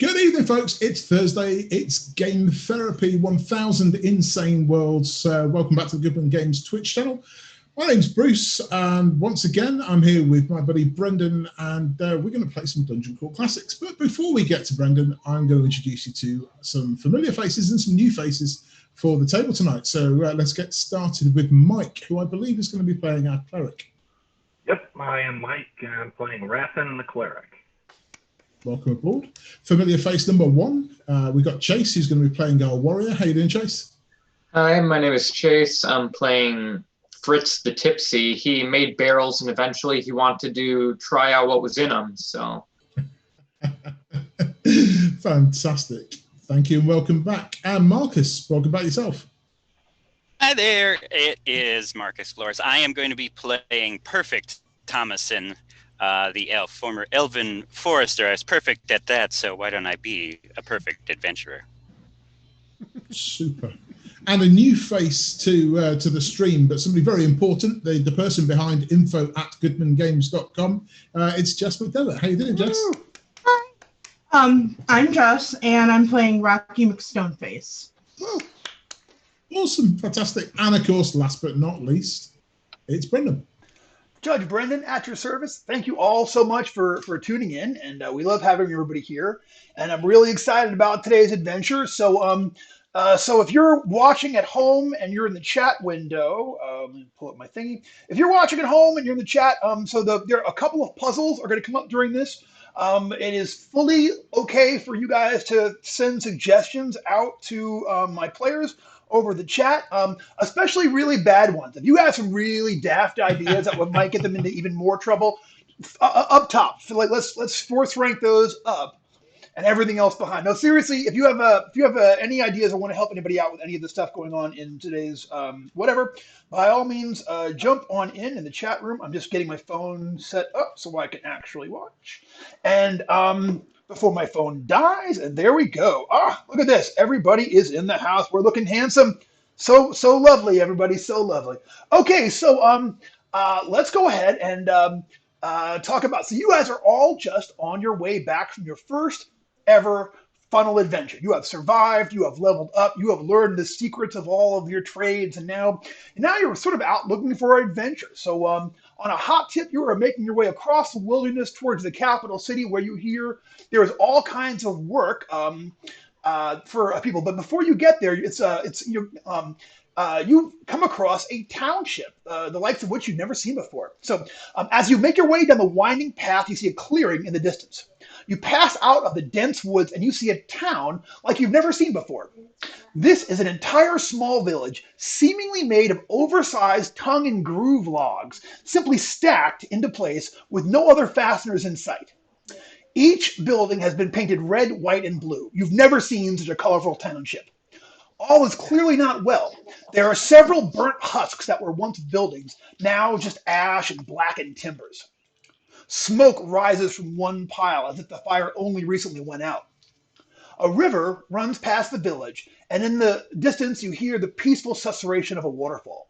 Good evening, folks. It's Thursday. It's Game Therapy 1000 Insane Worlds. Welcome back to the Goodman Games Twitch channel. My name's Bruce, and once again, I'm here with my buddy Brendan, and we're going to play some Dungeon Crawl Classics. But before we get to Brendan, I'm going to introduce you to some familiar faces and some new faces for the table tonight. So let's get started with Mike, who I believe is going to be playing our cleric. Yep, I am Mike, and I'm playing Rathan the cleric. Welcome aboard. Familiar face number one, we've got Chase, who's going to be playing our warrior. How you doing, Chase? Hi, my name is Chase. I'm playing Fritz the Tipsy. He made barrels, and eventually he wanted to try out what was in them. So, fantastic. Thank you, and welcome back. And Marcus, welcome back yourself. Hi there. It is Marcus Flores. I am going to be playing Perfect Thomason. The elf, former elven forester. I was perfect at that, so why don't I be a perfect adventurer? Super. And a new face to the stream, but somebody very important, the person behind info@goodmangames.com. It's Jess McDevitt. How you doing, Jess? Hi. I'm Jess, and I'm playing Rocky McStoneface. Well, awesome, fantastic. And of course, last but not least, it's Brendan. Judge Brendan, at your service. Thank you all so much for tuning in, and we love having everybody here. And I'm really excited about today's adventure. So if you're watching at home and you're in the chat window, let me pull up my thingy. If you're watching at home and you're in the chat, there are a couple of puzzles are going to come up during this. It is fully okay for you guys to send suggestions out to my players over the chat, especially really bad ones. If you have some really daft ideas that might get them into even more trouble, up top, let's force rank those up, and everything else behind. No, seriously, if you have any ideas or want to help anybody out with any of the stuff going on in today's whatever, by all means, jump on in the chat room. I'm just getting my phone set up so I can actually watch, and before my phone dies, and there we go. Ah, look at this. Everybody is in the house. We're looking handsome. So lovely, everybody. So lovely. Okay, so let's go ahead and talk about, so you guys are all just on your way back from your first ever funnel adventure. You have survived, you have leveled up, you have learned the secrets of all of your trades, and now you're sort of out looking for adventure. So on a hot tip, you are making your way across the wilderness towards the capital city, where you hear there is all kinds of work for people. But before you get there, you come across a township, the likes of which you've never seen before. So as you make your way down the winding path, you see a clearing in the distance. You pass out of the dense woods and you see a town like you've never seen before. This is an entire small village, seemingly made of oversized tongue and groove logs, simply stacked into place with no other fasteners in sight. Each building has been painted red, white, and blue. You've never seen such a colorful township. All is clearly not well. There are several burnt husks that were once buildings, now just ash and blackened timbers. Smoke rises from one pile as if the fire only recently went out. A river runs past the village, and in the distance you hear the peaceful susurration of a waterfall.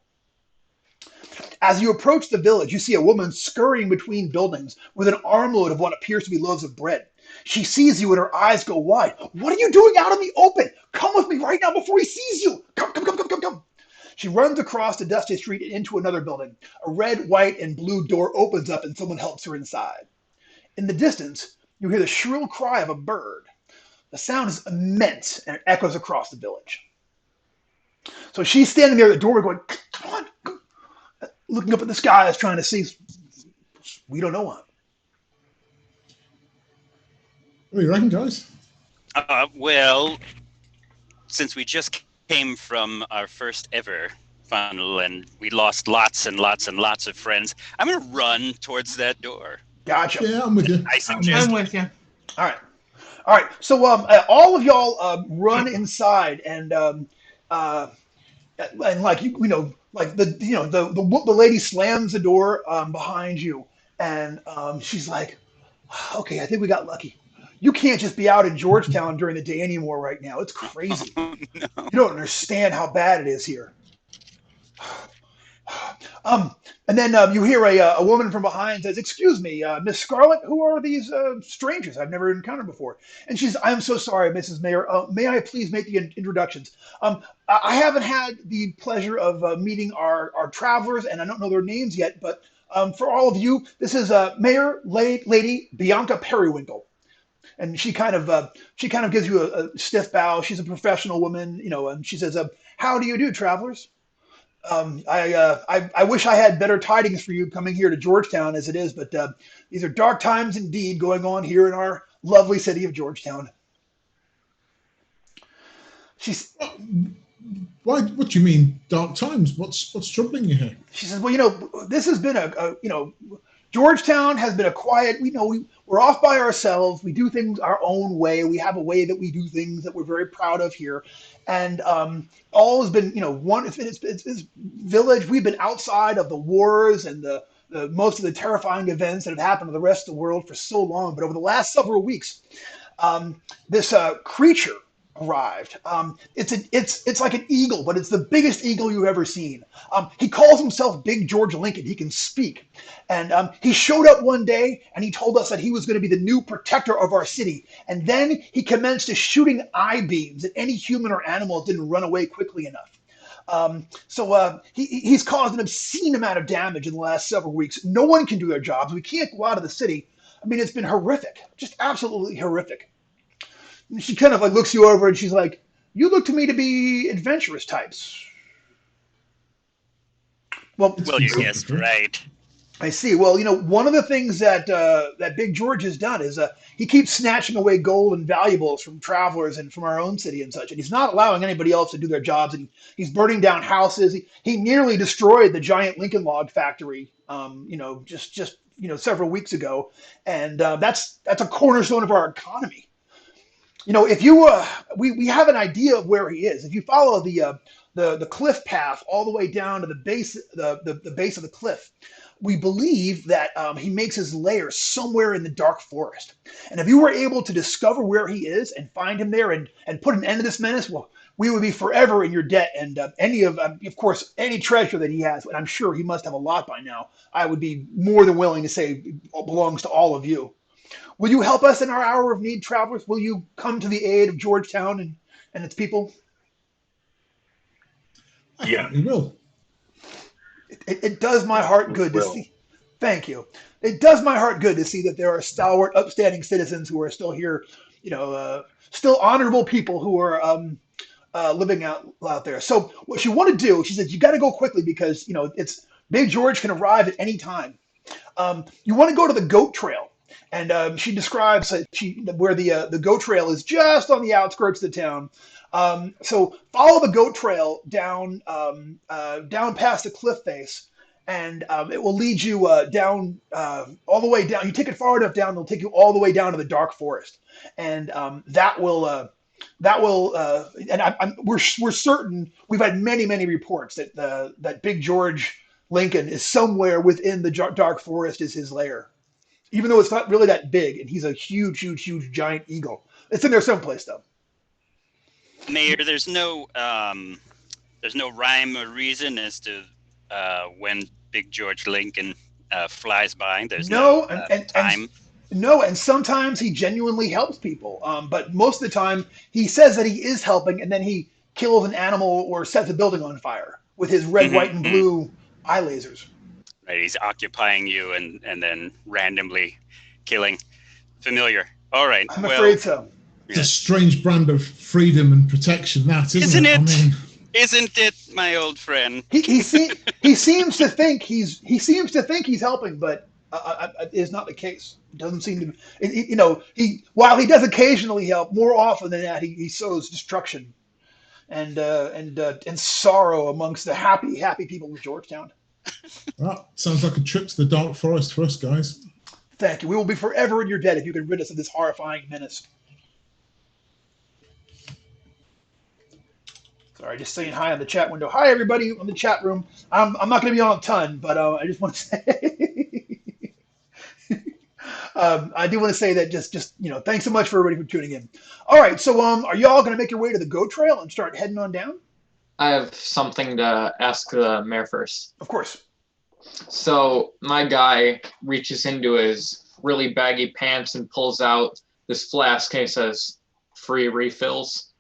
As you approach the village, you see a woman scurrying between buildings with an armload of what appears to be loaves of bread. She sees you and her eyes go wide. What are you doing out in the open? Come with me right now before he sees you. Come. She runs across the dusty street and into another building. A red, white, and blue door opens up and someone helps her inside. In the distance, you hear the shrill cry of a bird. The sound is immense and it echoes across the village. So she's standing there at the door going, come on, looking up at the sky, is trying to see. We don't know what. What do you reckon, guys? Well, since we just came from our first ever funnel and we lost lots and lots and lots of friends, I'm going to run towards that door. Gotcha. Yeah, I'm with you. I'm with you. All right. So all of y'all run inside, and like the lady slams the door behind you, and she's like, "Okay, I think we got lucky. You can't just be out in Georgetown during the day anymore right now. It's crazy. Oh, no. You don't understand how bad it is here." And And then you hear a woman from behind says, "Excuse me, Miss Scarlet, who are these strangers I've never encountered before?" And she's, "I'm so sorry, Mrs. Mayor. May I please make the introductions? I haven't had the pleasure of meeting our travelers, and I don't know their names yet, but for all of you, this is Mayor Lady Bianca Periwinkle." And she kind of gives you a stiff bow. She's a professional woman, and she says, "How do you do, travelers? I wish I had better tidings for you coming here to Georgetown as it is, but these are dark times indeed going on here in our lovely city of Georgetown." She's Why? What do you mean, dark times? What's troubling you here? She says, "Well, this has been Georgetown has been a quiet. We're off by ourselves. We do things our own way. We have a way that we do things that we're very proud of here, and all has been one. It's village. We've been outside of the wars and the most of the terrifying events that have happened to the rest of the world for so long. But over the last several weeks, this creature arrived. It's like an eagle, but it's the biggest eagle you've ever seen. He calls himself Big George Lincon. He can speak. And he showed up one day and he told us that he was going to be the new protector of our city. And then he commenced to shooting eye beams at any human or animal that didn't run away quickly enough. He's caused an obscene amount of damage in the last several weeks. No one can do their jobs. We can't go out of the city. I mean, it's been horrific, just absolutely horrific. She kind of like looks you over and she's like, "You look to me to be adventurous types." Well, you guessed right. I see. Well, one of the things that that Big George has done is he keeps snatching away gold and valuables from travelers and from our own city and such, and he's not allowing anybody else to do their jobs. And he's burning down houses. He nearly destroyed the giant Lincoln Log factory. Just several weeks ago, and that's a cornerstone of our economy. If you we have an idea of where he is. If you follow the cliff path all the way down to the base the base of the cliff, we believe that he makes his lair somewhere in the dark forest. And if you were able to discover where he is and find him there and put an end to this menace, well, we would be forever in your debt. And of course, any treasure that he has, and I'm sure he must have a lot by now, I would be more than willing to say belongs to all of you. Will you help us in our hour of need, travelers? Will you come to the aid of Georgetown and its people? Yeah, We will. It does my heart good to see. Thank you. It does my heart good to see that there are stalwart, upstanding citizens who are still here, still honorable people who are living out there. So what you want to do, she says, you got to go quickly because, it's Big George can arrive at any time. You want to go to the goat trail. And she describes where the goat trail is just on the outskirts of the town. So follow the goat trail down past the cliff face, and it will lead you down all the way down. You take it far enough down, it'll take you all the way down to the dark forest, and we're certain we've had many reports that Big George Lincon is somewhere within the dark forest is his lair. Even though it's not really that big, and he's a huge giant eagle. It's in there someplace, though. Mayor, there's no rhyme or reason as to when Big George Lincon flies by. There's no time. And sometimes he genuinely helps people. But most of the time, he says that he is helping, and then he kills an animal or sets a building on fire with his red, white, and blue eye lasers. Right, he's occupying you and then randomly killing. Familiar. All right. I'm afraid so. It's a strange brand of freedom and protection, that isn't it? Isn't it, my old friend? He seems to think he's helping, but is not the case. It doesn't seem to. While he does occasionally help, more often than that, he sows destruction and sorrow amongst the happy people of Georgetown. Well, sounds like a trip to the dark forest for us, guys. Thank you. We will be forever in your debt if you can rid us of this horrifying menace. Sorry, just saying hi on the chat window. Hi, everybody on the chat room. I'm not going to be on a ton, but I just want to say I do want to say that just thanks so much for everybody for tuning in. All right, so are y'all going to make your way to the goat trail and start heading on down? I have something to ask the mayor first. Of course. So my guy reaches into his really baggy pants and pulls out this flask and he says, "Free refills."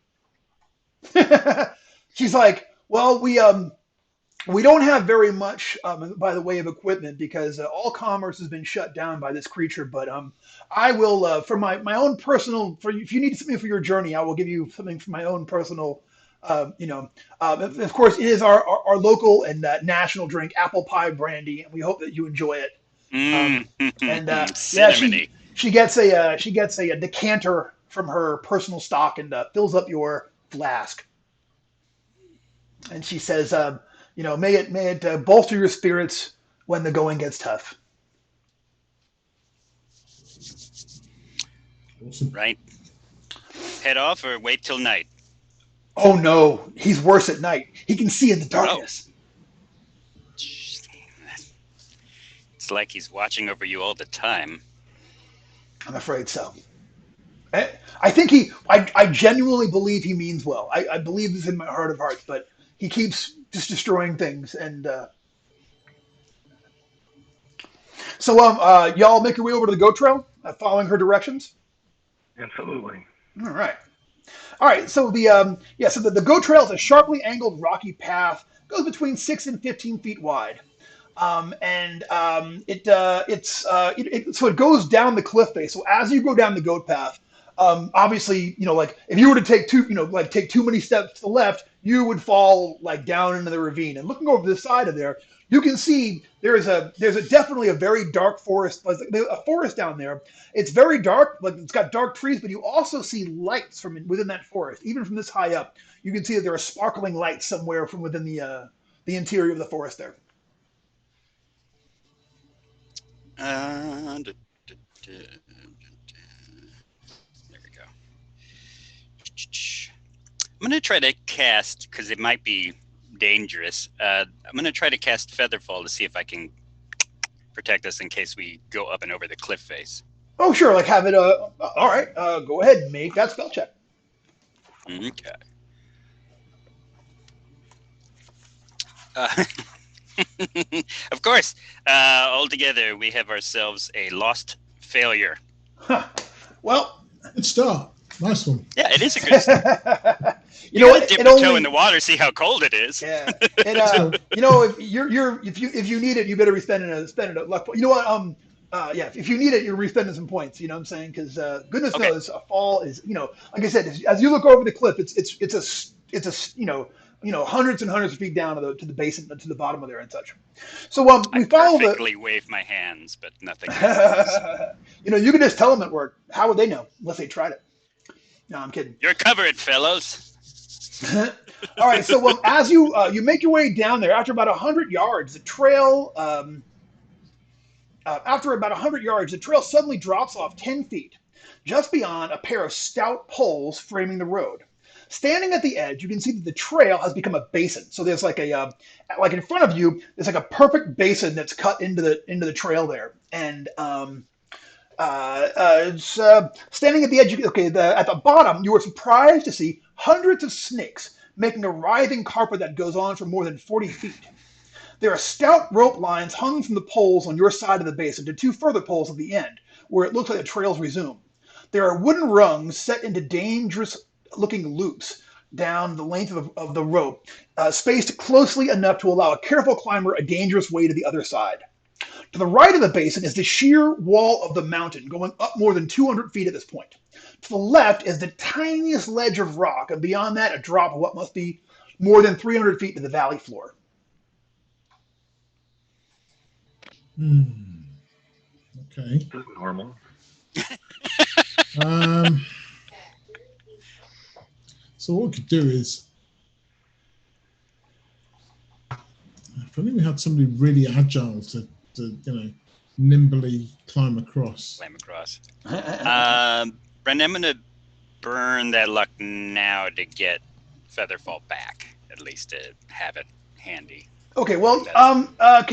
She's like, well, we don't have very much by the way of equipment because all commerce has been shut down by this creature. But I will, for my own personal, if you need something for your journey, I will give you something for my own personal. Of course, it is our local and national drink, apple pie brandy, and we hope that you enjoy it. And Cinnamony. she gets a decanter from her personal stock and fills up your flask. And she says, may it bolster your spirits when the going gets tough. Awesome. Right. Head off or wait till night? Oh no, he's worse at night. He can see in the darkness. It's like he's watching over you all the time. I'm afraid so. I think I genuinely believe he means well. I believe this in my heart of hearts, but he keeps just destroying things. And so y'all make your way over to the goat trail, following her directions. Absolutely. All right. So the goat trail is a sharply angled rocky path, goes between 6 and 15 feet wide. It goes down the cliff face. So as you go down the goat path, obviously, like if you were to take too many steps to the left, you would fall like down into the ravine. And looking over the side of there, you can see there's definitely a very dark forest, a forest down there. It's very dark, like it's got dark trees, but you also see lights from within that forest. Even from this high up, you can see that there are sparkling lights somewhere from within the interior of the forest there. There we go. I'm going to try to cast, because it might be dangerous. I'm going to try to cast Featherfall to see if I can protect us in case we go up and over the cliff face. Oh, sure. Like have it. All right. Go ahead and make that spell check. Okay. Of course. Altogether, we have ourselves a lost failure. Huh. Well, good start. Nice one. Yeah, it is a good start. You know what? Dip a toe in the water, see how cold it is. Yeah. And if you need it, you better be spending a luck point. You know what? If you need it, you're respending some points. You know what I'm saying? Because goodness knows, a fall is, like I said, as you look over the cliff, it's hundreds and hundreds of feet down to the basin, to the bottom of there and such. So we follow the. I perfectly wave my hands, but nothing. You can just tell them at work. How would they know unless they tried it? No, I'm kidding. You're covered, fellows. All right. So as you make your way down there, after about 100 yards, the trail. After about 100 yards, the trail suddenly drops off 10 feet, just beyond a pair of stout poles framing the road. Standing at the edge, you can see that the trail has become a basin. So there's like in front of you, there's like a perfect basin that's cut into the trail there. And standing at the edge, at the bottom, you were surprised to see hundreds of snakes making a writhing carpet that goes on for more than 40 feet. There are stout rope lines hung from the poles on your side of the basin to two further poles at the end, where it looks like the trails resume. There are wooden rungs set into dangerous-looking loops down the length of the rope, spaced closely enough to allow a careful climber a dangerous way to the other side. To the right of the basin is the sheer wall of the mountain, going up more than 200 feet at this point. To the left is the tiniest ledge of rock, and beyond that, a drop of what must be more than 300 feet to the valley floor. Okay. This is normal. So what we could do is, if only we had somebody really agile to nimbly climb across. Brendan, I'm going to burn that luck now to get Featherfall back, at least to have it handy. Okay, well,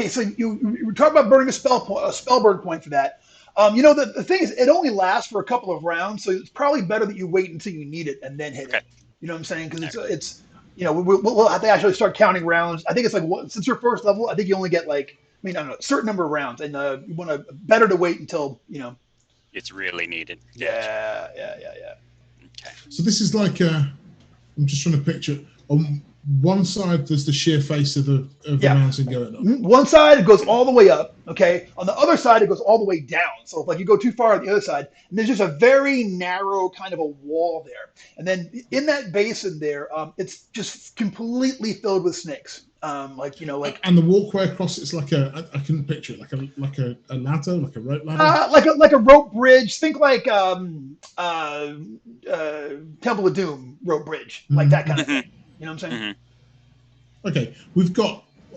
so you were talking about burning a spell burn point for that. The thing is, it only lasts for a couple of rounds, so it's probably better that you wait until you need it and then hit it. You know what I'm saying? Because it's we'll have to actually start counting rounds. I think it's like since your first level, I think you only get like mean, I don't know, a certain number of rounds, and you want to better to wait until It's really needed. Yeah. Okay. So this is like I'm just trying to picture it. On one side, there's the sheer face of the mountain going up. One side it goes all the way up. Okay. On the other side, it goes all the way down. So if like you go too far on the other side, and there's just a very narrow kind of a wall there. And then in that basin there, it's just completely filled with snakes. Like and the walkway across it's like I couldn't picture it like a ladder, like a rope ladder. Like a rope bridge. Think like Temple of Doom rope bridge, like that kind of thing. You know what I'm saying? Okay,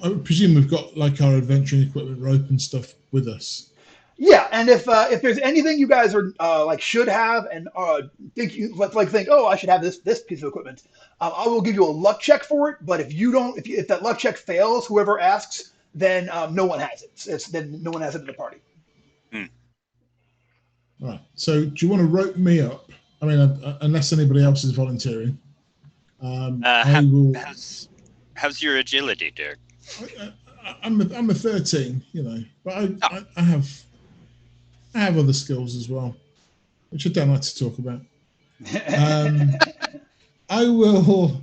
I presume we've got like our adventuring equipment, rope and stuff with us. Yeah, and if there's anything you guys are like should have and think oh I should have this piece of equipment, I will give you a luck check for it. But if that luck check fails, whoever asks, then no one has it. Then no one has it in the party. All right. So do you want to rope me up? I mean, unless anybody else is volunteering. I will. How's your agility, Dirk? I'm a 13, but I have other skills as well, which I don't like to talk about. I will.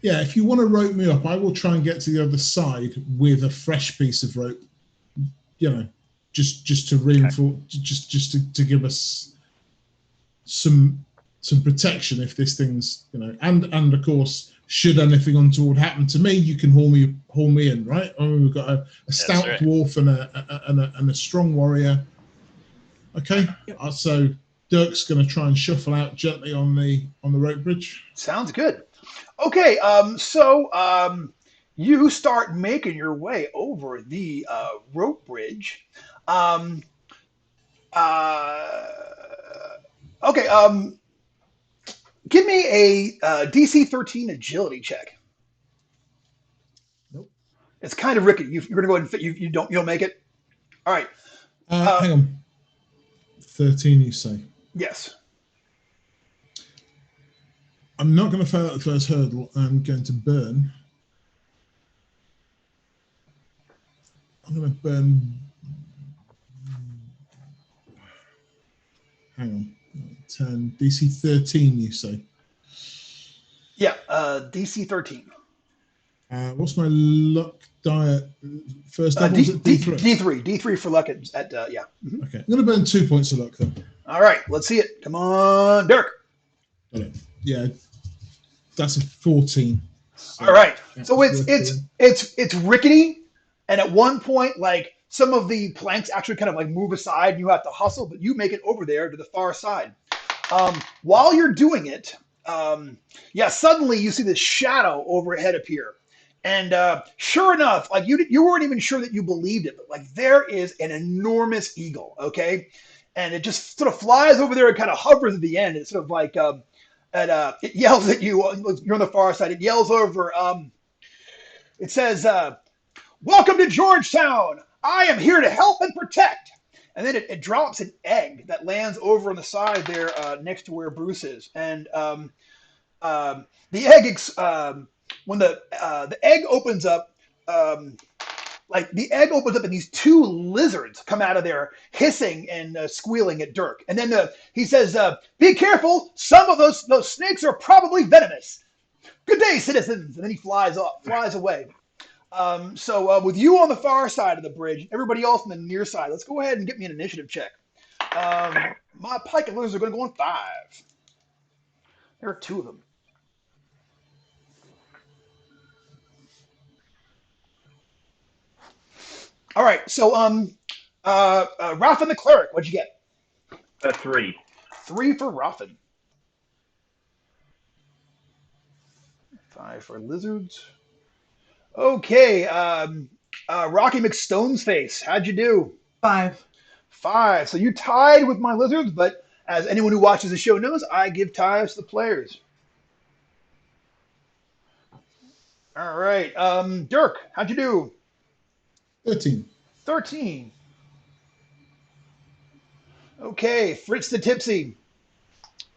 Yeah, if you want to rope me up, I will try and get to the other side with a fresh piece of rope. Just to reinforce, just to give us some protection if this thing's, and of course, should anything untoward happen to me, you can haul me in, right? I mean, we've got a stout dwarf and a strong warrior. Okay, so Dirk's going to try and shuffle out gently on the rope bridge. Sounds good. Okay, so you start making your way over the rope bridge. Okay. Give me a DC 13 agility check. Nope. It's kind of rickety. You're gonna go ahead and you don't make it. All right. Hang on. 13, you say? Yes. I'm not going to fail at the first hurdle. I'm going to burn. I'm going to burn. Hang on. 10. DC 13, you say? Yeah, DC 13. What's my luck diet? First level is it D3? D3 for luck at yeah. Mm-hmm. Okay, I'm going to burn 2 points of luck then. All right, let's see it. Come on, Dirk. Got it. Yeah, that's a 14. So, all right, so it's rickety, and at one point, like some of the planks actually kind of like move aside, and you have to hustle, but you make it over there to the far side. While you're doing it, suddenly you see this shadow overhead appear. And sure enough, like you weren't even sure that you believed it, but like there is an enormous eagle, okay? And it just sort of flies over there and kind of hovers at the end. It's sort of like it yells at you. You're on the far side. It yells over. It says, "Welcome to Georgetown. I am here to help and protect." And then it drops an egg that lands over on the side there next to where Bruce is. And the egg, when the egg opens up, the egg opens up and these two lizards come out of there hissing and squealing at Dirk. And then he says, "Be careful. Some of those snakes are probably venomous. Good day, citizens." And then he flies away. So with you on the far side of the bridge, everybody else on the near side, let's go ahead and get me an initiative check. My pike and lizards are going to go on 5. There are 2 of them. All right, so Raffin the cleric, what'd you get? 3. 3 for Raffin. 5 for lizards. Okay, Rocky McStone's face, how'd you do? 5. 5. So you tied with my lizards, but as anyone who watches the show knows, I give ties to the players. All right, Dirk, how'd you do? 13. 13. Okay, Fritz the Tipsy.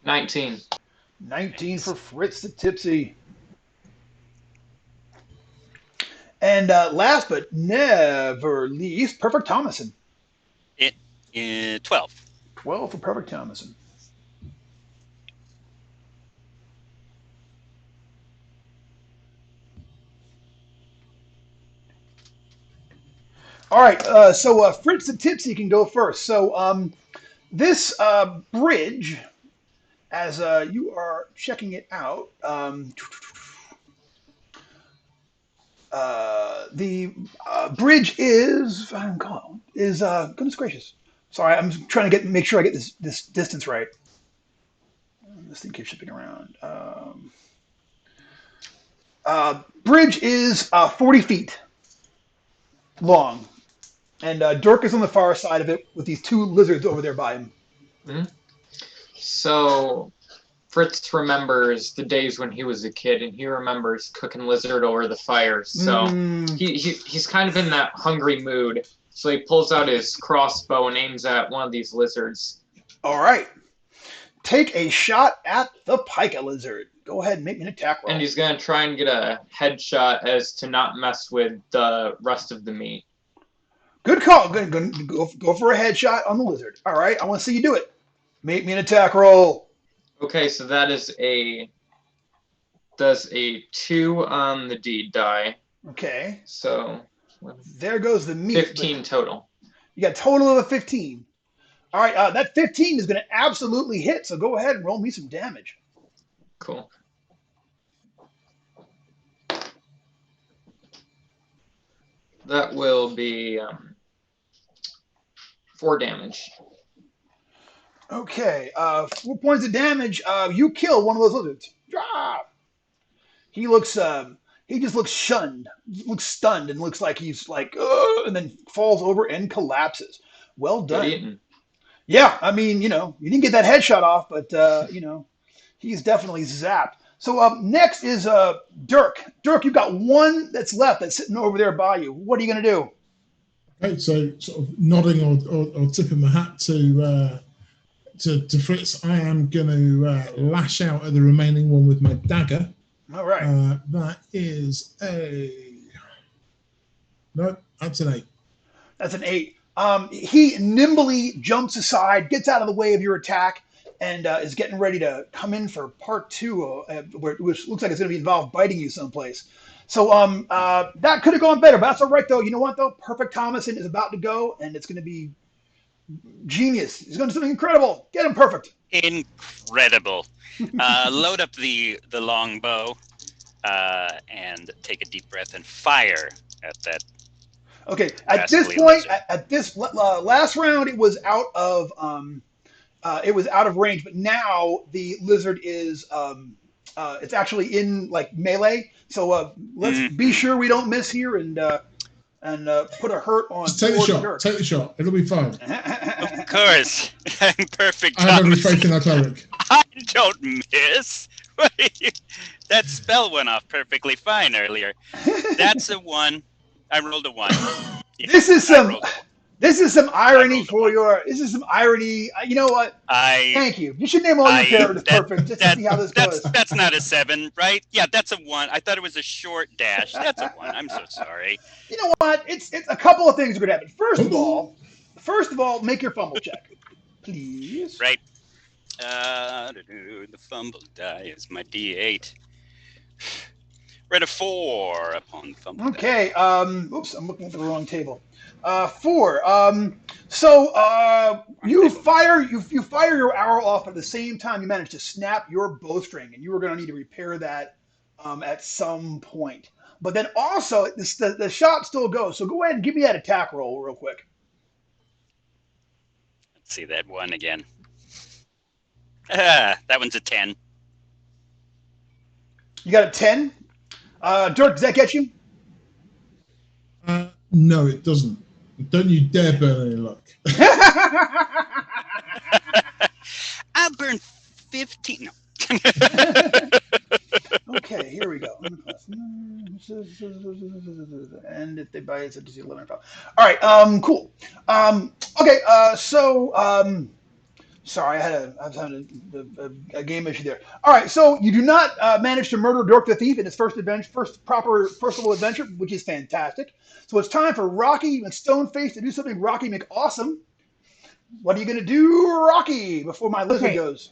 19. 19 for Fritz the Tipsy. And last but never least, Perfect Thomason. It is 12. 12 for Perfect Thomason. All right, so Fritz the Tipsy can go first. So this bridge, as you are checking it out, the bridge is goodness gracious. Sorry, I'm trying to make sure I get this distance right. This thing keeps shipping around. Bridge is 40 feet long, and Dirk is on the far side of it with these two lizards over there by him. Mm-hmm. So Fritz remembers the days when he was a kid, and he remembers cooking lizard over the fire. So he's kind of in that hungry mood. So he pulls out his crossbow and aims at one of these lizards. All right. Take a shot at the pica lizard. Go ahead and make me an attack roll. And he's going to try and get a headshot as to not mess with the rest of the meat. Good call. Go for a headshot on the lizard. All right. I want to see you do it. Make me an attack roll. Okay, so that is a 2 on the D die. Okay. So there goes the meat. 15 total. You got a total of a 15. All right, that 15 is going to absolutely hit, so go ahead and roll me some damage. Cool. That will be 4 damage. Okay, 4 points of damage. You kill one of those lizards. He just looks shunned, looks stunned, and looks like he's like, and then falls over and collapses. Well done. Yeah, I mean, you didn't get that headshot off, but he's definitely zapped. So next is Dirk. Dirk, you've got one that's left that's sitting over there by you. What are you going to do? Okay, so sort of nodding or tipping my hat to Fritz, I am going to lash out at the remaining one with my dagger. All right. That is that's an 8. That's an 8. He nimbly jumps aside, gets out of the way of your attack, and is getting ready to come in for part 2, which looks like it's going to be involved biting you someplace. So that could have gone better, but that's all right, though. You know what, though? Perfect Thomason is about to go, and it's going to be genius. He's going to do something incredible. Get him perfect. Incredible. Load up the long bow and take a deep breath and fire at that. Okay. At this point, at this last round, it was out of range, but now the lizard is it's actually in like melee. So let's be sure we don't miss here and put a hurt on. Just take the shot. Dirk. Take the shot. It'll be fine. Of course. Perfect. I have every faith in our cleric. I don't miss. That spell went off perfectly fine earlier. That's a 1. I rolled a 1. Yeah, this is some irony for your. This is some irony. You know what? Thank you. You should name all your characters perfect just to see how this goes. That's not a 7, right? Yeah, that's a 1. I thought it was a short dash. That's a 1. I'm so sorry. You know what? It's a couple of things are going to happen. First of all, make your fumble check, please. Right. The fumble die is my D8. Read a 4 upon fumble. Okay. Oops, I'm looking at the wrong table. 4. So you fire your arrow off at the same time you manage to snap your bowstring, and you were going to need to repair that at some point. But then also the shot still goes. So go ahead and give me that attack roll real quick. Let's see that 1 again. That one's a 10. You got a 10? Dirk, does that get you? No, it doesn't. Don't you dare burn any luck. I burned 15. No. Okay, here we go. And if they buy it, it's 11. All right, cool. Okay, Sorry, I was having a game issue there. All right, so you do not manage to murder Dork the Thief in his first adventure, first proper personal adventure, which is fantastic. So it's time for Rocky McStoneface to do something Rocky McAwesome. What are you going to do, Rocky, before my lizard goes?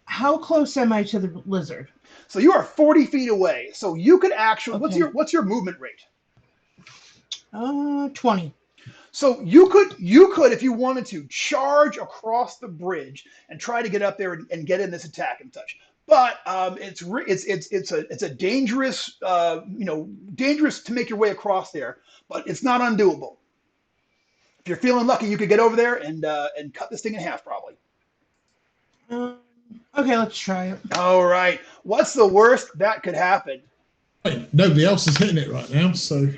How close am I to the lizard? So you are 40 feet away. So you could actually, what's your movement rate? 20. So you could, if you wanted to, charge across the bridge and try to get up there and get in this attack and such. But it's a dangerous, dangerous to make your way across there. But it's not undoable. If you're feeling lucky, you could get over there and cut this thing in half, probably. Okay, let's try it. All right. What's the worst that could happen? Nobody else is hitting it right now, so.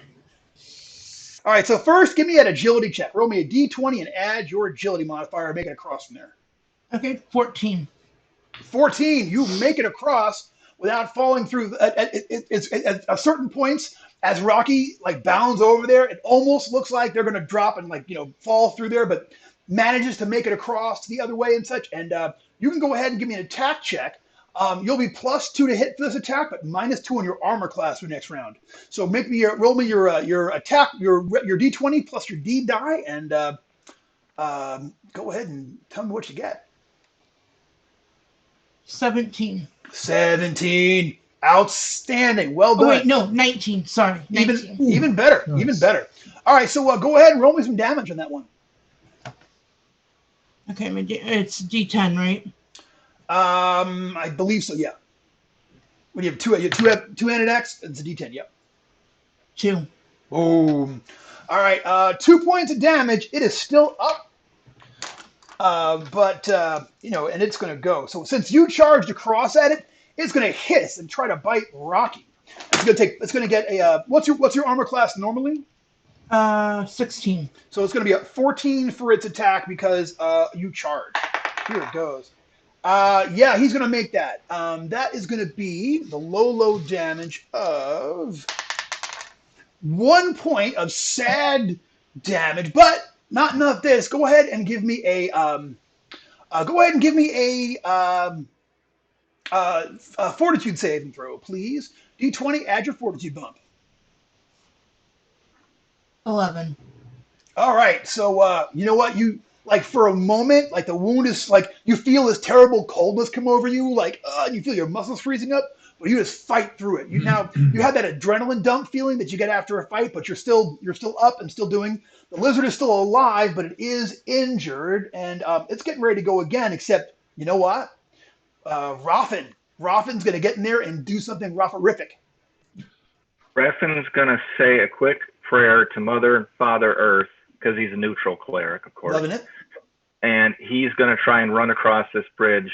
All right, so first, give me an agility check. Roll me a d20 and add your agility modifier. Make it across from there. Okay, 14. 14. You make it across without falling through. At certain points, as Rocky bounds over there, it almost looks like they're going to drop and fall through there, but manages to make it across the other way and such. And you can go ahead and give me an attack check. You'll be +2 to hit for this attack, but -2 on your armor class for next round. So roll me your attack, your d20 plus your d die, and go ahead and tell me what you get. 17. 17. Outstanding. Well done. Oh wait, no, 19. Sorry, 19. Even better. Nice. Even better. All right, so go ahead and roll me some damage on that one. Okay, it's d10, right? I believe so. Yeah. When you have two-handed axe, it's a d10. Yep. 2. Boom. All right. 2 points of damage. It is still up. But and it's going to go. So since you charged across at it, it's going to hiss and try to bite Rocky. It's going to get a. What's your armor class normally? 16. So it's going to be a 14 for its attack because you charge. Here it goes. Yeah, he's going to make that. That is going to be the low damage of 1 point of sad damage, but not enough this. Go ahead and give me a fortitude saving throw, please. D20, add your fortitude bump. 11. All right, so you know what? You for a moment, the wound is you feel this terrible coldness come over you, and you feel your muscles freezing up, but you just fight through it. You have that adrenaline dump feeling that you get after a fight, but you're still up and still doing. The lizard is still alive, but it is injured, and it's getting ready to go again. Except you know what? Raffin's gonna get in there and do something Rafferific. Raffin's gonna say a quick prayer to Mother and Father Earth, because he's a neutral cleric, of course. Loving it. And he's going to try and run across this bridge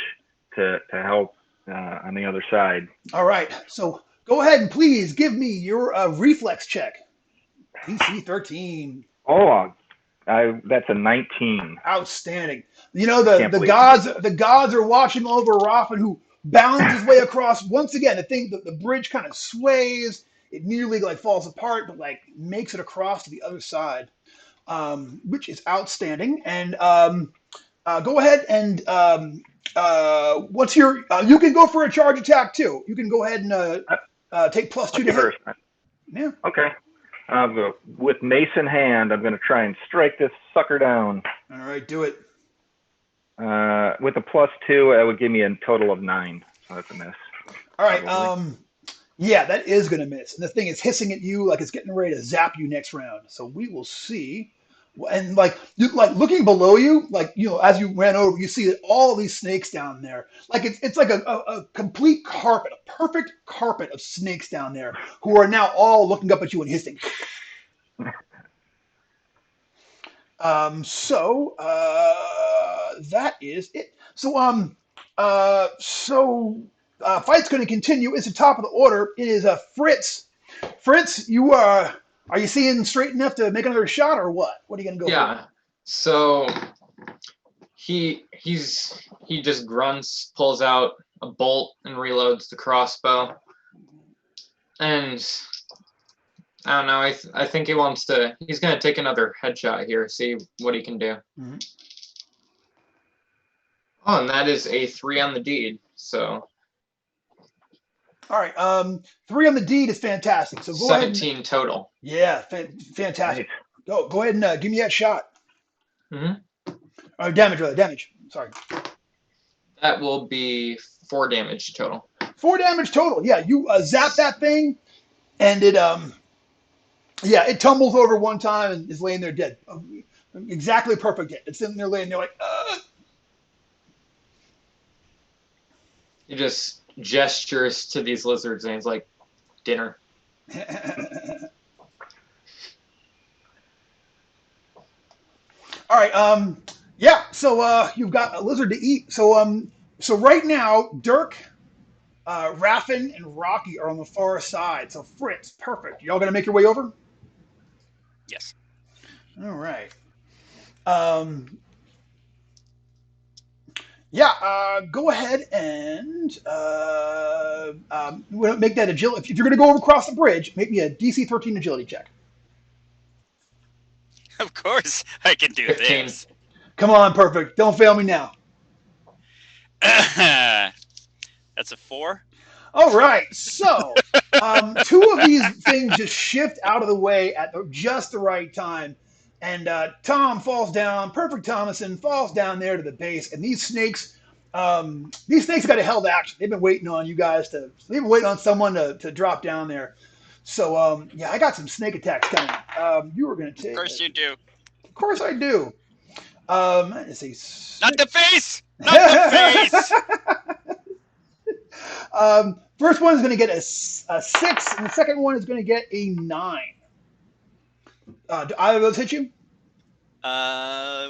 to help on the other side. All right. So go ahead and please give me your reflex check. DC 13. Oh, that's a 19. Outstanding. The gods are watching over Raffin, who bounds his way across. Once again, the bridge kind of sways. It nearly falls apart, but makes it across to the other side. Which is outstanding. And go ahead and what's your? You can go for a charge attack too. You can go ahead and take +2 to hit. First. Yeah. Okay. I'll go with mace in hand. I'm going to try and strike this sucker down. All right, do it. With a +2, it would give me a total of 9. So that's a miss. All right. Yeah, that is going to miss. And the thing is hissing at you like it's getting ready to zap you next round. So we will see. And looking below you, as you ran over, you see that all these snakes down there. It's like a complete carpet, a perfect carpet of snakes down there who are now all looking up at you and hissing. So that is it. So fight's going to continue. It's the top of the order. It is Fritz. Fritz, you are you seeing straight enough to make another shot, or what? What are you going to go for? Yeah. So he just grunts, pulls out a bolt, and reloads the crossbow. And I don't know. I think he wants to. He's going to take another headshot here. See what he can do. Mm-hmm. Oh, and that is a 3 on the deed. So All right. 3 on the deed is fantastic. So go ahead. 17 total. Yeah, fantastic. Nice. Go ahead and give me that shot. hmm Damage, rather. Damage. Sorry. That will be 4 damage total. 4 damage total. Yeah, you zap that thing, and it tumbles over one time and is laying there dead. Exactly perfect hit. It's sitting there laying there like, ugh. He just gestures to these lizards and he's like, dinner. All right. Yeah. So you've got a lizard to eat. So right now, Dirk, Raffin, and Rocky are on the far side. So Fritz, perfect. Y'all gonna make your way over? Yes. All right. Go ahead and make that agility. If you're going to go across the bridge, make me a DC 13 agility check. Of course, I can do 15. this. Come on, perfect. Don't fail me now. That's a 4. All right. So 2 of these things just shift out of the way at just the right time. And Tom falls down. Perfect Thomason falls down there to the base. And these snakes got a hell of action. They've been waiting on you guys they've been waiting on someone to drop down there. So, I got some snake attacks coming. You were going to take. Of course you do. Of course I do. Let's see. Not the face! Not the face! First one is going to get a 6, and the second one is going to get a 9. Do either of those hit you?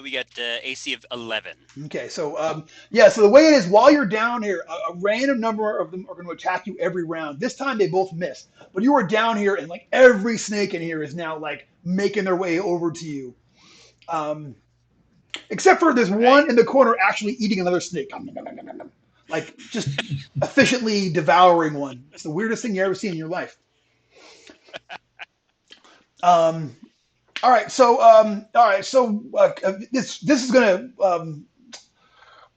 We got AC of 11. Okay, so so the way it is, while you're down here, a random number of them are going to attack you every round. This time they both missed, but you are down here, and like every snake in here is now like making their way over to you. Except for there's one in the corner actually eating another snake, like just efficiently devouring one. It's the weirdest thing you ever see in your life. All right, so this is gonna.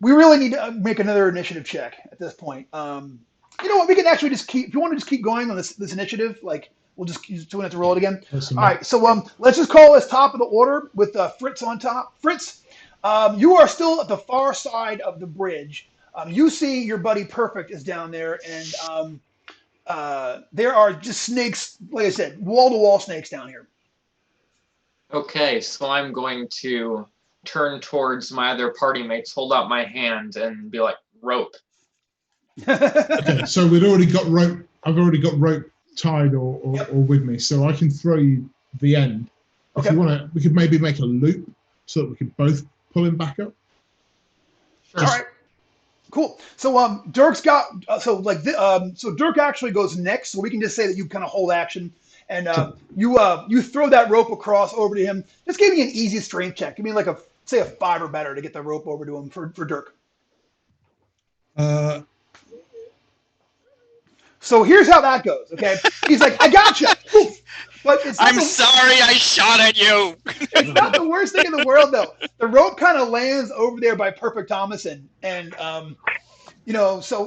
We really need to make another initiative check at this point. You know what? We can actually just keep. If you want to just keep going on this initiative, like we'll just have to roll it again. Awesome. All right, so let's just call this top of the order with Fritz on top. Fritz, you are still at the far side of the bridge. You see your buddy Perfect is down there, and there are just snakes. Like I said, wall-to-wall snakes down here. Okay, so I'm going to turn towards my other party mates, hold out my hand, and be like, rope. Okay, so we've already got rope. I've already got rope tied or with me, so I can throw you the end. If you want to, we could maybe make a loop so that we could both pull him back up. Sure. All right, cool. So Dirk's got so Dirk actually goes next, so we can just say that you kind of hold action. And you throw that rope across over to him. Just give me an easy strength check. Give me like a 5 or better to get the rope over to him for Dirk. So here's how that goes. Okay, he's like, "I gotcha," but I'm sorry, I shot at you. It's not the worst thing in the world though. The rope kind of lands over there by Perfect Thomason, and so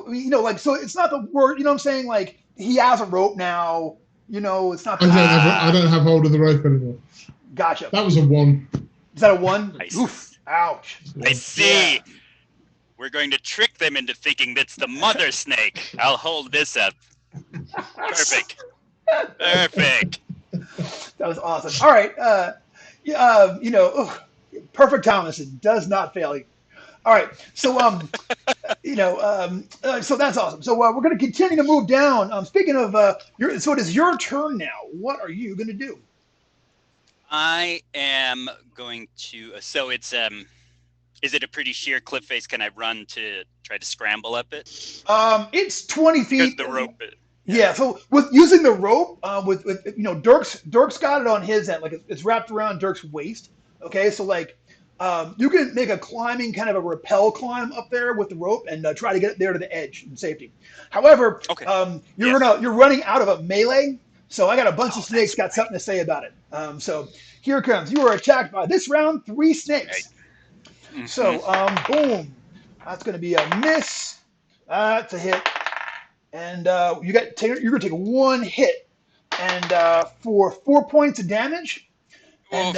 it's not the word. You know what I'm saying? Like he has a rope now. It's not. I don't have hold of the rope anymore. Gotcha. That was a 1. Is that a 1? Nice. Oof! Ouch! I see. Yeah. We're going to trick them into thinking that's the mother snake. I'll hold this up. Perfect. Perfect. That was awesome. All right. Perfect Thomason does not fail you. All right. So so that's awesome. So we're going to continue to move down. Speaking of so it is your turn now. What are you going to do? I am going to. So it's is it a pretty sheer cliff face? Can I run to try to scramble up it? It's 20 feet. The rope. Yeah. So with using the rope, with Dirk's got it on his end, like it's wrapped around Dirk's waist. Okay. So like. You can make a climbing kind of a rappel climb up there with the rope and try to get it there to the edge in safety. However, you're running out of a melee, so I got a bunch of snakes got something to say about it. So here it comes. You are attacked by this round 3 snakes. Right. So boom. That's going to be a miss. That's a hit. And you're going to take one hit, and for 4 points of damage. And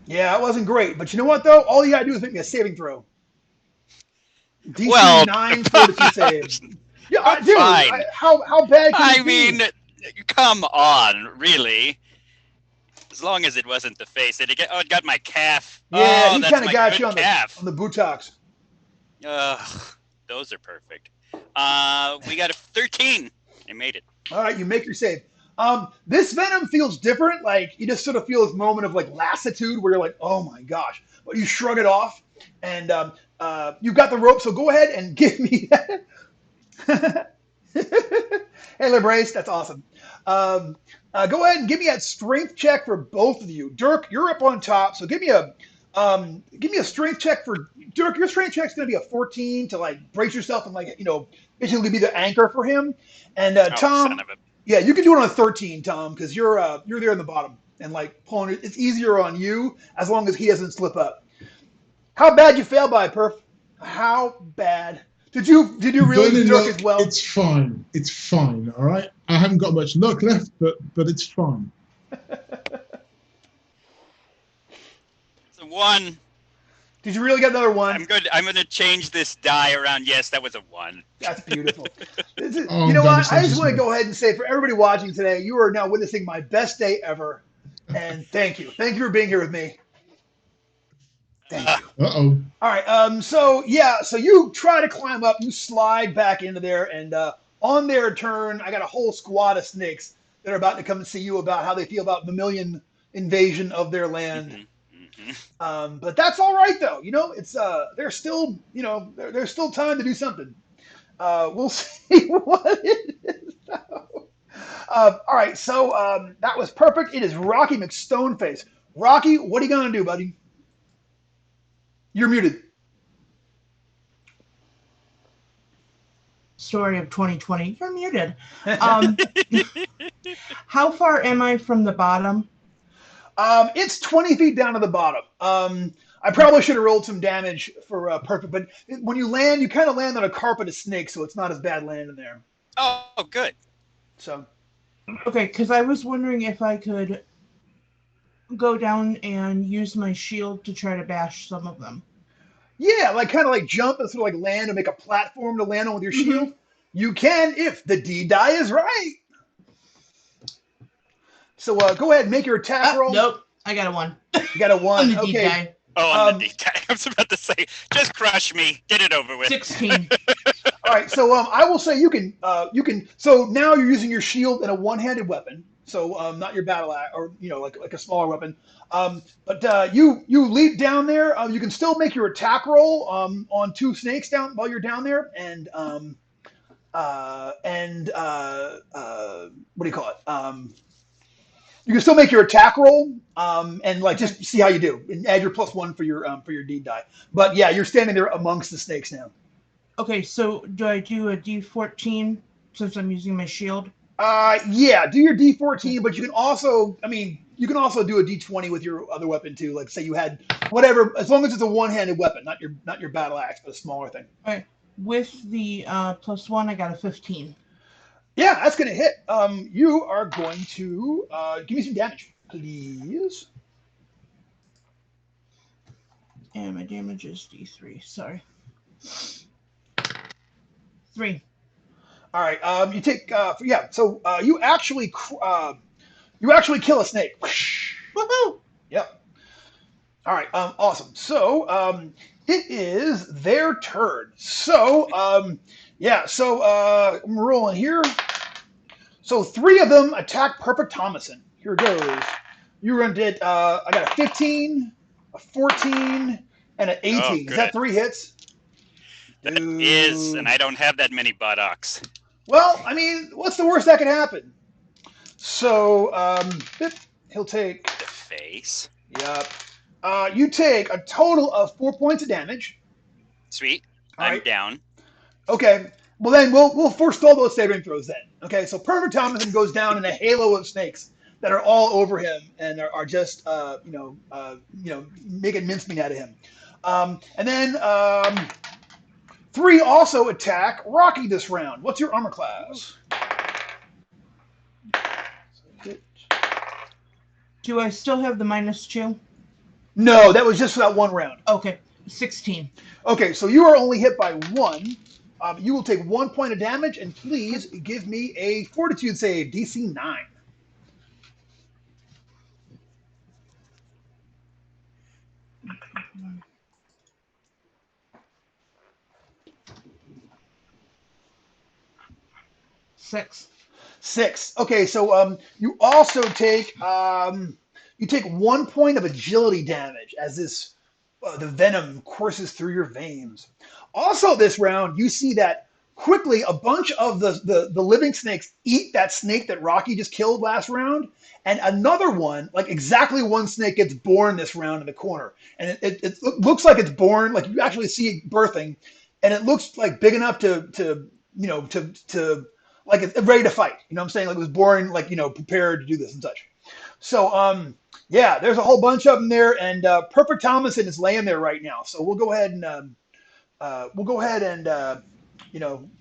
yeah, it wasn't great. But you know what, though? All you got to do is make me a saving throw. DC 9 fortitude save. Yeah, dude, fine. How bad can it be? I mean, come on, really? As long as it wasn't the face. It got my calf. Yeah, oh, he that's kind of my got good you on calf. the buttocks. Those are perfect. We got a 13. I made it. All right, you make your save. This venom feels different. Like you just sort of feel this moment of like lassitude where you're like, oh my gosh, but you shrug it off, and you've got the rope. So go ahead and give me that. Hey, Librace, that's awesome. Go ahead and give me that strength check for both of you. Dirk, you're up on top, so give me a strength check for Dirk. Your strength check's going to be a 14 to like brace yourself and like basically be the anchor for him. And Tom, son of a... yeah, you can do it on a 13, Tom, because you're there in the bottom and like pulling it. It's easier on you as long as he doesn't slip up. How bad you fail by, Perf? How bad? Did you really, Dirk, as well? It's fine. It's fine. All right. I haven't got much luck left, but it's fine. It's a 1. Did you really get another 1? I'm good. I'm going to change this die around. Yes, that was a 1. That's beautiful. You know what? I just want to go ahead and say for everybody watching today, you are now witnessing my best day ever. And thank you. Thank you for being here with me. Thank you. Uh-oh. All right. So you try to climb up. You slide back into there. And on their turn, I got a whole squad of snakes that are about to come and see you about how they feel about mammalian invasion of their land. Mm-hmm. But that's all right, though. It's there's still there's still time to do something. We'll see what it is. All right, so that was perfect. It is Rocky McStoneface. Rocky, what are you gonna do, buddy? You're muted. Story of 2020. You're muted. How far am I from the bottom? It's 20 feet down to the bottom. I probably should have rolled some damage for perfect, but when you land, you kind of land on a carpet of snakes, so it's not as bad landing there. Oh, good. So. Okay, because I was wondering if I could go down and use my shield to try to bash some of them. Yeah, kind of jump and sort of land and make a platform to land on with your shield. You can if the D die is right. So go ahead and make your attack roll. Nope, I got a 1. You got a 1. On the okay. D die. Oh, on the D die. I was about to say, just crush me, get it over with. 16. All right, so I will say you can. So now you're using your shield and a one-handed weapon. So not your battle axe or like a smaller weapon. But you leap down there. You can still make your attack roll on 2 snakes down while you're down there, and what do you call it? You can still make your attack roll and just see how you do, and add your +1 for your D die. But yeah, you're standing there amongst the snakes now. Okay, so do I do a D14 since I'm using my shield? Yeah, do your D14, but you can also do a D20 with your other weapon too. Like say you had whatever, as long as it's a one-handed weapon, not your battle axe, but a smaller thing. All right. With the +1, I got a 15. Yeah, that's gonna hit. You are going to give me some damage, please. And my damage is D3. Sorry. 3. All right. You take So you actually kill a snake. Woohoo! Yep. All right. Awesome. So it is their turn. So So I'm rolling here. So 3 of them attack Perfect Thomason. Here goes. You're gonna get. I got a 15, a 14, and an 18. Oh, is that 3 hits? That is, and I don't have that many buttocks. Well, what's the worst that could happen? So he'll take the face. Yep. You take a total of 4 points of damage. Sweet. All I'm right. down. Okay. Well, then we'll forestall those saving throws then. Okay. So Perfect Thomason goes down in a halo of snakes that are all over him and are just making mincemeat out of him. And then 3 also attack Rocky this round. What's your armor class? Do I still have the -2? No, that was just for that one round. Okay, 16. Okay, so you are only hit by 1. You will take 1 point of damage, and please give me a Fortitude save, DC 9. Six. Okay, so you also take 1 point of agility damage as this the venom courses through your veins. Also, this round, you see that quickly a bunch of the living snakes eat that snake that Rocky just killed last round, and another one, like exactly one snake, gets born this round in the corner, and it looks like it's born, like you actually see it birthing, and it looks like big enough to like it's ready to fight. You know what I'm saying? Like it was born, like, prepared to do this and such. So, yeah, there's a whole bunch of them there, and Perfect Thomason is laying there right now. So we'll go ahead and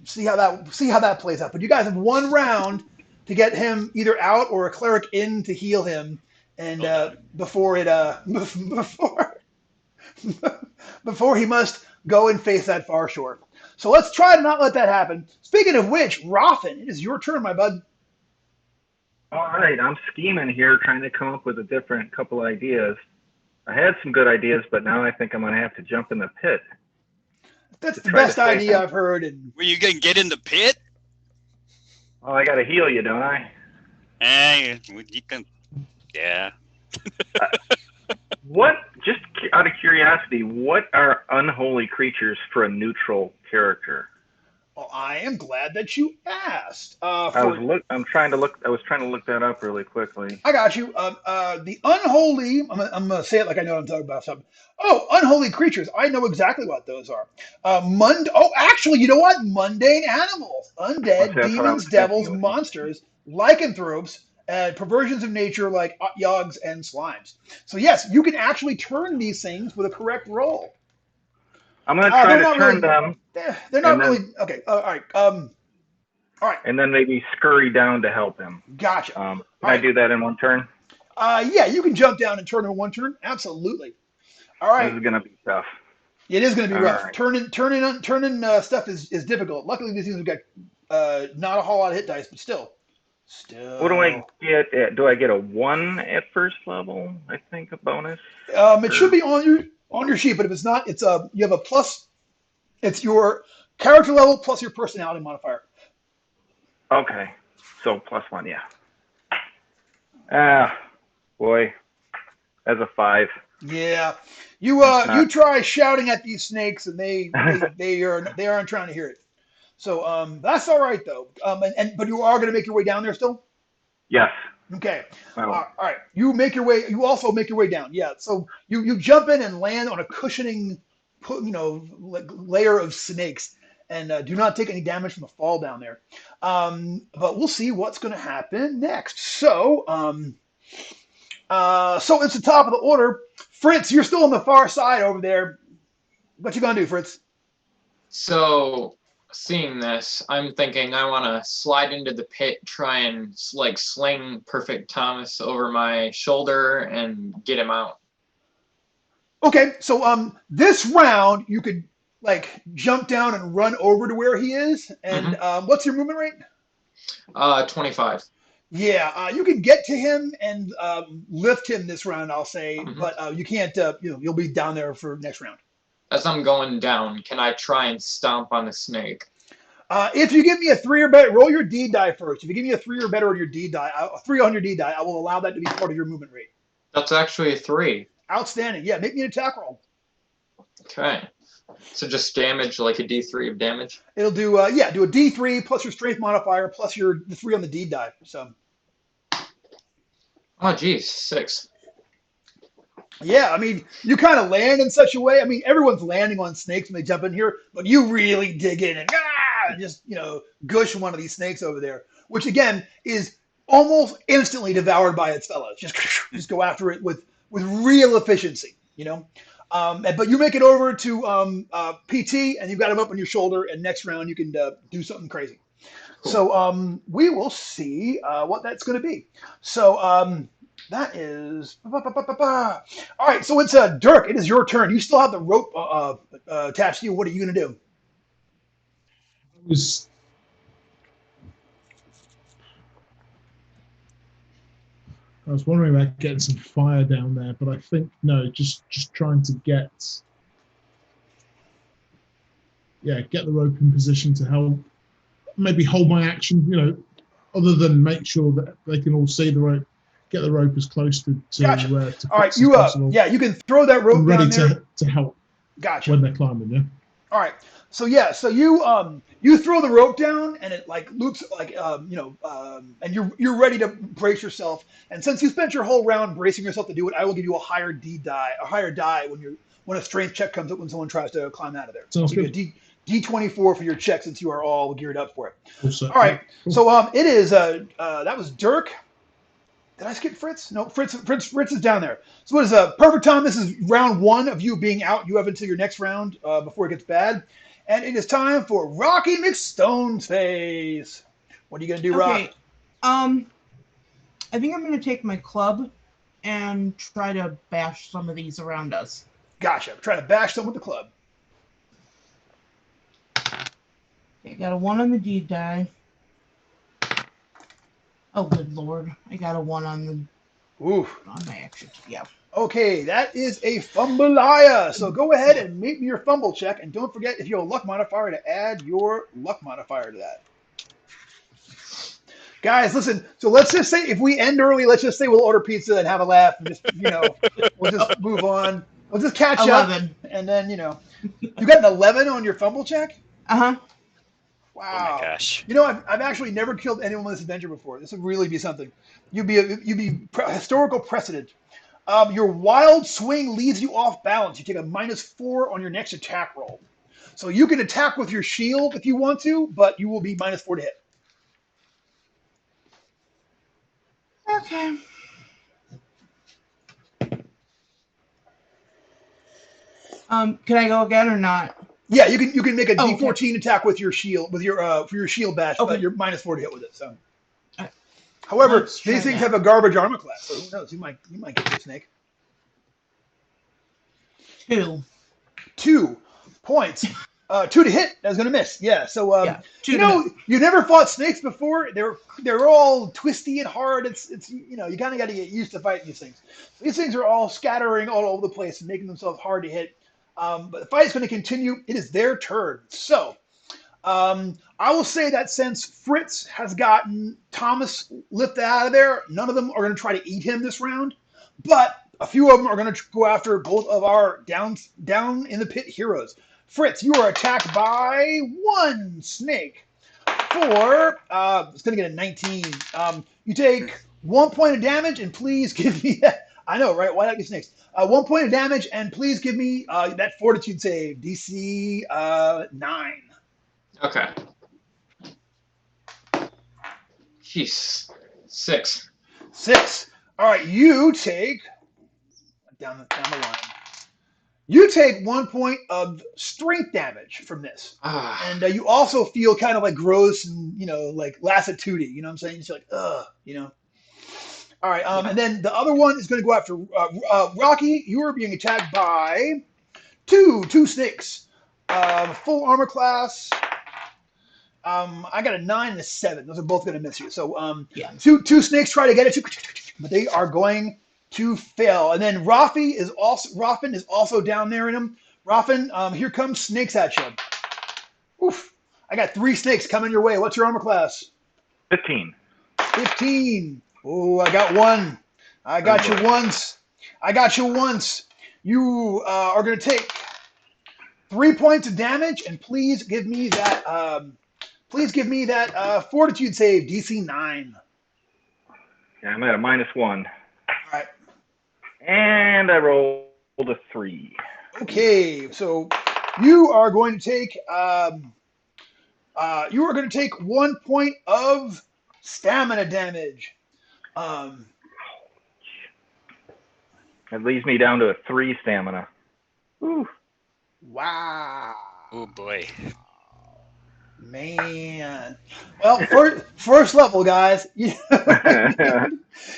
see how that plays out. But you guys have 1 round to get him either out or a cleric in to heal him, and before he must go and face that far shore. So let's try to not let that happen. Speaking of which, Rothin, it is your turn, my bud. All right, I'm scheming here, trying to come up with a different couple ideas. I had some good ideas, but now I think I'm going to have to jump in the pit. That's the best idea I've heard. Were you going to get in the pit? Well, I got to heal you, don't I? Hey, you can. Yeah. What, just out of curiosity, what are unholy creatures for a neutral character? Well, I am glad that you asked. I was trying to look that up really quickly. I got you. The unholy. I'm gonna say it like I know what I'm talking about. Something. Oh, unholy creatures. I know exactly what those are. Actually, you know what? Mundane animals, undead, demons, devils, monsters, lycanthropes, and perversions of nature like yogs and slimes. So yes, you can actually turn these things with a correct roll. I'm going to try to turn them. They're not really okay. All right. All right. And then maybe scurry down to help him. Gotcha. Can I do that in 1 turn? Yeah, you can jump down and turn in 1 turn. Absolutely. All right. This is going to be tough. It is going to be rough. Right. Turning stuff is difficult. Luckily, these things have got not a whole lot of hit dice, but still. What do I get? Do I get a 1 at first level? I think a bonus. It should be on your sheet, but if it's not, it's you have a plus. It's your character level plus your personality modifier. Okay, so +1, yeah. Boy, that's a 5. Yeah, you try shouting at these snakes, and they aren't trying to hear it. So that's all right though. But you are going to make your way down there still. Yes. Okay. All right. You also make your way down. Yeah. So you jump in and land on a cushioning, layer of snakes, and do not take any damage from the fall down there. But we'll see what's going to happen next. So it's the top of the order. Fritz, you're still on the far side over there. What you gonna do, Fritz? So, seeing this, I'm thinking I want to slide into the pit, try and sling Perfect Thomas over my shoulder and get him out. Okay, so this round you could jump down and run over to where he is. And what's your movement rate? 25. Yeah, you can get to him and lift him this round, I'll say, but you can't. You'll be down there for next round. As I'm going down, can I try and stomp on the snake? If you give me a 3 or better, roll your D die first. If you give me a 3 or better on your D die, a 3 on your D die, I will allow that to be part of your movement rate. That's actually a 3. Outstanding. Yeah, make me an attack roll. Okay. So just damage, like a D3 of damage? It'll do, do a D3 plus your strength modifier plus the 3 on the D die. So. Oh, geez, 6. Yeah, I mean, you kind of land in such a way. I mean, everyone's landing on snakes when they jump in here, but you really dig in and just, gush one of these snakes over there, which again is almost instantly devoured by its fellows. Just go after it with real efficiency, But you make it over to PT, and you've got him up on your shoulder. And next round, you can do something crazy. Cool. So we will see what that's going to be. So that is all right. So it's Dirk. It is your turn. You still have the rope attached to you. What are you going to do? I was wondering about getting some fire down there, but I think no, just trying to get the rope in position to help. Maybe hold my action, other than make sure that they can all see the rope. Get the rope as close to Gotcha. to all right, as possible. You can throw that rope I'm ready down there. to help. Gotcha. When they're climbing, yeah. All right. So you throw the rope down and it like loops and you're ready to brace yourself. And since you spent your whole round bracing yourself to do it, I will give you a higher die when a strength check comes up when someone tries to climb out of there. Sounds good. D24 for your check since you are all geared up for it. Also, all right. Cool. So it is that was Dirk. Did I skip Fritz? No, Fritz is down there. So what is perfect time? This is round 1 of you being out. You have until your next round before it gets bad. And it is time for Rocky McStoneface. What are you gonna do, Okay. Rock? I think I'm gonna take my club and try to bash some of these around us. Gotcha. Try to bash them with the club. I got a 1 on the D die. Oh, good lord! I got a 1 on my action. Yeah. Okay, that is a fumbleia. So go ahead and make me your fumble check, and don't forget if you have a luck modifier to add your luck modifier to that. Guys, listen. So let's just say if we end early, let's just say we'll order pizza and have a laugh, and just we'll just move on. We'll just catch 11. up, and then you got an 11 on your fumble check. Uh-huh. Wow. Oh my gosh. I've actually never killed anyone with this adventure before. This would really be something. You'd be historical precedent. Your wild swing leads you off balance. You take a -4 on your next attack roll. So you can attack with your shield if you want to, but you will be -4 to hit. Okay. Can I go again or not? Yeah, you can make a D14 okay. attack with your shield for your shield bash, Okay. but you're -4 to hit with it. So, however, these things have a garbage armor class, so who knows? You might get your snake. 2 points. 2 to hit. That's gonna miss. Yeah. So you've never fought snakes before. They're all twisty and hard. It's you kind of got to get used to fighting these things. These things are all scattering all over the place and making themselves hard to hit. But the fight is going to continue. It is their turn. So I will say that since Fritz has gotten Thomas lifted out of there, none of them are going to try to eat him this round. But a few of them are going to go after both of our down in the pit heroes. Fritz, you are attacked by 1 snake for it's going to get a 19. You take 1 point of damage, and please give me that. I know, right? Why not get snakes? 1 point of damage, and please give me that fortitude save, DC 9. Okay. Jeez. 6. 6. All right, you take down the line. You take 1 point of strength damage from this, and you also feel kind of like gross and like lassitude-y. You know what I'm saying? It's like ugh. All right, and then the other one is going to go after Rocky. You are being attacked by two snakes, full armor class. I got a 9 and a 7. Those are both going to miss you. So two snakes try to get it, but they are going to fail. And then Rafi is also down there in him. Raffin, here comes snakes at you. Oof! I got 3 snakes coming your way. What's your armor class? 15. 15. Oh, I got 1. I got you once. You are going to take 3 points of damage, and please give me that. Fortitude save, DC 9. Yeah, I'm at a -1. All right. And I rolled a 3. Okay, so you are going to take 1 point of stamina damage. That leaves me down to a 3 stamina. Ooh. Wow. Oh boy. Man. Well, first level, guys. You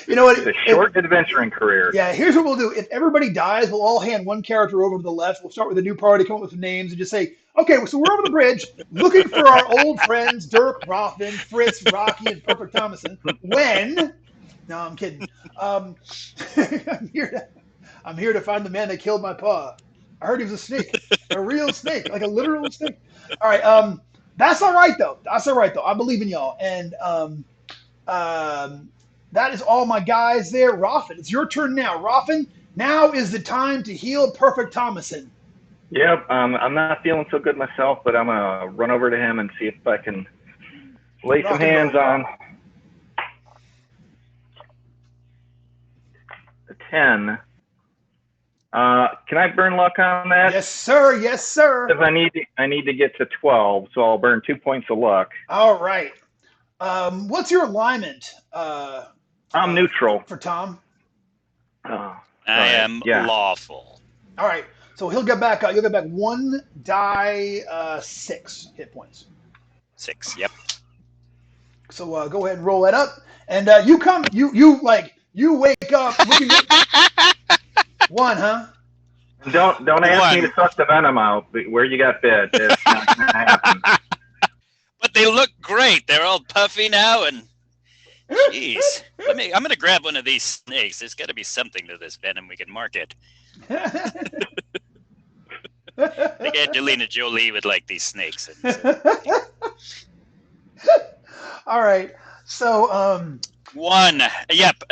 know what? It's a short adventuring career. Yeah, here's what we'll do. If everybody dies, we'll all hand one character over to the left. We'll start with a new party, come up with some names, and just say, okay, so we're over the bridge looking for our old friends, Dirk, Rothman, Fritz, Rocky, and Perfect Thomason. When? No, I'm kidding. I'm here to find the man that killed my pa. I heard he was a snake, a real snake, like a literal snake. All right. That's all right though. That's all right though. I believe in y'all. And that is all my guys there. Roffin, it's your turn now. Roffin, now is the time to heal Perfect Thomason. Yep. I'm not feeling so good myself, but I'm gonna run over to him and see if I can lay some hands on. A 10. Can I burn luck on that? Yes, sir. Yes, sir. Because I need to get to 12, so I'll burn 2 points of luck. All right. What's your alignment? I'm neutral. For Tom? Oh, I am lawful. All right. So he'll get back. You'll get back 1 die 6 hit points. 6. Yep. So go ahead and roll that up. And you wake up. One, huh? Don't ask me to suck the venom out where you got bit. It's not gonna happen. But they look great. They're all puffy now, and jeez. I'm gonna grab one of these snakes. There's got to be something to this venom we can market. I think Angelina Jolie would like these snakes. All right. So 1. Yep.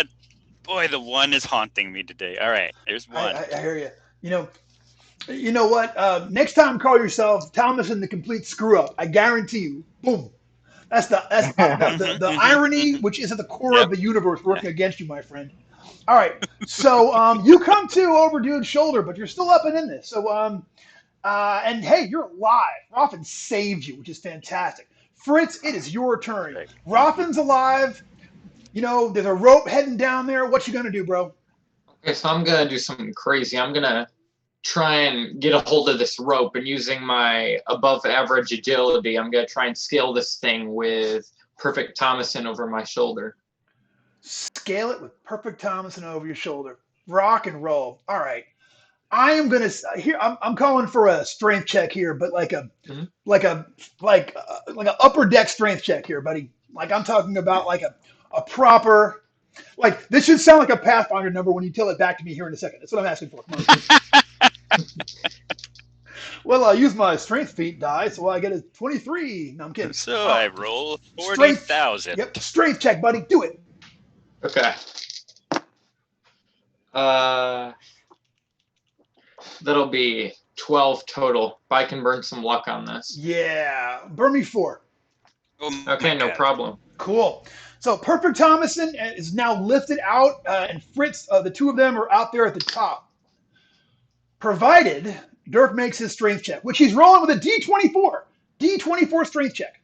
Boy, the 1 is haunting me today. All right, there's 1. I hear you. You know what? Next time, call yourself Thomason the Complete Screw Up. I guarantee you. Boom. That's the irony, which is at the core of the universe, working against you, my friend. All right. So you come to over dude's shoulder, but you're still up and in this. So and hey, you're alive. Roffin saved you, which is fantastic. Fritz, it is your turn. Roffin's alive. You know, there's a rope heading down there. What you gonna do, bro? Okay, so I'm gonna do something crazy. I'm gonna try and get a hold of this rope, and using my above average agility, I'm gonna try and scale this thing with Perfect Thomason over my shoulder. Scale it with Perfect Thomason over your shoulder. Rock and roll. All right. I am gonna here. I'm calling for a strength check here, but like a upper deck strength check here, buddy. Like I'm talking about like a proper, like this should sound like a Pathfinder number when you tell it back to me here in a second. That's what I'm asking for. Well, I'll use my strength feat die, so I get a 23. No, I'm kidding. So I roll 40,000. Yep, strength check, buddy. Do it. Okay. That'll be 12 total. If I can burn some luck on this. Yeah, burn me 4. Okay, no problem. Cool. So Perfect Thomason is now lifted out, and Fritz, the two of them are out there at the top. Provided Dirk makes his strength check, which he's rolling with a D24. D24 strength check.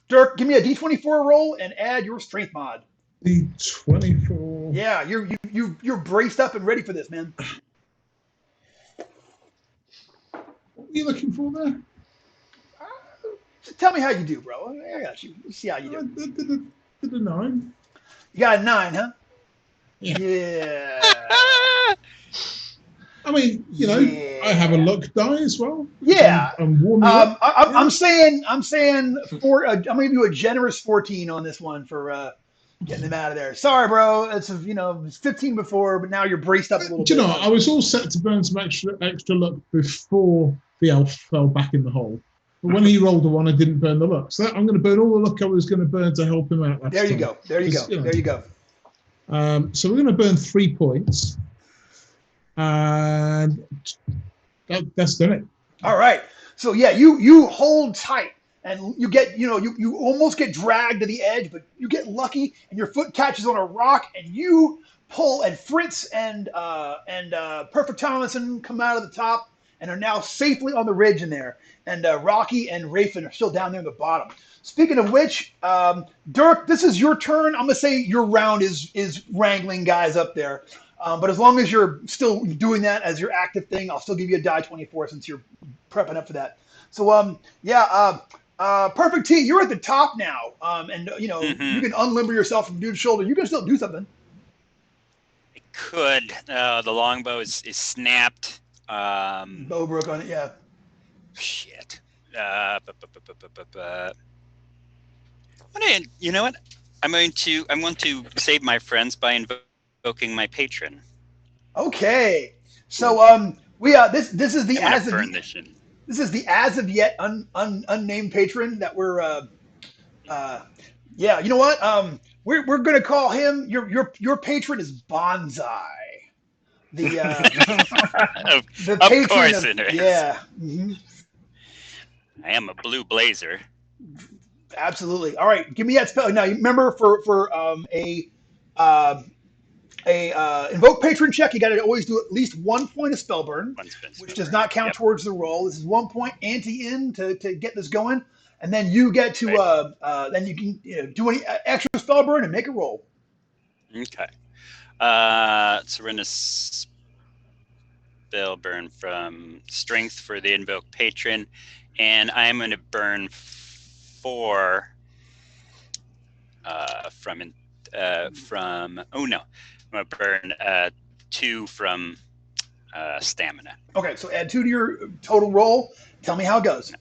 Dirk, give me a D24 roll and add your strength mod. D24. Yeah, you're braced up and ready for this, man. What are you looking for there? Tell me how you do, bro. I got you. Let's see how you do. Did a 9. You got a 9, huh? Yeah. I mean, you know, I have a luck die as well. Yeah. I'm warming up. I'm saying I'm gonna give you a generous 14 on this one for getting them out of there. Sorry, bro. It's it's 15 before, but now you're braced up a little bit. Do you know, I was all set to burn some extra luck before the elf fell back in the hole. But when he rolled a 1, I didn't burn the luck. So I'm going to burn all the luck I was going to burn to help him out. There you go. There you go. So we're going to burn 3 points. And that's done it. All right. So yeah, you hold tight, and you get you almost get dragged to the edge, but you get lucky, and your foot catches on a rock, and you pull, and Fritz and Perfect Thomason come out of the top and are now safely on the ridge in there, and Rocky and Rafin are still down there in the bottom. Speaking of which, Dirk, this is your turn. I'm gonna say your round is wrangling guys up there. But as long as you're still doing that as your active thing, I'll still give you a die 24 since you're prepping up for that. So Perfect T, you're at the top now, and you can unlimber yourself from dude's shoulder. You can still do something. I could. The longbow is snapped. Bow broke on it. Yeah. Shit. You know what? I'm going to save my friends by invoking my patron. Okay. So this is the as of yet unnamed patron that we're yeah. You know what? We're gonna call him your patron is Bonsai. The of patron course it is. Yeah. Mm-hmm. I am a blue blazer. Absolutely. All right, give me that spell. Now, you remember for a invoke patron check, you got to always do at least 1 point of spell burn, which does not count towards the roll. This is 1 point ante-in to get this going, and then you get to then you can do any extra spell burn and make a roll. Okay. So we're gonna spell burn from strength for the invoke patron, and I'm gonna burn 4 from oh no, I'm gonna burn 2 from stamina. Okay, so add 2 to your total roll. Tell me how it goes.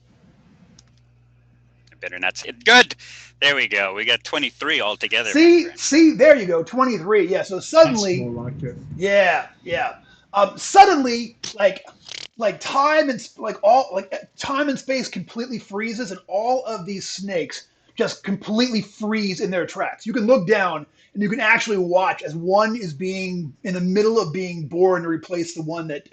I better not say it. Good. There we go. We got 23 altogether. See, there you go, 23. Yeah. So suddenly, That's more like it. yeah. Suddenly, time and time and space completely freezes, and all of these snakes just completely freeze in their tracks. You can look down and you can actually watch as one is being in the middle of being born to replace the one that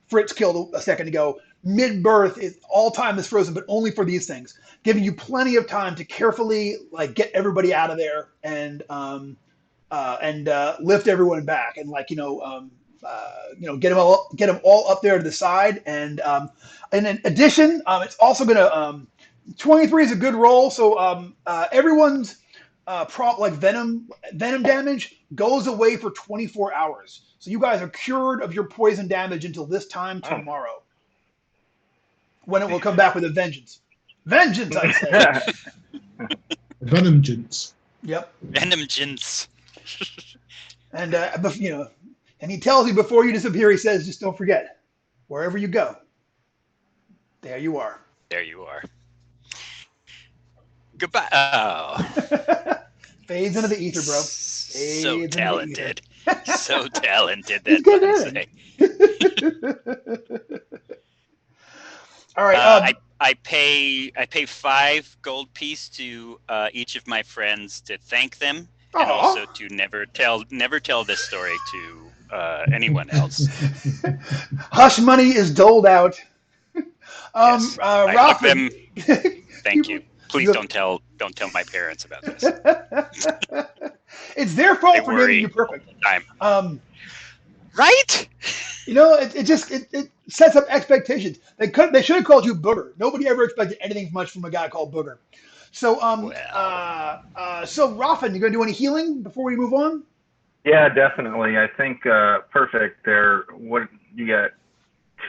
Fritz killed a second ago. Mid-birth, all time is frozen, but only for these things, giving you plenty of time to carefully get everybody out of there and lift everyone back and get them all up there to the side. And in addition, it's also gonna 23 is a good roll. So everyone's venom damage goes away for 24 hours. So you guys are cured of your poison damage until this time tomorrow, when it will come back with a vengeance. Vengeance, I say. Venomgence. Yep. Venomgence. And and he tells you before you disappear, he says, just don't forget, wherever you go, there you are. There you are. Goodbye. Oh. Fades into the ether, bro. So talented. So talented. He's good at it. All right. I pay 5 gold piece to each of my friends to thank them, and also to never tell this story to anyone else. Hush money is doled out. Yes, I love them. Ralph, Thank you. Please don't tell my parents about this. It's their fault for giving you perfect. Right? It sets up expectations. They should have called you Booger. Nobody ever expected anything much from a guy called Booger. So so Raffin, you gonna do any healing before we move on? Yeah, definitely. I think perfect. What you got?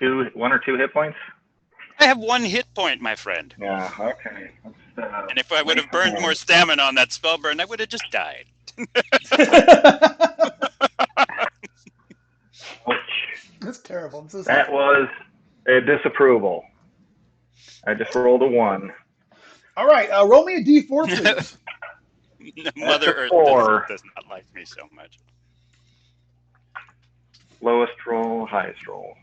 1 or 2 hit points? I have 1 hit point, my friend. Yeah. Okay. And if I would have burned more stamina on that spell burn, I would have just died. That's terrible. I'm so sorry. That was a disapproval. I just rolled a 1. All right, roll me a D4, please. Mother Earth 4. does not like me so much. Lowest roll, highest roll.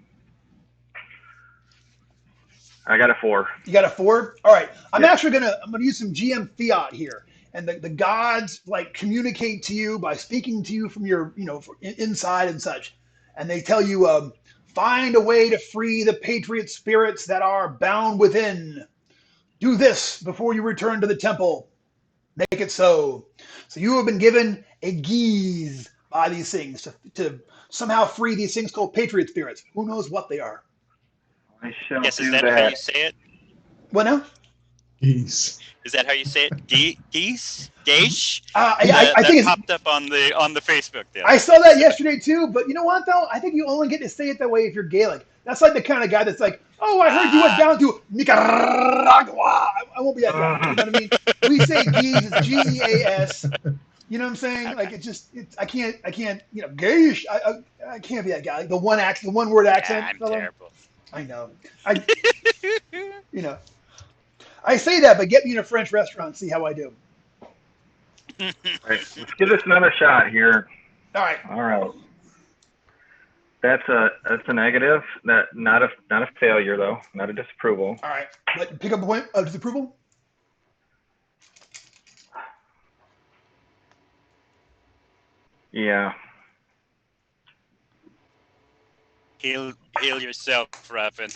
I got a 4. You got a 4? All right. I'm gonna use some GM fiat here. And the gods communicate to you by speaking to you from your inside and such. And they tell you, find a way to free the patriot spirits that are bound within. Do this before you return to the temple. Make it so. So you have been given a guise by these things to somehow free these things called patriot spirits. Who knows what they are? I shall Yes, do is that how you say it? What now? Geese. Is that how you say it? Geese? Geish? I think it's popped up on the Facebook. I saw that yesterday too, but you know what though? I think you only get to say it that way if you're Gaelic. That's like the kind of guy that's like, oh, I heard you went down to Nicaragua. I won't be that guy. You know what I mean? We say geese, it's Geas. You know what I'm saying? Okay. Like I can't. You know, geish. I can't be that guy. Like the one word accent. I'm fellow. terrible. I know. You know, I say that, but get me in a French restaurant and see how I do. All right, let's give this another shot here. All right. All right. That's a negative. Not a failure though. Not a disapproval. All right. Let pick up a point of disapproval. Yeah. Heal yourself, Raffin.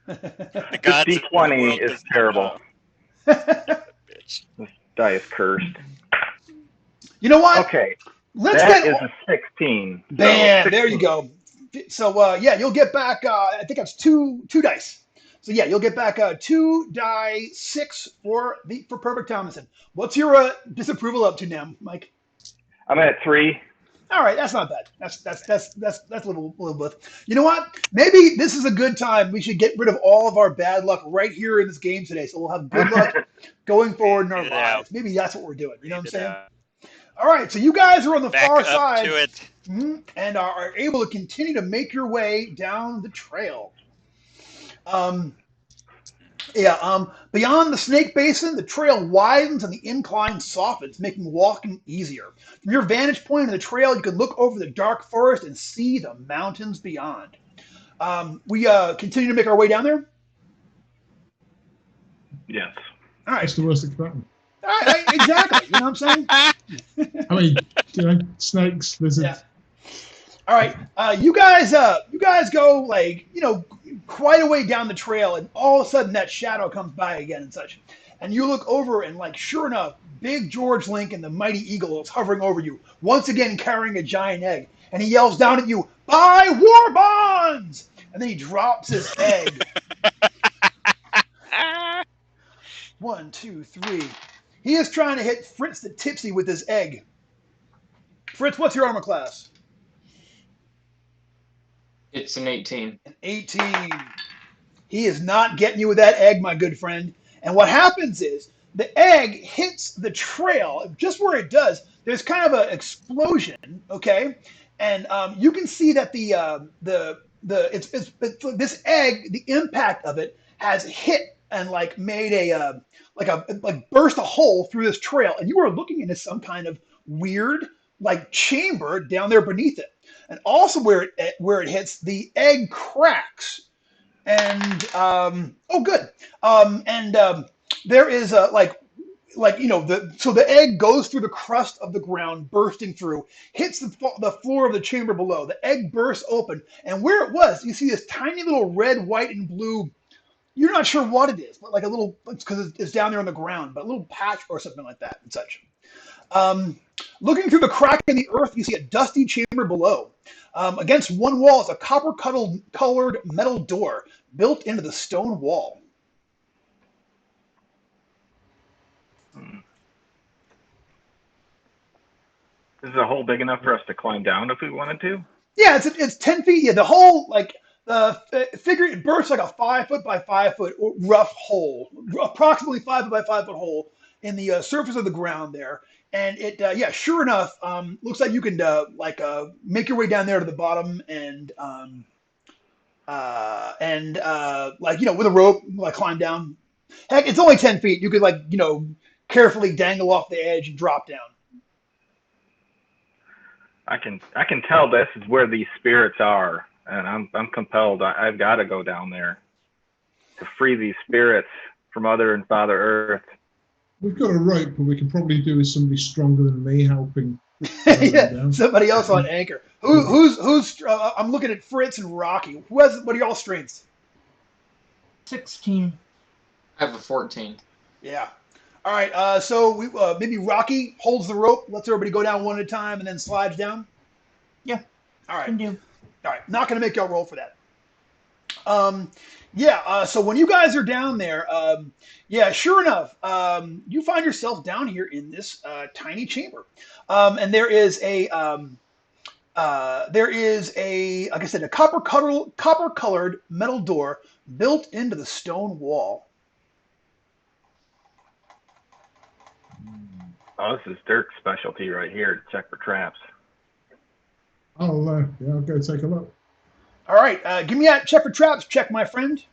The This gods of the D20 world is does not terrible. know. Bitch. This die is cursed. You know what? Okay. Let's That get is a 16. So bam. 16. There you go. So yeah, you'll get back. I think that's two dice. So yeah, you'll get back 2 die 6 for perfect Thomason. What's your disapproval up to now, Mike? I'm at 3. All right, that's not bad. That's a little bit. You know what? Maybe this is a good time. We should get rid of all of our bad luck right here in this game today, so we'll have good luck going forward in our lives. Maybe that's what we're doing. You know what I'm saying? All right, so you guys are on the Back far up side to it. and are able to continue to make your way down the trail. Beyond the Snake Basin, the trail widens and the incline softens, making walking easier. From your vantage point of the trail, you can look over the dark forest and see the mountains beyond. We continue to make our way down there. Yes. All right. That's the worst that can happen. All right, exactly. You know what I'm saying? I mean, snakes, lizards. Yeah. All right, you guys go like quite a way down the trail, and all of a sudden that shadow comes by again and such, and you look over and like sure enough, Big George Lincon, the mighty eagle, is hovering over you once again carrying a giant egg, and he yells down at you, "Buy war bonds!" And then he drops his egg. 1, 2, 3. He is trying to hit Fritz the Tipsy with his egg. Fritz, what's your armor class? It's an 18. An 18. He is not getting you with that egg, my good friend. And what happens is the egg hits the trail. Just where it does, there's kind of an explosion, okay? And you can see that this egg, the impact of it has hit and like made a burst a hole through this trail. And you are looking into some kind of weird like chamber down there beneath it. And also where it hits, the egg cracks, and there is so the egg goes through the crust of the ground, bursting through, hits the floor of the chamber below. The egg bursts open, and where it was, you see this tiny little red, white, and blue. You're not sure what it is, but like a little, because it's down there on the ground, but a little patch or something like that and such. Looking through the crack in the earth, you see a dusty chamber below. Against one wall is a copper-colored metal door built into the stone wall. Is the hole big enough for us to climb down if we wanted to? Yeah, it's 10 feet. Yeah, the hole, figure it bursts like a 5 foot by 5 foot rough hole, approximately 5 foot by 5 foot hole in the surface of the ground there. And it, sure enough, looks like you can make your way down there to the bottom and with a rope, climb down. Heck, it's only 10 feet. You could carefully dangle off the edge and drop down. I can tell this is where these spirits are, and I'm compelled. I've got to go down there to free these spirits from Mother and Father Earth. We've got a rope, but we can probably do with somebody stronger than me helping. Yeah, somebody else on anchor. Who's? I'm looking at Fritz and Rocky. What are y'all strengths? 16. I have a 14. Yeah. All right. So we maybe Rocky holds the rope, lets everybody go down one at a time, and then slides down. Yeah. All right. Can do. All right. Not going to make y'all roll for that. Yeah, so when you guys are down there, yeah, sure enough, you find yourself down here in this tiny chamber, and there is a, like I said, a copper colored metal door built into the stone wall. Oh, this is Dirk's specialty right here. To check for traps. I'll go take a look. All right, give me a check for traps check, my friend.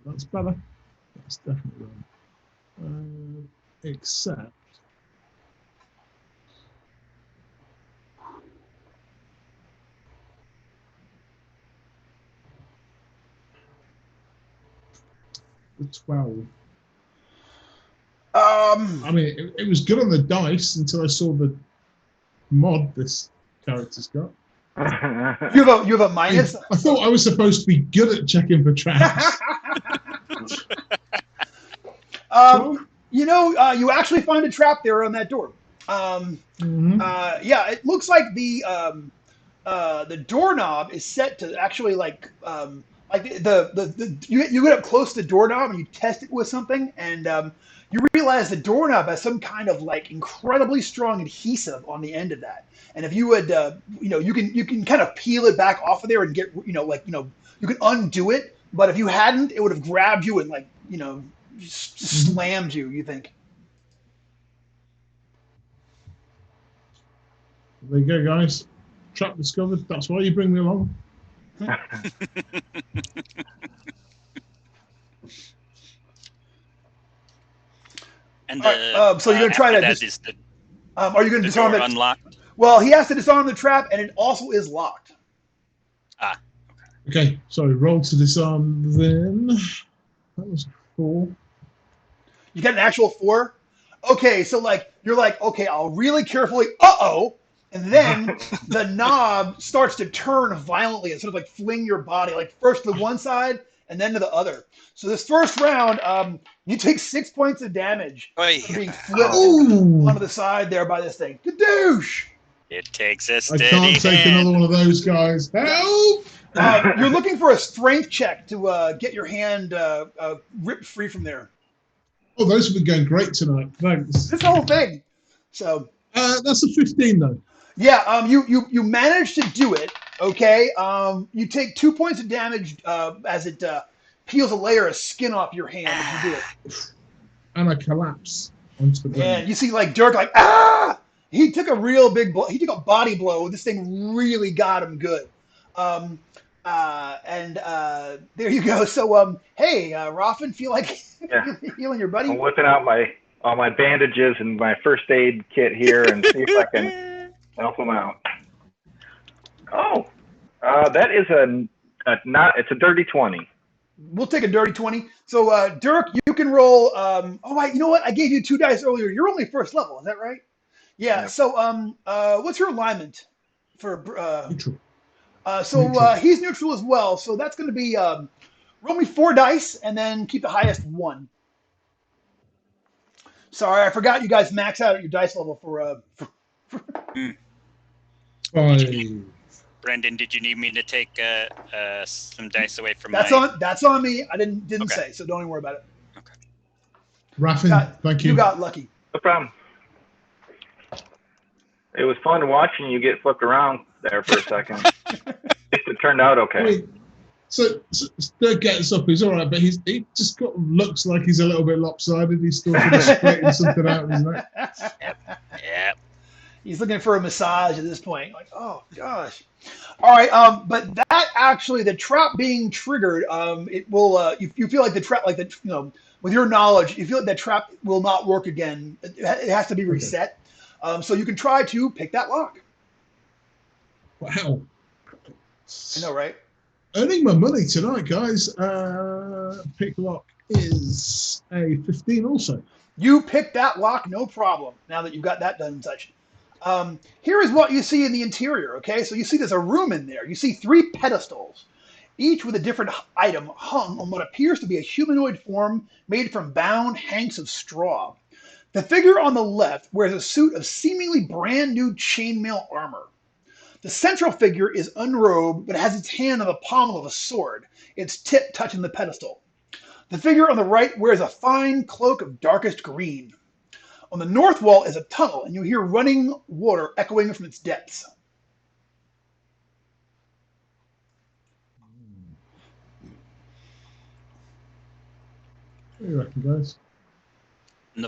That's better. That's definitely wrong. Except the 12. I mean, it was good on the dice until I saw the mod this character's got. You have a minus. I thought I was supposed to be good at checking for traps. You actually find a trap there on that door. Yeah, it looks like the doorknob is set to actually you get up close to the doorknob and you test it with something, and you realize the doorknob has some kind of like incredibly strong adhesive on the end of that. And if you would, you can kind of peel it back off of there and get, you can undo it. But if you hadn't, it would have grabbed you and slammed you. You think? There you go, guys. Trap discovered. That's why you bring me along. And so you're gonna try to are you gonna disarm it? Unlocked? Well, he has to disarm the trap, and it also is locked. Ah. Okay, sorry. Roll to disarm. Then that was 4. You got an actual 4. Okay, so you're okay, I'll really carefully. And then the knob starts to turn violently and sort of fling your body first to the one side and then to the other. So this first round, you take 6 points of damage for being flipped onto the side there by this thing. Gadoosh! It takes a I steady can't take hand. another one of those guys. Help! You're looking for a strength check to get your hand ripped free from there. Oh, those have been going great tonight. Thanks. This whole thing. So that's a 15 though. Yeah, you managed to do it. Okay. You take 2 points of damage as it peels a layer of skin off your hand as you do it. And I collapse onto the ground. And you see Dirk he took a real big blow. He took a body blow. This thing really got him good. There you go. So hey, Raffin, feel like healing your buddy? I'm whipping out all my bandages and my first aid kit here and see if I can help him out. Oh, that is it's a dirty 20. We'll take a dirty 20. So Dirk, you can roll. You know what? I gave you 2 dice earlier. You're only first level. Is that right? Yeah. Yep. So what's your alignment for neutral? So he's neutral as well. So that's going to be roll me 4 dice and then keep the highest 1. Sorry, I forgot you guys max out at your dice level for 5. Brendan, did you need me to take some dice away from that's on me. I didn't Okay. say, so don't even worry about it. Okay. Raffin, thank you. You got lucky. No problem. It was fun watching you get flipped around there for a second. It turned out okay. Wait, so Dirk gets up. He's all right, but he just looks like he's a little bit lopsided. He's still sort of splitting something out of his neck. Yep. He's looking for a massage at this point. Oh gosh. All right. But that actually, the trap being triggered, it will. You feel like the trap, with your knowledge, you feel like that trap will not work again. It has to be reset. So you can try to pick that lock. Wow. I know, right? Earning my money tonight, guys. Pick lock is a 15 also. You pick that lock, no problem. Now that you've got that done and such. Here is what you see in the interior, okay? So you see there's a room in there. You see 3 pedestals, each with a different item hung on what appears to be a humanoid form made from bound hanks of straw. The figure on the left wears a suit of seemingly brand new chainmail armor. The central figure is unrobed but has its hand on the pommel of a sword, its tip touching the pedestal. The figure on the right wears a fine cloak of darkest green. On the north wall is a tunnel, and you hear running water echoing from its depths. What do you reckon, guys? And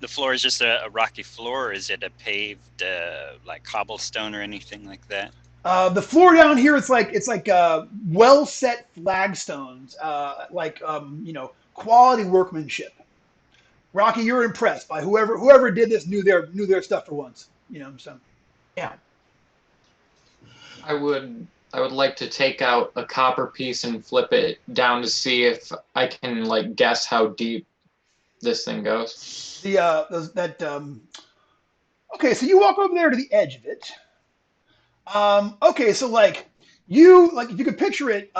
the floor is just a rocky floor, or is it a paved like cobblestone or anything like that? The floor down here is like well set flagstones, quality workmanship. Rocky, you're impressed by whoever did this knew their stuff for once. So Yeah. I would like to take out a copper piece and flip it down to see if I can like guess how deep this thing goes. Okay, so you walk over there to the edge of it. Okay, so if you could picture it,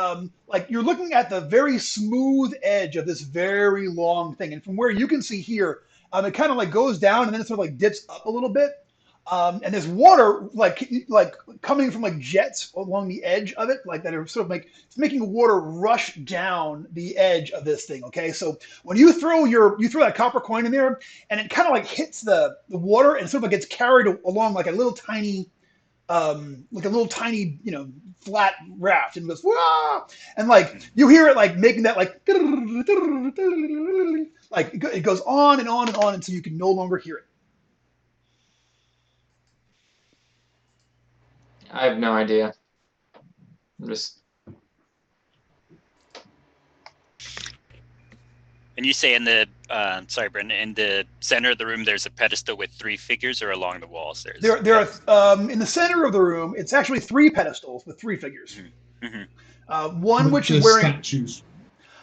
like you're looking at the very smooth edge of this very long thing, and from where you can see here, it kind of like goes down and then it sort of like dips up a little bit, and there's water like coming from like jets along the edge of it, like that are sort of like it's making water rush down the edge of this thing. Okay, so when you throw that copper coin in there, and it kind of like hits the water and sort of like gets carried along like a little tiny flat raft, and goes, wah! And like you hear it like making that like it goes on and on and on until you can no longer hear it. I have no idea. I'm just. And you say in the sorry, Brendan, in the center of the room, there's a pedestal with 3 figures, or along the walls There are in the center of the room. It's actually 3 pedestals with 3 figures. Mm-hmm. One which is wearing statues.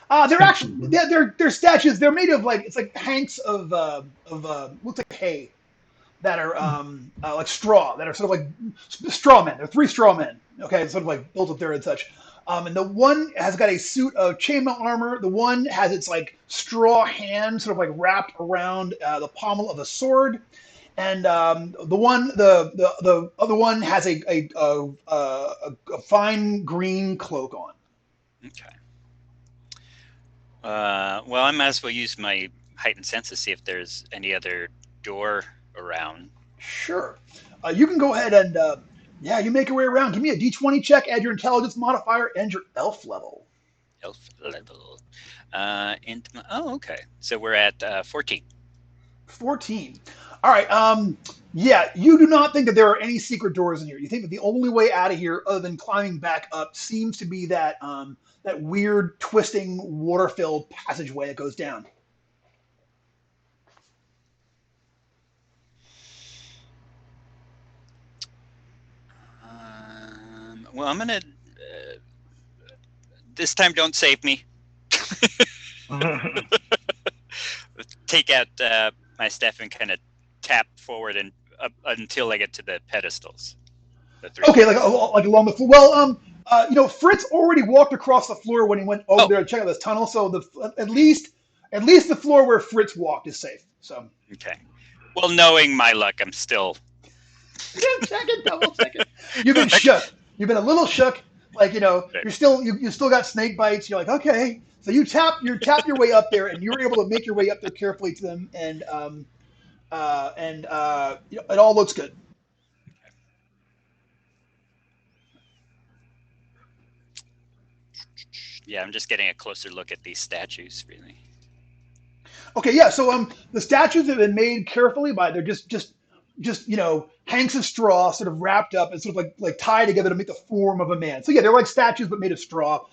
They're actually they're statues. They're made of it's like hanks of looks like hay that are like straw, that are sort of like straw men. They're 3 straw men. Okay, sort of like built up there and such. And the one has got a suit of chainmail armor. The one has its like straw hand sort of like wrapped around the pommel of a sword, and the other one has a fine green cloak on. Okay. Well, I might as well use my heightened sense to see if there's any other door around. Sure. You can go ahead and you make your way around. Give me a D20 check, add your intelligence modifier, and your elf level. Elf level. Okay. So we're at 14. 14. All right. You do not think that there are any secret doors in here. You think that the only way out of here, other than climbing back up, seems to be that weird, twisting, water-filled passageway that goes down. Well, I'm gonna. This time, don't save me. Take out my staff and kind of tap forward and up until I get to the pedestals. Okay, like along the floor. Well, Fritz already walked across the floor when he went over there to check out this tunnel. So at least the floor where Fritz walked is safe. So okay. Well, knowing my luck, I'm still. Double check it. You've been shook. You've been a little shook. Like you still got snake bites. You're like, okay. So you tap your way up there, and you're able to make your way up there carefully to them, and it all looks good. Yeah, I'm just getting a closer look at these statues, really. Okay, yeah. So the statues have been made carefully they're just hanks of straw sort of wrapped up and sort of like tied together to make the form of a man. So yeah, they're like statues but made of straw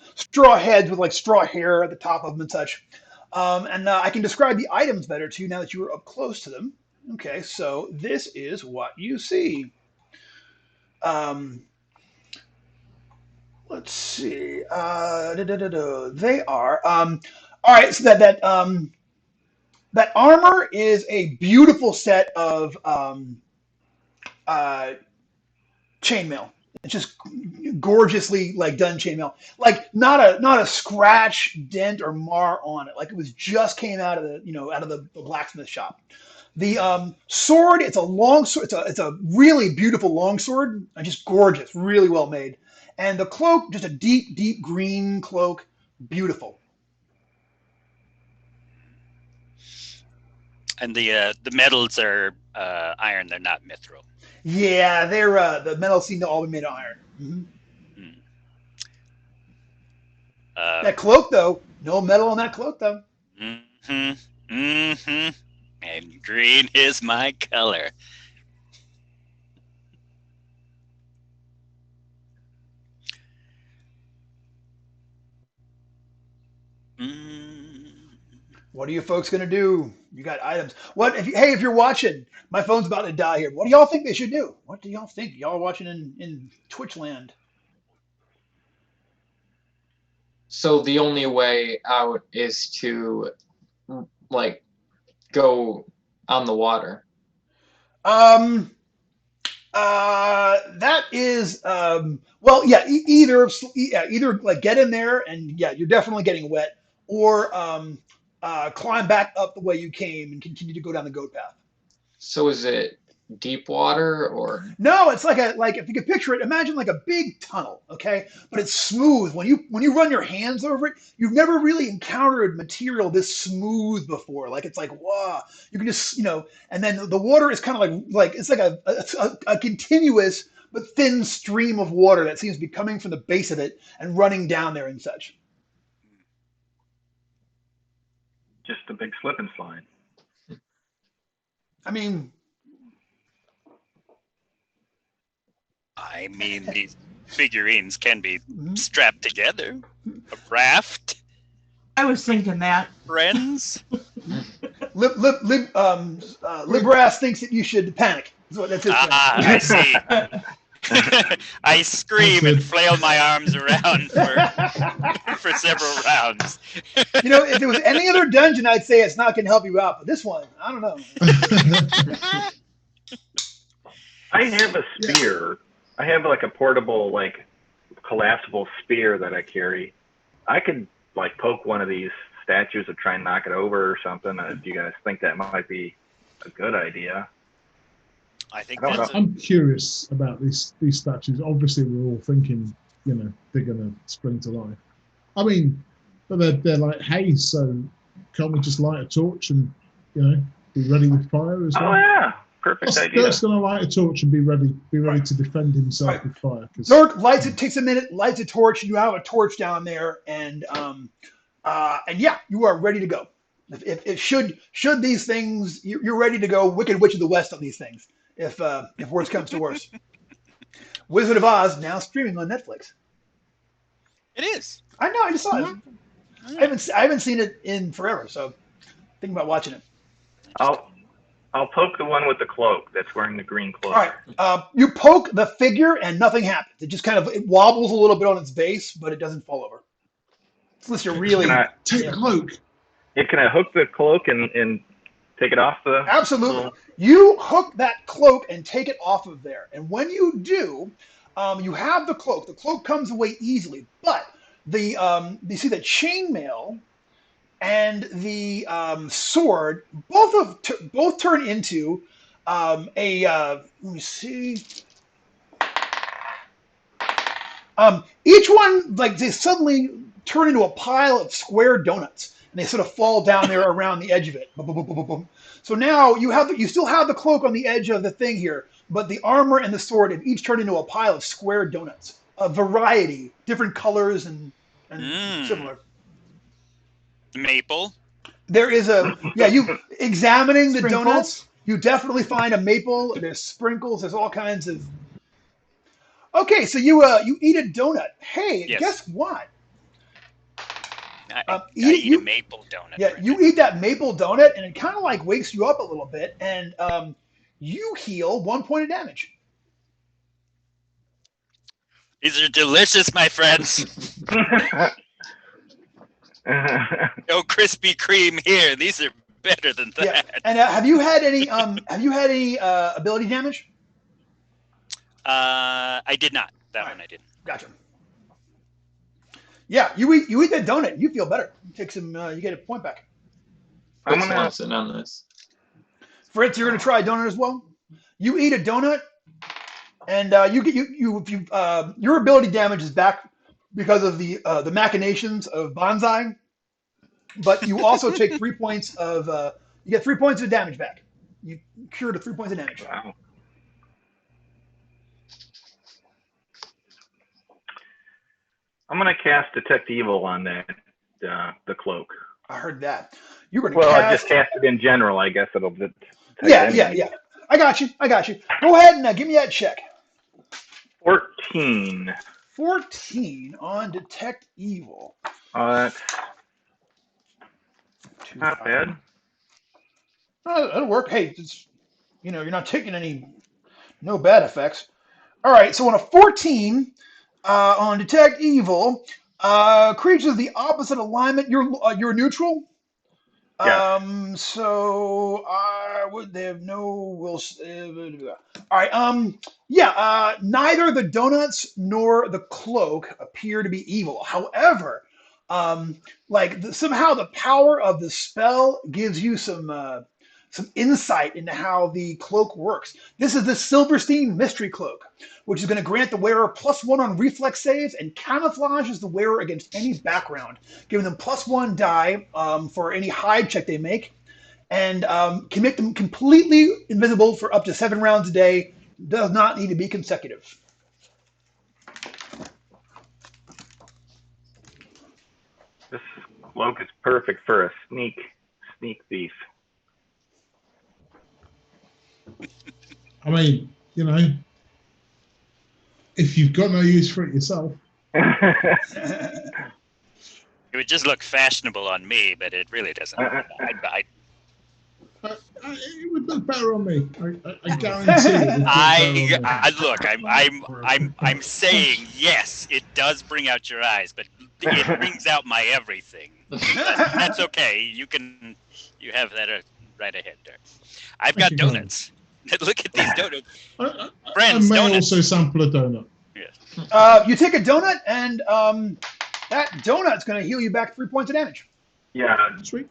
heads with like straw hair at the top of them and such. And I can describe the items better to you now that you were up close to them. Okay, so this is what you see. Let's see. They are all right. So that armor is a beautiful set of chainmail. It's just gorgeously like done chainmail, like not a scratch, dent, or mar on it. Like it was just came out of the blacksmith shop. The sword, it's a long sword. It's a really beautiful long sword, and just gorgeous, really well made. And the cloak, just a deep green cloak, beautiful. And the metals are iron; they're not mithril. Yeah, they're the metals seem to all be made of iron. Mm-hmm. That cloak, though, no metal on that cloak, though. And green is my color. What are you folks gonna do? You got items. If you're watching, my phone's about to die here. What do y'all think they should do? What do y'all think? Y'all are watching in Twitch land. So the only way out is to like go on the water. That is well, yeah. Either like get in there and yeah, you're definitely getting wet, or climb back up the way you came and continue to go down the goat path. So is it deep water or? No, it's like if you could picture it, imagine like a big tunnel, okay? But it's smooth. When you run your hands over it, you've never really encountered material this smooth before. Like it's like wow, you can just and then the water is kind of like it's like a continuous but thin stream of water that seems to be coming from the base of it and running down there and such. Just a big slip and slide. I mean, these figurines can be strapped together. A raft. I was thinking that. Friends. Libras thinks that you should panic. That's his plan. I see. I scream and flail my arms around for several rounds. If it was any other dungeon, I'd say it's not going to help you out. But this one, I don't know. I have a spear. Yeah. I have like a portable, like collapsible spear that I carry. I could like poke one of these statues and try and knock it over or something. If you guys think that might be a good idea. I'm curious about these statues. Obviously, we're all thinking, they're going to spring to life. I mean, but they're like haze, so can't we just light a torch and, be ready with fire as well? Oh, yeah. Perfect idea. Kurt's going to light a torch and be ready to defend himself with fire. Zerk lights it, takes a minute, lights a torch, and you have a torch down there, and yeah, you are ready to go. If should these things, you're ready to go Wicked Witch of the West on these things. If worse comes to worse. Wizard of Oz now streaming on Netflix. It is. I know. I just saw it. I haven't seen it in forever, so thinking about watching it. I'll poke the one with the cloak that's wearing the green cloak. All right. You poke the figure and nothing happens. It just it wobbles a little bit on its base, but it doesn't fall over. Unless you're really take the cloak. Yeah, can I hook the cloak and take it off the? Absolutely. You hook that cloak and take it off of there. And when you do, you have the cloak. The cloak comes away easily, but you see the chainmail and the sword both turn into let me see. Each one, like, they suddenly turn into a pile of square donuts. And they sort of fall down there around the edge of it. Boom, boom, boom, boom, boom. So now you still have the cloak on the edge of the thing here, but the armor and the sword have each turned into a pile of square donuts, a variety, different colors and similar. Maple. There is you examining the donuts, you definitely find a maple. There's sprinkles. There's all kinds of. Okay, so you eat a donut. Hey, yes. Guess what? I eat a maple donut. Yeah, you eat that maple donut, and it kind of like wakes you up a little bit, and you heal 1 point of damage. These are delicious, my friends. No Krispy Kreme here. These are better than that. Yeah. And have you had any ability damage? I did not. That one I didn't. Gotcha. Yeah, you eat that donut, you feel better. You take some, you get a point back. I'm Fritz gonna. wants in on this. Fritz, you're gonna try a donut as well. You eat a donut, and your ability damage is back because of the machinations of bonsai. But you also take 3 points of you get 3 points of damage back. You cured to 3 points of damage. Wow. I'm gonna cast Detect Evil on that the cloak. I heard that. You're gonna Well, I cast. just cast it in general. I guess it'll. Yeah. I got you. Go ahead and give me that check. 14. 14 on Detect Evil. That's not bad. That'll work. Hey, you're not taking no bad effects. All right, so on a 14 on Detect Evil, creatures of the opposite alignment, you're neutral. Yeah. So would they have all right. Neither the donuts nor the cloak appear to be evil. However, somehow the power of the spell gives you some insight into how the cloak works. This is the Silverstein Mystery Cloak, which is going to grant the wearer +1 on reflex saves and camouflages the wearer against any background, giving them +1 die for any hide check they make, and can make them completely invisible for up to 7 rounds a day. Does not need to be consecutive. This cloak is perfect for a sneak thief. I mean, if you've got no use for it yourself. It would just look fashionable on me, but it really doesn't. It would look better on me. I guarantee it. I'm saying yes, it does bring out your eyes, but it brings out my everything. That's okay. You have that right ahead there. I've got donuts. Look at these donuts. Friends, I may donuts. also sample a donut. You take a donut, and that donut's going to heal you back 3 points of damage. Yeah. Sweet.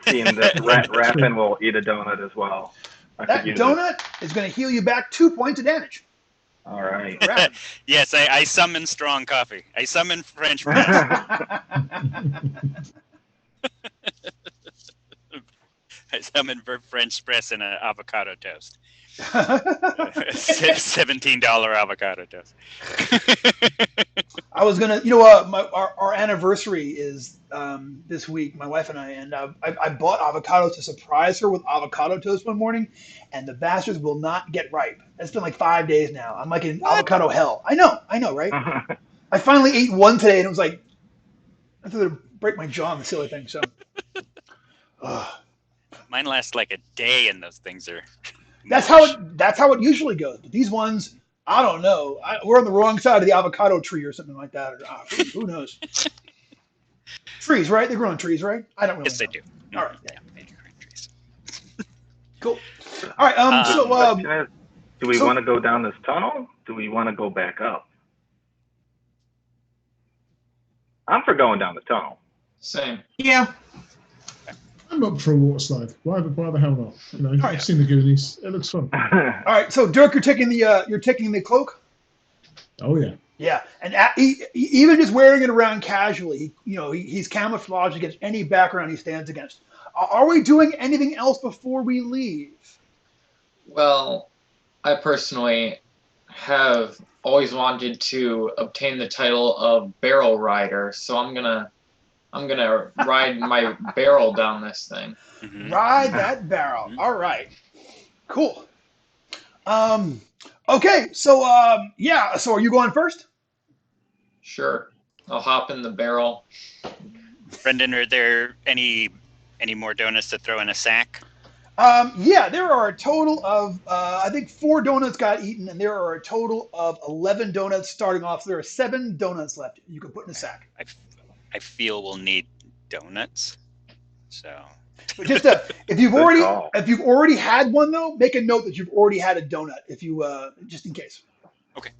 Seeing that Raffin will eat a donut as well. That donut is going to heal you back 2 points of damage. All right. Yes, I summon strong coffee. I summon French press. I summon French press and an avocado toast. $17 avocado toast. I was gonna, our anniversary is this week, my wife and I bought avocados to surprise her with avocado toast one morning, and the bastards will not get ripe. It's been like 5 days now. I'm like in avocado hell. I know, right? I finally ate one today, and it was like I thought it would break my jaw on the silly thing. So, mine lasts like a day, and those things are. That's how it usually goes. But these ones, I don't know. We're on the wrong side of the avocado tree or something like that. Or, who knows? Trees, right? They grow on trees, right? I don't really know. Yes, they do. All right. Yeah, they do grow on trees. Cool. All right. Do we want to go down this tunnel? Do we want to go back up? I'm for going down the tunnel. Same. Yeah. I'm up for a water slide. Why the hell not? I've seen the Goonies. It looks fun. All right. So Dirk, you're taking the cloak. Oh yeah. Yeah, and even just wearing it around casually, he's camouflaged against any background he stands against. Are we doing anything else before we leave? Well, I personally have always wanted to obtain the title of barrel rider, so I'm gonna ride my barrel down this thing. Mm-hmm. Ride that barrel. Mm-hmm. All right. Cool. Okay. So So are you going first? Sure. I'll hop in the barrel. Brendan, are there any more donuts to throw in a sack? Yeah, there are a total of I think 4 donuts got eaten, and there are a total of 11 donuts starting off. So there are 7 donuts left you can put in a sack. I feel we'll need donuts. So But just if you've already had one though, make a note that you've already had a donut. If you just in case. Okay.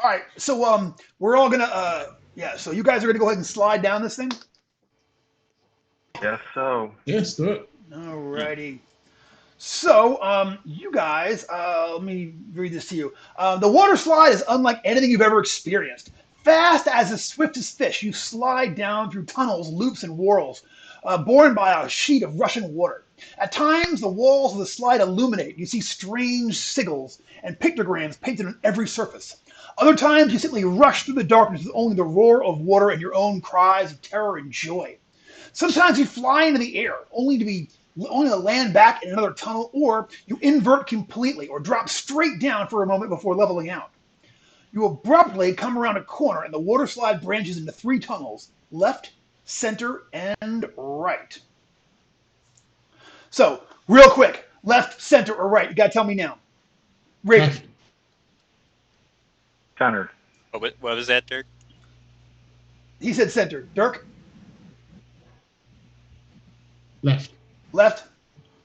right, so we're all gonna so you guys are gonna go ahead and slide down this thing. Guess so. Yes, do it. Alrighty. So, you guys, let me read this to you. The water slide is unlike anything you've ever experienced. Fast as the swiftest fish, you slide down through tunnels, loops, and whorls, borne by a sheet of rushing water. At times, the walls of the slide illuminate. You see strange sigils and pictograms painted on every surface. Other times, you simply rush through the darkness with only the roar of water and your own cries of terror and joy. Sometimes you fly into the air, only to land back in another tunnel, or you invert completely or drop straight down for a moment before leveling out. You abruptly come around a corner and the water slide branches into 3 tunnels, left, center, and right. So, real quick, left, center, or right? You gotta tell me now. Raven. Left. Centered. What was that, Dirk? He said center. Dirk? Left. Left.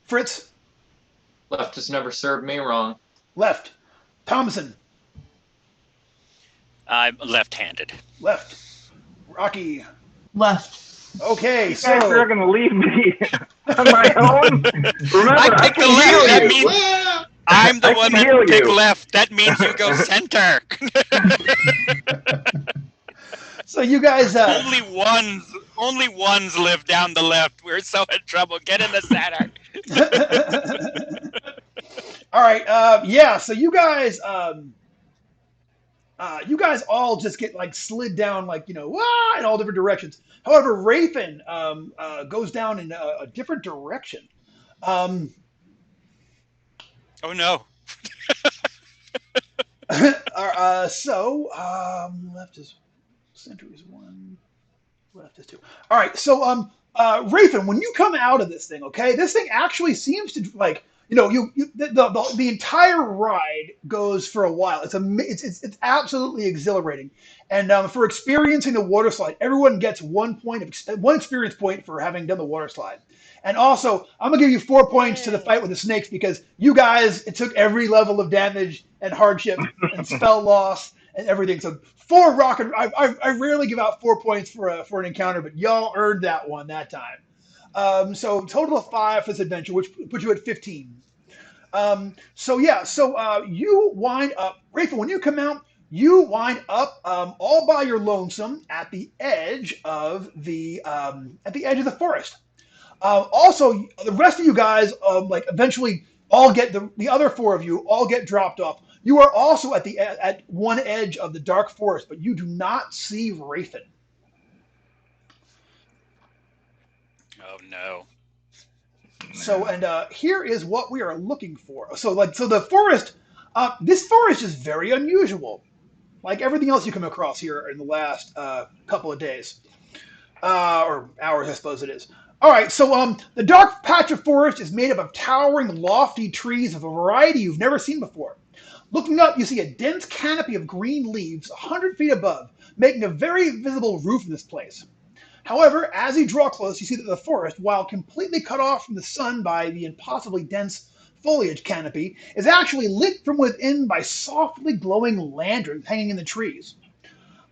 Fritz? Left has never served me wrong. Left. Thomason? I'm left-handed. Left. Rocky? Left. Okay, You guys are so going to leave me on my own? Remember, I I picked the can left. heal That you. means Well, I'm the I one can that heal picked you. left. That means you go center. so you guys Only ones live down the left. We're so in trouble. Get in the center. all right, so you guys all just get like slid down like in all different directions. However, Raven goes down in a different direction. Oh no. Left is center is 1, left is 2. All right, so Raven, when you come out of this thing, okay, this thing actually seems to like the entire ride goes for a while. It's absolutely exhilarating, and for experiencing the water slide, everyone gets one experience point for having done the water slide. And also, I'm gonna give you 4 points to the fight with the snakes because you guys it took every level of damage and hardship and spell loss and everything. So 4 rock and I rarely give out 4 points for an encounter, but y'all earned that one that time. So total of 5 for this adventure, which puts you at 15. You wind up, Rachel, when you come out, you wind up all by your lonesome at the edge of the forest. Also, the rest of you guys, eventually all get the other 4 of you all get dropped off. You are also at one edge of the dark forest, but you do not see Raven. Oh no. So, and here is what we are looking for. So the forest, this forest is very unusual, like everything else you come across here in the last couple of days, or hours, I suppose it is. All right, so the dark patch of forest is made up of towering, lofty trees of a variety you've never seen before. Looking up, you see a dense canopy of green leaves 100 feet above, making a very visible roof in this place. However, as you draw close, you see that the forest, while completely cut off from the sun by the impossibly dense foliage canopy, is actually lit from within by softly glowing lanterns hanging in the trees.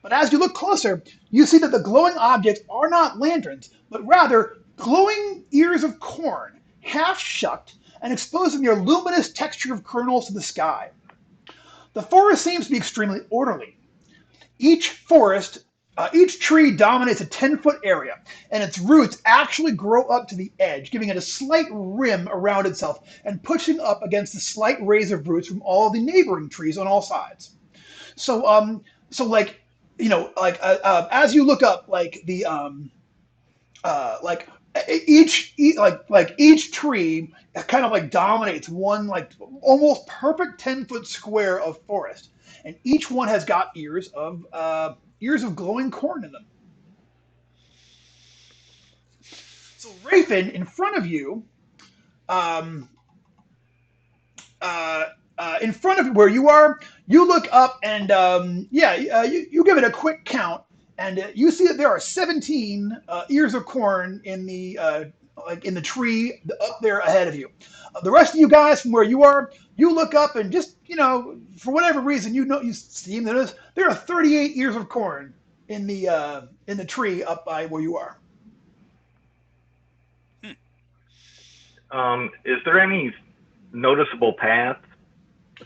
But as you look closer, you see that the glowing objects are not lanterns, but rather glowing ears of corn, half shucked and exposing their luminous texture of kernels to the sky. The forest seems to be extremely orderly. Each tree dominates a 10-foot area, and its roots actually grow up to the edge, giving it a slight rim around itself and pushing up against the slight rays of roots from all the neighboring trees on all sides. So, as you look up, each tree kind of like dominates one like almost perfect 10-foot square of forest, and each one has got ears of glowing corn in them. So Raven, in front of you, in front of where you are, you look up and you give it a quick count, and you see that there are 17 ears of corn in the like in the tree up there ahead of you. The rest of you guys from where you are, you look up and just, for whatever reason, you see that there are 38 ears of corn in the tree up by where you are. Is there any noticeable path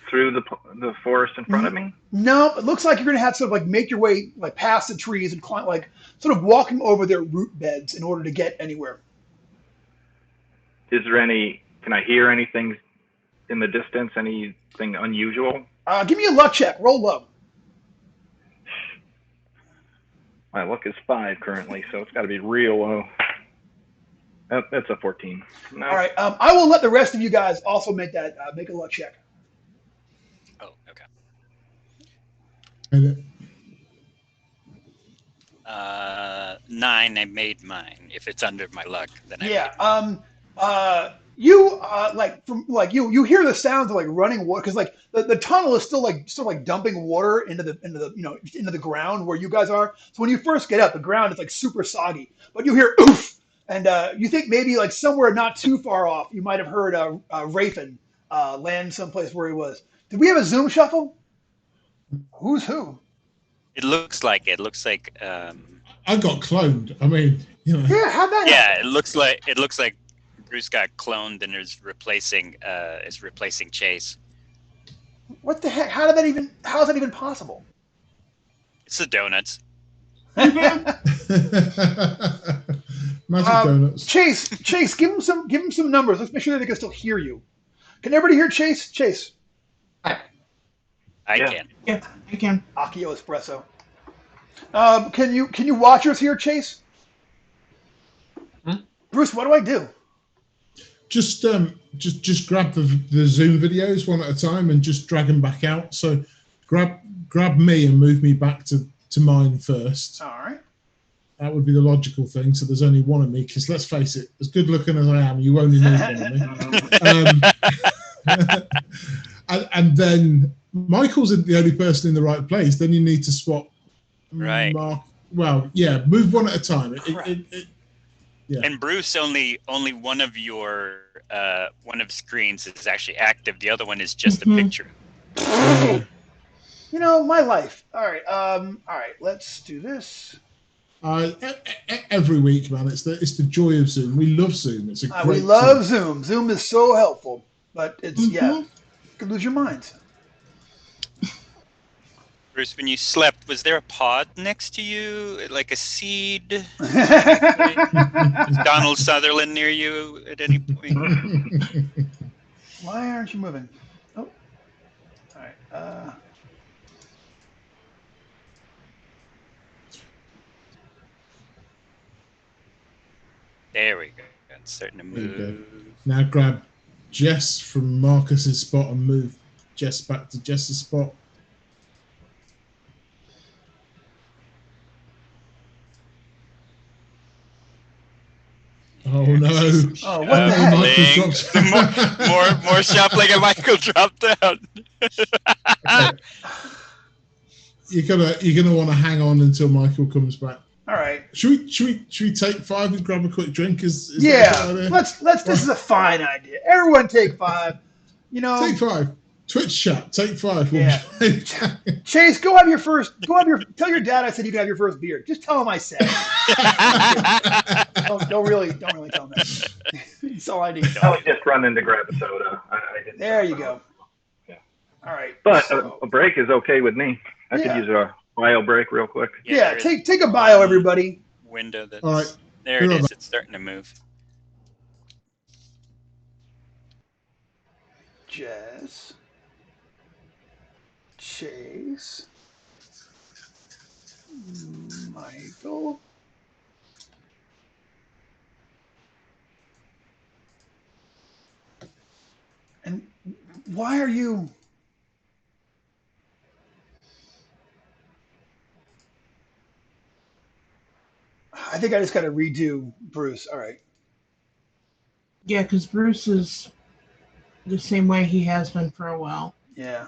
through the forest in front of me? No, it looks like you're going to have to sort of like make your way like past the trees and climb, like sort of walking over their root beds in order to get anywhere. Is there can I hear anything in the distance? Anything unusual? Give me a luck check. Roll low. My luck is 5 currently, so it's got to be real low. That's a 14. No. All right. I will let the rest of you guys also make a luck check. Oh, okay. And 9. I made mine. If it's under my luck, then I you hear the sounds of like running water because like the tunnel is still like dumping water into the ground where you guys are. So when you first get up, the ground is like super soggy, but you hear oof, and you think maybe like somewhere not too far off you might have heard Rafin land someplace where he was. Did we have a Zoom shuffle? Who's who? It looks like. I got cloned. I mean, Yeah, how'd that happen? Yeah, it looks like Bruce got cloned and is replacing Chase. What the heck? How is that even possible? It's the donuts. Magic donuts. Chase, give him some numbers. Let's make sure that they can still hear you. Can everybody hear Chase? Chase. I can. Yeah, I can. Accio Espresso. Can you watchers hear Chase? Bruce, what do I do? Just grab the Zoom videos one at a time and just drag them back out. So grab me and move me back to mine first. All right. That would be the logical thing. So there's only one of me, because let's face it, as good looking as I am, you only need one of me. And then Michael's the only person in the right place. Then you need to swap. Right. Move one at a time. Yeah. And Bruce, only one of your screens is actually active. The other one is just a picture. My life. All right. Let's do this. Every week, man. It's the joy of Zoom. We love Zoom. It's a great we love tool. Zoom. Zoom is so helpful, but it's you could lose your mind. Bruce, when you slept, was there a pod next to you, like a seed? Is Donald Sutherland near you at any point? Why aren't you moving? Oh, all right. There we go. It's starting to move. Now grab Jess from Marcus's spot and move Jess back to Jess's spot. Oh no! Oh, what the heck? More shuffling and Michael dropped down. Okay. You're gonna want to hang on until Michael comes back. All right. Should we take 5 and grab a quick drink? Is yeah. that a good idea? Let's. This is a fine idea. Everyone take 5. Take 5. Twitch chat. Take 5. Yeah. Chase, tell your dad I said you could have your first beer. Just tell him I said. don't really tell him that. That's all I need. I was just running to grab a soda. There you go. Yeah. All right. But a break is okay with me. I could use a bio break real quick. Yeah, take a bio, everybody. Window that's all right. There it is. It's starting to move. Jess. Chase. Michael. And why are you... I think I just got to redo Bruce. All right. Yeah, because Bruce is the same way he has been for a while. Yeah.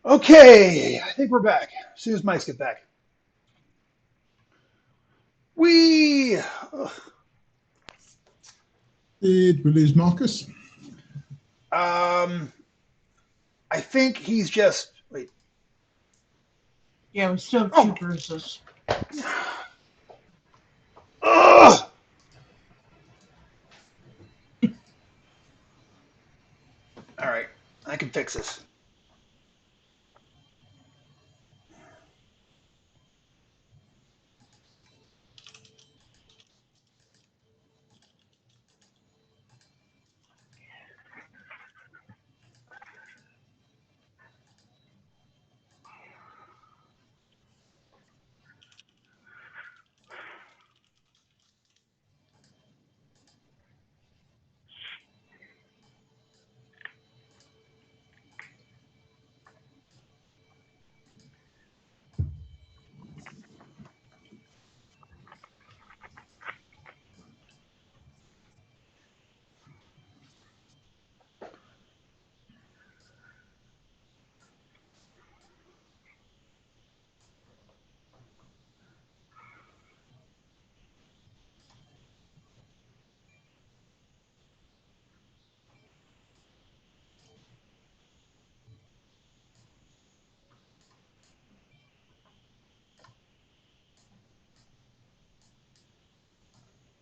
Okay, I think we're back. As soon as mics get back. Did we lose Marcus? I think he's just wait. Yeah, we still have two bruises. Ugh! All right, I can fix this.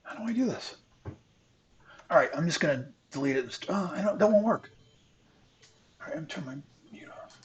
How do I do this? All right, I'm just gonna delete it. Oh, that won't work. All right, I'm turning my mute off.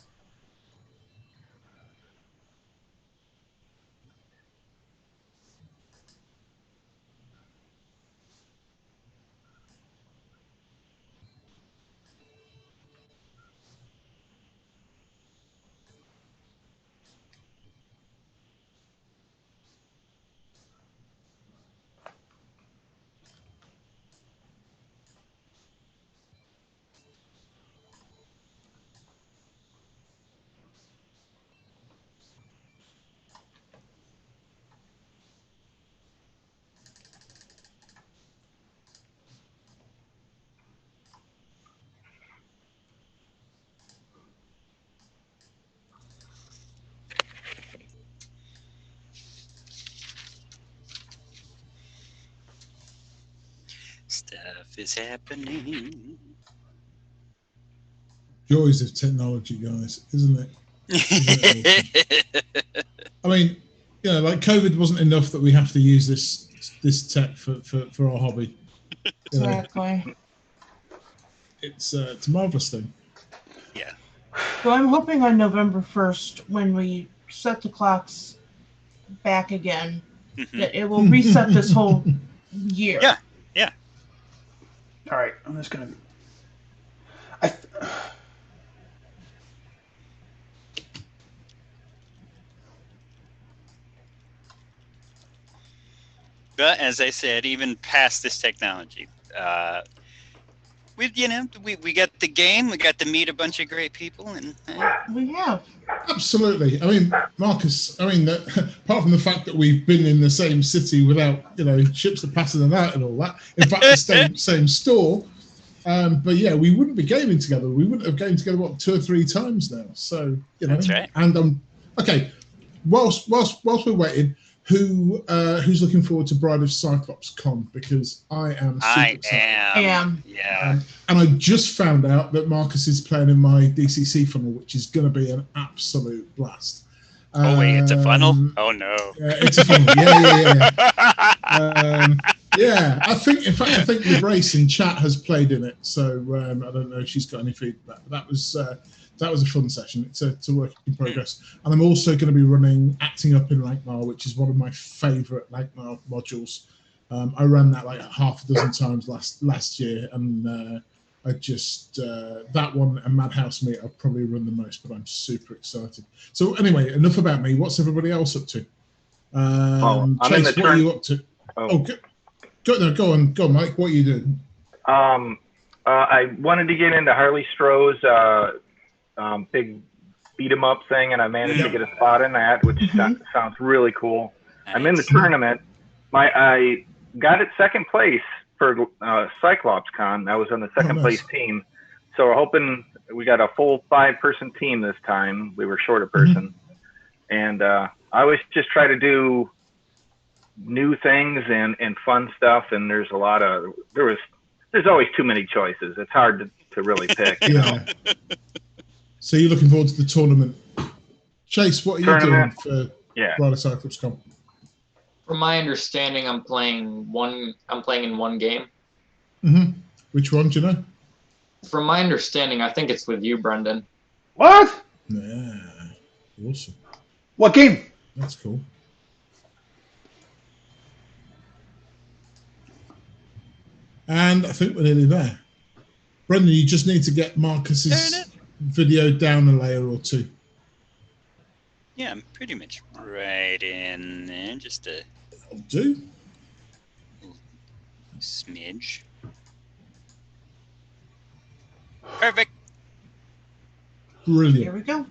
Stuff is happening. Joys of technology, guys, isn't it? Isn't it awesome? I mean, like COVID wasn't enough that we have to use this tech for our hobby. Exactly. It's a marvelous thing. Yeah. So I'm hoping on November 1st, when we set the clocks back again, that it will reset this whole year. Yeah. Yeah. All right, I'm just gonna. But as I said, even past this technology, we got the game, we got to meet a bunch of great people, and We have. Absolutely. I mean, Marcus, apart from the fact that we've been in the same city without, ships are passing them out and all that, in fact, the same store, but yeah, we wouldn't be gaming together. We wouldn't have gamed together, 2 or 3 times now. So, That's right. And okay, whilst we're waiting, who's looking forward to Bride of Cyclops Con? Because I am super excited. I am. Yeah. And I just found out that Marcus is playing in my DCC funnel, which is going to be an absolute blast. Oh wait, it's a funnel? Oh no. It's a funnel. Yeah. Yeah, I think the Brace in chat has played in it, so I don't know if she's got any feedback. But that was a fun session. It's a work in progress. And I'm also going to be running Acting Up in Lankmar, which is one of my favourite Lankmar modules. I ran that like half a dozen times last year, and I just that one and Madhouse Meet I'll probably run the most, but I'm super excited. So anyway, enough about me. What's everybody else up to? Chase, what are you up to? Go on, Mike. What are you doing? I wanted to get into Harley Stroh's big beat 'em up thing, and I managed to get a spot in that, which sounds really cool. Nice. I'm in the tournament. I got it second place for Cyclops Con. I was on the second place team. So we're hoping we got a full 5-person team this time. We were short a person. And I always just try to do new things and fun stuff. And there's always too many choices. It's hard to really pick. You know? So you're looking forward to the tournament. Chase, what are you doing for Rider Cyclops Comp? From my understanding, I'm playing in one game. Mm-hmm. Which one do you know? From my understanding, I think it's with you, Brendan. What? Yeah. Awesome. What game? That's cool. And I think we're nearly there. Brendan, you just need to get Marcus's video down a layer or two. Yeah, I'm pretty much right in there. Just a smidge. Perfect. Brilliant. Here we go.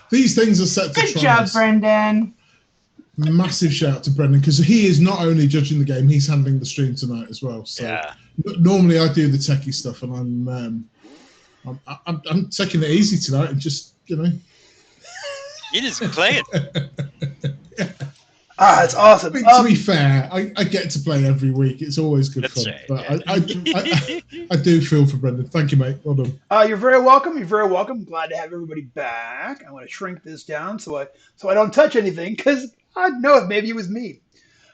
These things are set to Good job, Brendan. Massive shout out to Brendan, because he is not only judging the game, he's handling the stream tonight as well. So normally I do the techie stuff, and I'm taking it easy tonight and just, you know. You just play it. That's awesome. To be fair, I get to play every week. It's always good fun. Right, but I do feel for Brendan. Thank you, mate. Well done. You're very welcome. You're very welcome. Glad to have everybody back. I want to shrink this down so I don't touch anything, because I know if maybe it was me.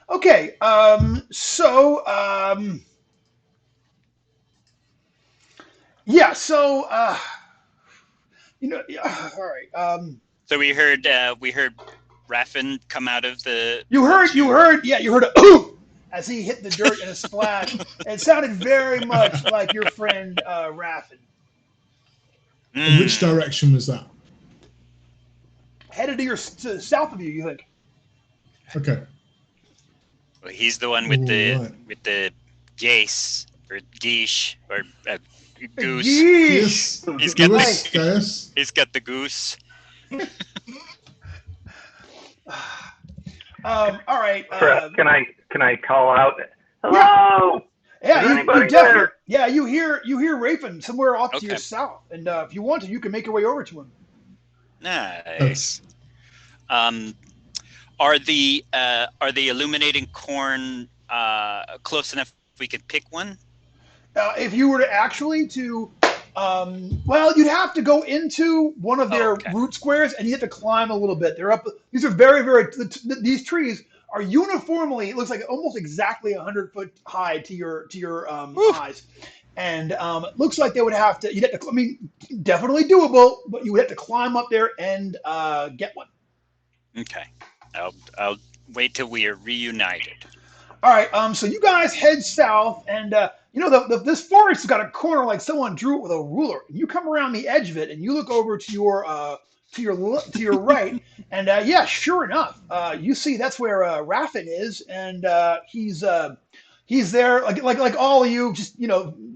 Okay. All right. So we heard Raffin come out of the. You heard a ooh as he hit the dirt in a splash. It sounded very much like your friend Raffin. In which direction was that? Headed to south of you, you think? Okay. Well, he's the one with the geese or geesh or goose. Geese. He's got the goose. All right. Can I call out? Hello. Yeah, you definitely. Yeah, you hear Raven somewhere off to your south, and if you want to, you can make your way over to him. Nice. Are the illuminating corn close enough we could pick one? If you were to actually you'd have to go into one of their root squares, and you have to climb a little bit. They're up. These are very, very. These trees are uniformly. It looks like almost exactly 100 foot high to your eyes, and it looks like they would have to. You'd have to. I mean, definitely doable, but you would have to climb up there and get one. Okay, I'll wait till we are reunited. All right. So you guys head south, and this forest has got a corner like someone drew it with a ruler. You come around the edge of it, and you look over to your right, and sure enough, you see that's where Raffin is, and he's there like all of you, just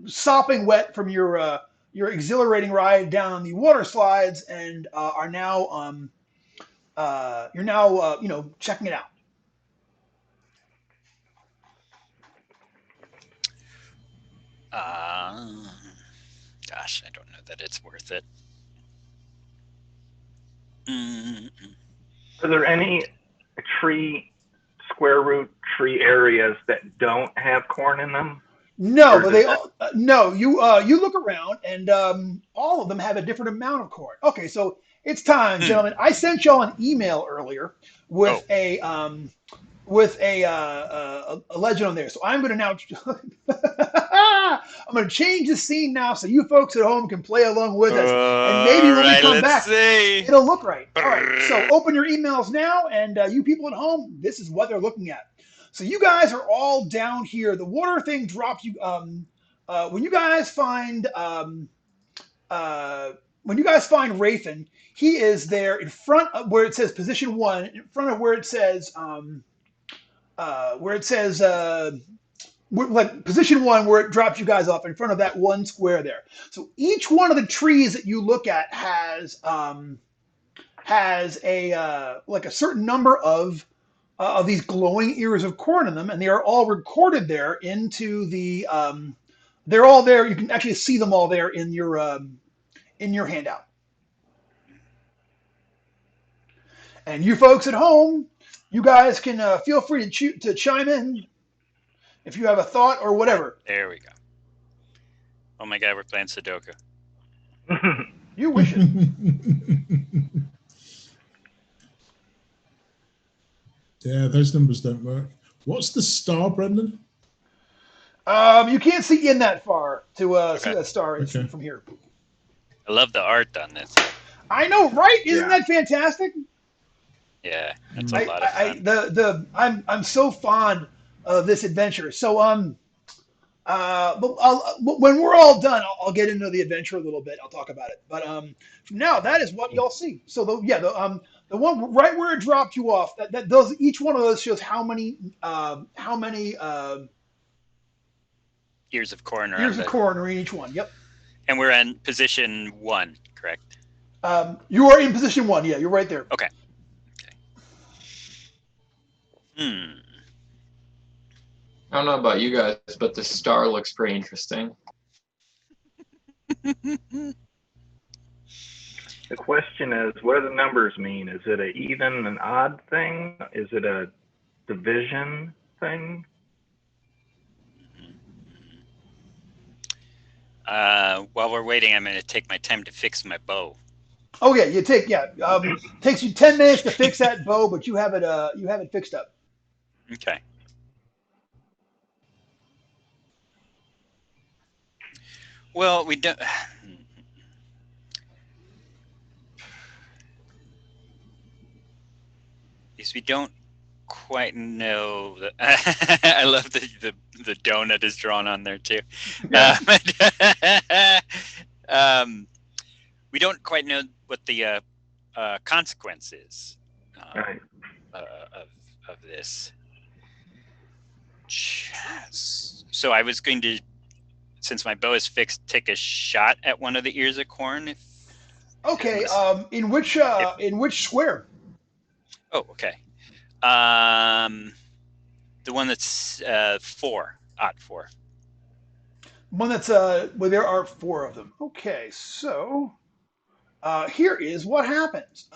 sopping wet from your exhilarating ride down the water slides, and you're now checking it out. Gosh, I don't know that it's worth it. Are there any square root tree areas that don't have corn in them? No, but you look around, and all of them have a different amount of corn. Okay, so it's time, gentlemen. I sent y'all an email earlier with a legend on there. So I'm going to now I'm going to change the scene now so you folks at home can play along with us. And maybe when we come back, it'll look right. All right. So open your emails now, and you people at home, this is what they're looking at. So you guys are all down here. The water thing drops you. When you guys find Rathan, he is there in front of where it says position 1, in front of where it says like position 1, where it drops you guys off in front of that one square there. So each one of the trees that you look at has a certain number of these glowing ears of corn in them, and they are all recorded there into the They're all there. You can actually see them all there in your handout. And you folks at home, you guys can feel free to chime in if you have a thought or whatever. There we go. Oh my God, we're playing Sudoku. You wish it. Yeah, those numbers don't work. What's the star, Brendan? You can't see in that far to see Okay. that star Okay. from here. I love the art on this. I know, right? Isn't Yeah. that fantastic? Yeah, that's a lot of fun. I'm so fond of this adventure. So but when we're all done, I'll get into the adventure a little bit. I'll talk about it. But from now, that is what y'all see. So the one right where it dropped you off, each one of those shows how many Ears of corn around ears of it. corn are in each one. Yep. And we're in position 1, correct? You are in position 1. Yeah, you're right there. Okay. Hmm. I don't know about you guys, but the star looks pretty interesting. The question is, what do the numbers mean? Is it an even and odd thing? Is it a division thing? While we're waiting, I'm going to take my time to fix my bow. Oh yeah, takes you 10 minutes to fix that bow, but you have it fixed up. Okay. Well, we don't. Yes, we don't quite know. I love the donut is drawn on there too. Yeah. We don't quite know what the consequence is Right. of this. So I was going to, since my bow is fixed, take a shot at one of the ears of corn. Okay. In which square? Oh, okay. The one that's 4, odd 4. One that's well, there are 4 of them. Okay, so here is what happens.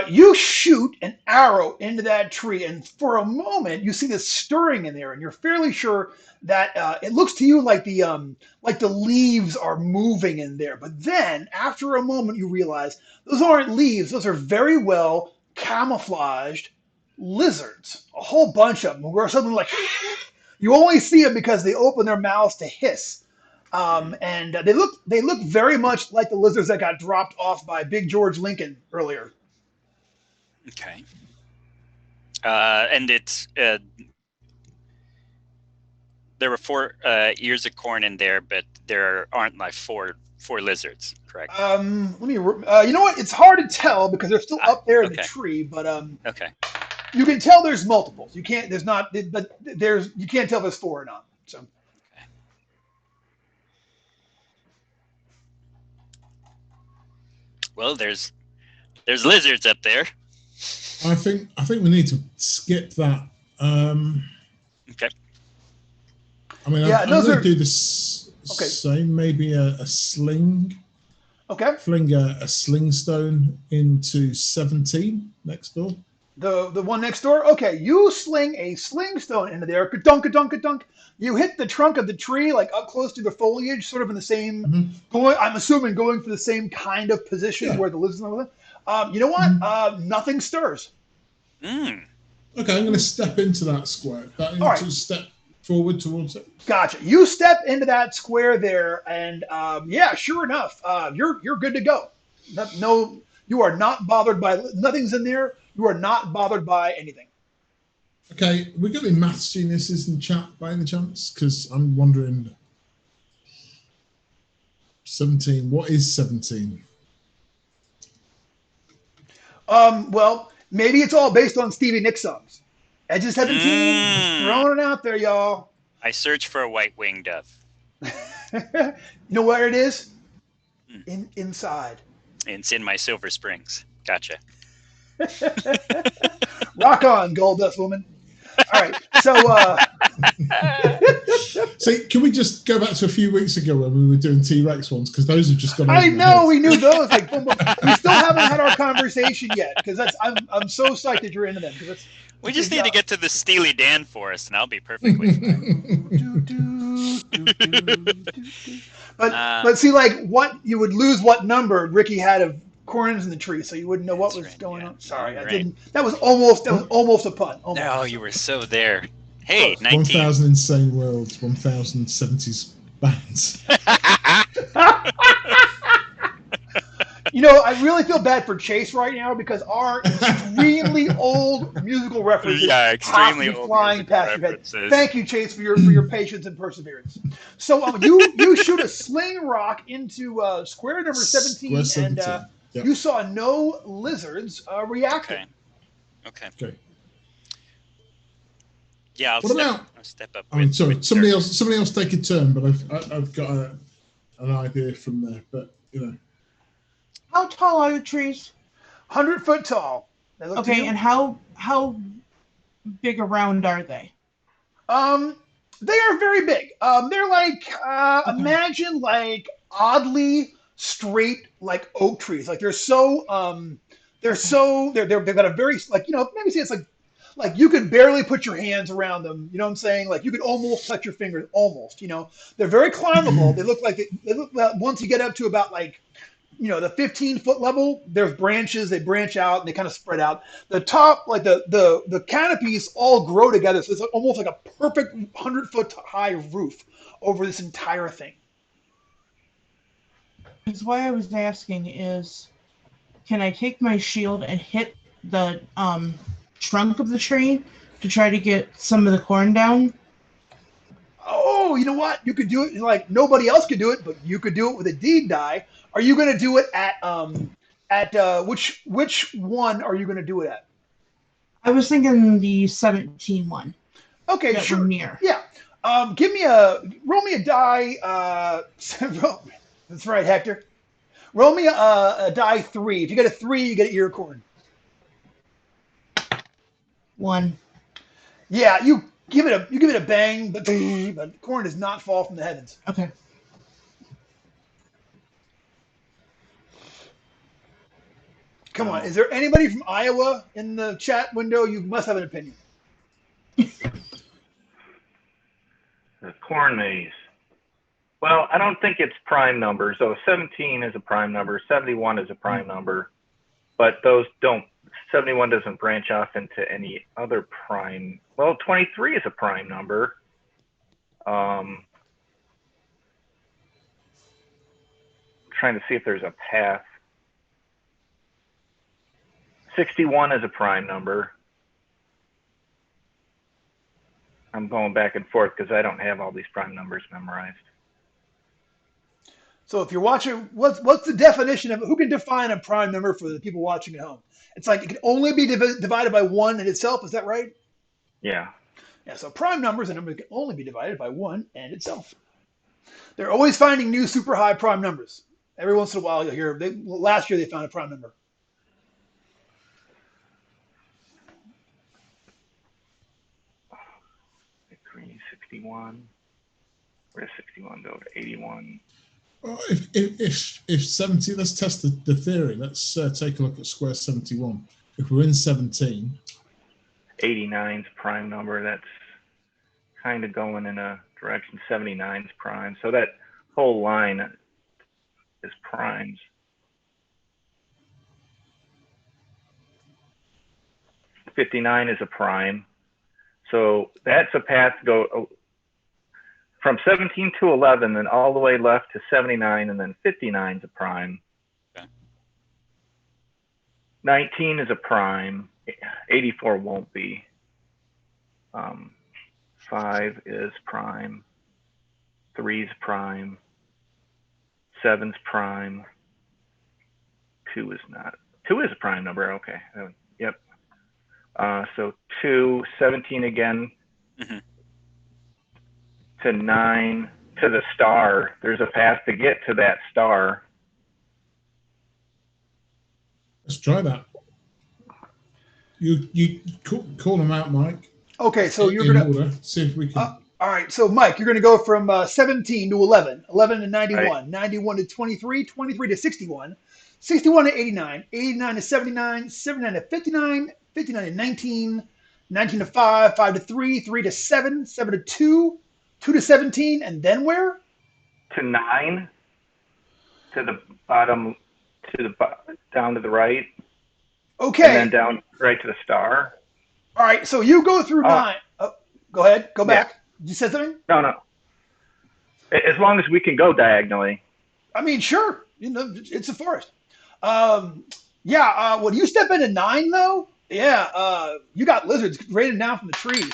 You shoot an arrow into that tree, and for a moment you see this stirring in there, and you're fairly sure that it looks to you like the leaves are moving in there. But then, after a moment, you realize those aren't leaves; those are very well camouflaged lizards. A whole bunch of them, where something like you only see them because they open their mouths to hiss. And they look very much like the lizards that got dropped off by Big George Lincon earlier. Okay. And it's there were 4 ears of corn in there, but there aren't like four lizards, correct? Let me. You know what? It's hard to tell because they're still up there in the okay. tree, but Okay. you can tell there's multiples. You can't. There's not. But you can't tell if there's 4 or not. So. Okay. Well, there's lizards up there. I think we need to skip that. Okay. I mean, Yeah, I'm those going are- to do this Okay. same, maybe a sling, Okay. fling a sling stone into 17 next door. The one next door. Okay, you sling a sling stone into there. Ka-dunk, ka-dunk, ka-dunk. You hit the trunk of the tree, like up close to the foliage, sort of in the same. Mhm. I'm assuming going for the same kind of position Yeah. where the lizards are. You know what? Nothing stirs. Mm. Okay, I'm going to step into that square. That All right. to step forward towards it. Gotcha. You step into that square there, and yeah, sure enough, you're good to go. No, you are not bothered by nothing's in there. You are not bothered by anything. Okay, we got any maths geniuses in chat by any chance? Because I'm wondering. 17. What is 17? Well, maybe it's all based on Stevie Nicks songs. Edge of 17, Mm. throwing it out there, y'all. I search for a white-winged dove. You know where it is? Inside. It's in my Silver Springs. Gotcha. Rock on, Gold Dust Woman. All right, so See, can we just go back to a few weeks ago when we were doing T-Rex ones? Because those have just gone. I know, we knew those. Like, boom, boom. We still haven't had our conversation yet because I'm so psyched that you're into them. We just need to get to the Steely Dan Forest, and I'll be perfectly fine. But see, like, what you would lose what number Ricky had of corns in the tree, so you wouldn't know what was going on. Sorry, I didn't. That was almost a pun. Almost. No, you were so there. Hey, 19. 1,000 insane worlds, 1,000 70s bands. You know, I really feel bad for Chase right now because our extremely old musical references extremely have to be old flying past your head. references. Thank you, Chase, for your patience and perseverance. So you shoot a sling rock into square number 17, Square 17. And Yep. you saw no lizards reacting. Okay. Yeah, I'll step up. I'm sorry. Somebody else take a turn, but I've got an idea from there. But you know. How tall are the trees? 100 foot tall. Okay, and how big around are they? They are very big. They're like imagine like oddly straight like oak trees. Like they've got a very like maybe say it's like you could barely put your hands around them. You know what I'm saying? Like you could almost touch your fingers. Almost. They're very climbable. They look like once you get up to about like the 15-foot level, there's branches, they branch out and they kind of spread out. The top, like the canopies all grow together. So it's almost like a perfect 100-foot high roof over this entire thing. Because why I was asking is, can I take my shield and hit the trunk of the tree to try to get some of the corn down? Oh, you know what? You could do it like nobody else could do it, but you could do it with a deed die. Are you going to do it at which one are you going to do it at? I was thinking the 17 one. Okay, that sure. We're near. Yeah. Roll me a die. That's right, Hector. Roll me a die 3. If you get a 3, you get an ear corn. 1. Yeah, you give it a bang, but the corn does not fall from the heavens. Okay. Come on, is there anybody from Iowa in the chat window? You must have an opinion. The corn maze. Well, I don't think it's prime numbers. So 17 is a prime number, 71 is a prime number, but those don't. 71 doesn't branch off into any other prime. Well, 23 is a prime number. Trying to see if there's a path. 61 is a prime number. I'm going back and forth because I don't have all these prime numbers memorized. So if you're watching, what's the definition of who can define a prime number for the people watching at home? It's like it can only be divided by 1 in itself. Is that right? Yeah. Yeah. So prime numbers, a number that can only be divided by 1 and itself. They're always finding new super high prime numbers. Every once in a while, you'll hear. Last year they found a prime number. Degree 61. Where does 61 go to 81? Well, if 70, let's test the theory. Let's take a look at square 71. If we're in 17, 89's prime number. That's kind of going in a direction. 79's prime. So that whole line is primes. '59 is a prime. So that's a path to go from 17 to 11, then all the way left to 79, and then 59 is a prime. Okay. 19 is a prime. 84 won't be. 5 is prime. 3 is prime. 7's prime. 2 is not. 2 is a prime number. Okay. Yep. So 2, 17 again. Mm-hmm. To 9, to the star. There's a path to get to that star. let's try that. You call them out, Mike. Okay, so you're in gonna order. See if we can. all All right, so Mike, you're going to go from 17 to 11, 11 to 91, Right. 91 to 23, 23 to 61, 61 to 89, 89 to 79, 79 to 59, 59 to 19, 19 to 5, 5 to 3, 3 to 7, 7 to 2, 2 to 17, and then where? To 9, to the bottom, down to the right, and Okay. then down right to the star. All right, so you go through 9. Oh, go ahead. Go Yeah. back. You said something? No. As long as we can go diagonally. I mean, sure. You know, it's a forest. When you step into 9, though, you got lizards raining down from the trees.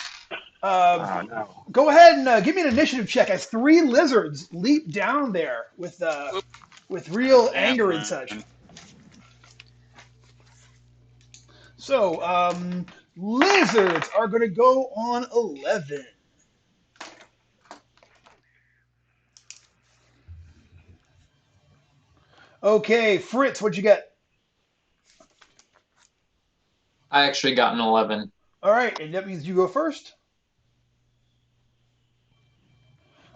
Oh, no. Go ahead and give me an initiative check as 3 lizards leap down there with real anger and such. So, lizards are going to go on 11. Okay, Fritz, what'd you get? I actually got an 11. All right, and that means you go first.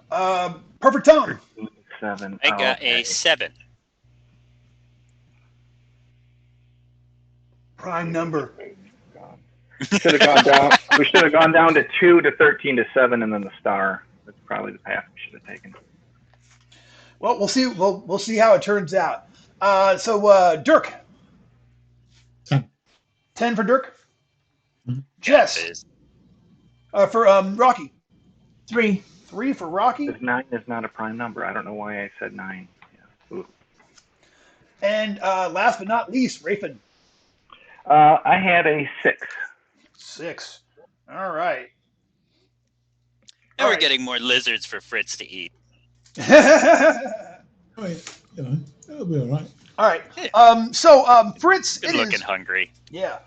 Perfect Tom. 7. I got a 7. Prime number. Should have gone down. We should have gone down to 2 to 13 to 7, and then the star. That's probably the path we should have taken. Well, we'll see. We'll see how it turns out. So Dirk. 10. 10 for Dirk. Mhm. Jess. For Rocky. 3. 3 for Rocky. 9 is not a prime number. I don't know why I said 9. Yeah. Ooh. And last but not least, Rafin. I had a 6. 6. All right. And we're getting more lizards for Fritz to eat. I mean, it'll be all right. All right. Fritz, Good looking hungry. Yeah.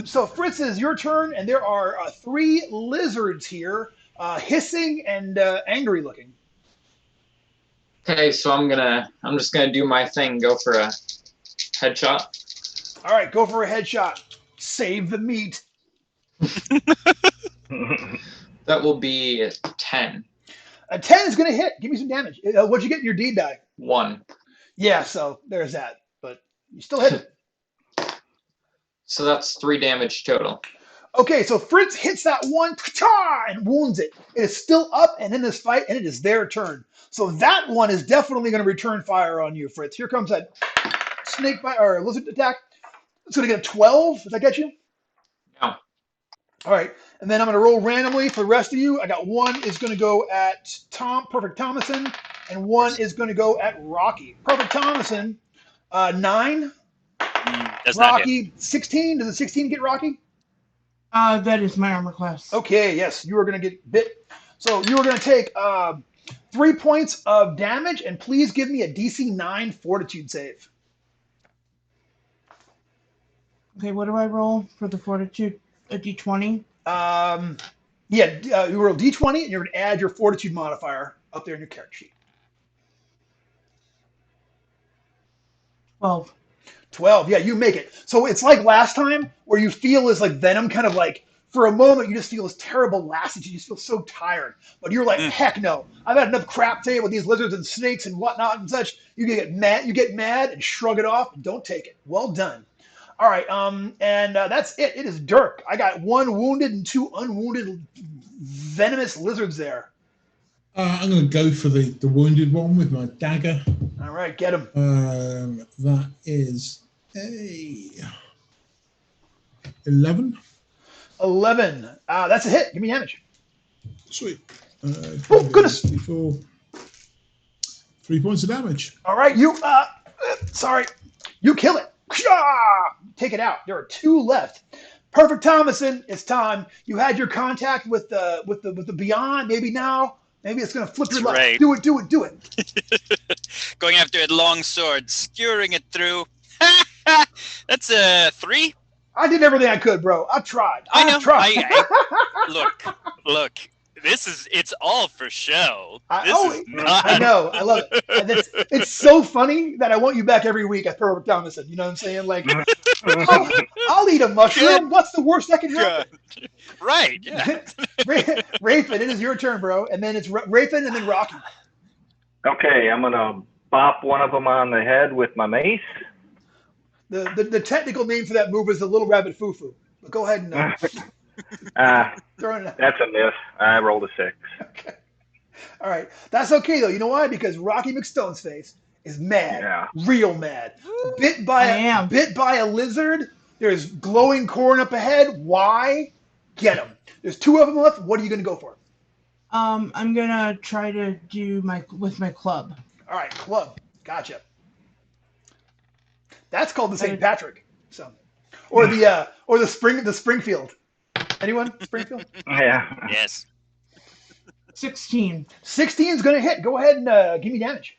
So Fritz, it's your turn, and there are 3 lizards here, hissing and angry looking. Okay, so I'm just gonna do my thing. Go for a headshot. All right, go for a headshot. Save the meat. That will be 10. A 10 is going to hit. Give me some damage. What'd you get in your deed die? 1. Yeah, so there's that. But you still hit it. So that's 3 damage total. Okay, so Fritz hits that one and wounds it. It is still up and in this fight, and it is their turn. So that one is definitely going to return fire on you, Fritz. Here comes that snake bite or lizard attack. It's going to get a 12. Does that get you? No. All right, and then I'm going to roll randomly for the rest of you. I got 1 is going to go at Perfect Thomason, and 1 is going to go at Rocky. Perfect Thomason, 9. Does not hit. Rocky, 16. Does a 16 get Rocky? That is my armor class. Okay, yes, you are going to get bit. So you are going to take 3 points of damage, and please give me a DC 9 Fortitude save. Okay, what do I roll for the fortitude? A d20? You roll D20, and you're going to add your Fortitude modifier up there in your character sheet. 12. 12, yeah, you make it. So it's like last time where you feel as like venom kind of like, for a moment, you just feel this terrible lassitude. You just feel so tired. But you're like, heck no. I've had enough crap today with these lizards and snakes and whatnot and such. You get mad and shrug it off and don't take it. Well done. All right, and that's it. It is Dirk. I got 1 wounded and 2 unwounded venomous lizards there. I'm going to go for the wounded one with my dagger. All right, get him. That is a 11. 11. That's a hit. Give me damage. Sweet. Oh, goodness. 3 points of damage. All right, you kill it. Take it out. There are 2 left. Perfect Thomason, it's time. You had your contact with the Beyond. Maybe now. Maybe it's gonna flip your life. Right. Do it. Going after a long sword, skewering it through. That's a 3. I did everything I could, bro. I tried. I know. tried. Look. It's all for show. I know. I love it. And it's so funny that I want you back every week at Perfect Thomason. You know what I'm saying? Like, I'll eat a mushroom. What's the worst that can happen? Right, yeah. Rafin, it is your turn, bro. And then it's Rafin and then Rocky. Okay, I'm going to bop one of them on the head with my mace. The technical name for that move is the Little Rabbit Foo-Foo. But go ahead and throw it out. That's a miss. I rolled a 6. Okay. All right. That's okay, though. You know why? Because Rocky McStone's face is mad. Real mad. Bit by a lizard. There's glowing corn up ahead. Why? Get him. There's 2 of them left. What are you going to go for? I'm going to try to do with my club. All right. Club. Gotcha. That's called the St. Patrick. So, or the Springfield. Anyone? Springfield? Yeah. Yes. 16. 16 is going to hit. Go ahead and give me damage.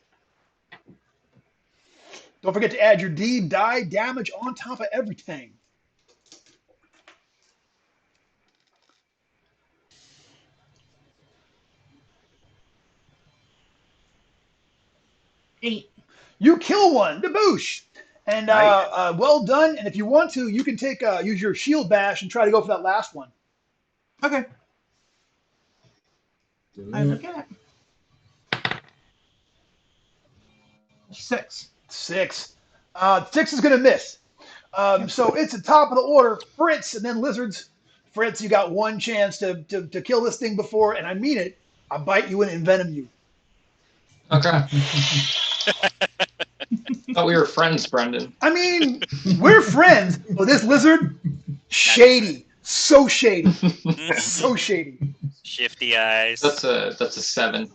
Don't forget to add your die damage on top of everything. Eight. You kill one. Deboosh. And Nice. Well done. And if you want to, you can use your shield bash and try to go for that last one. Okay. I look at it. 6. 6. 6 is going to miss. So it's the top of the order. Fritz and then Lizards. Fritz, you got one chance to kill this thing before, and I mean it. I'll bite you and envenom you. Okay. Thought we were friends, Brendan. I mean, we're friends, but this lizard, shady. So shady. So shady. Shifty eyes. That's a 7.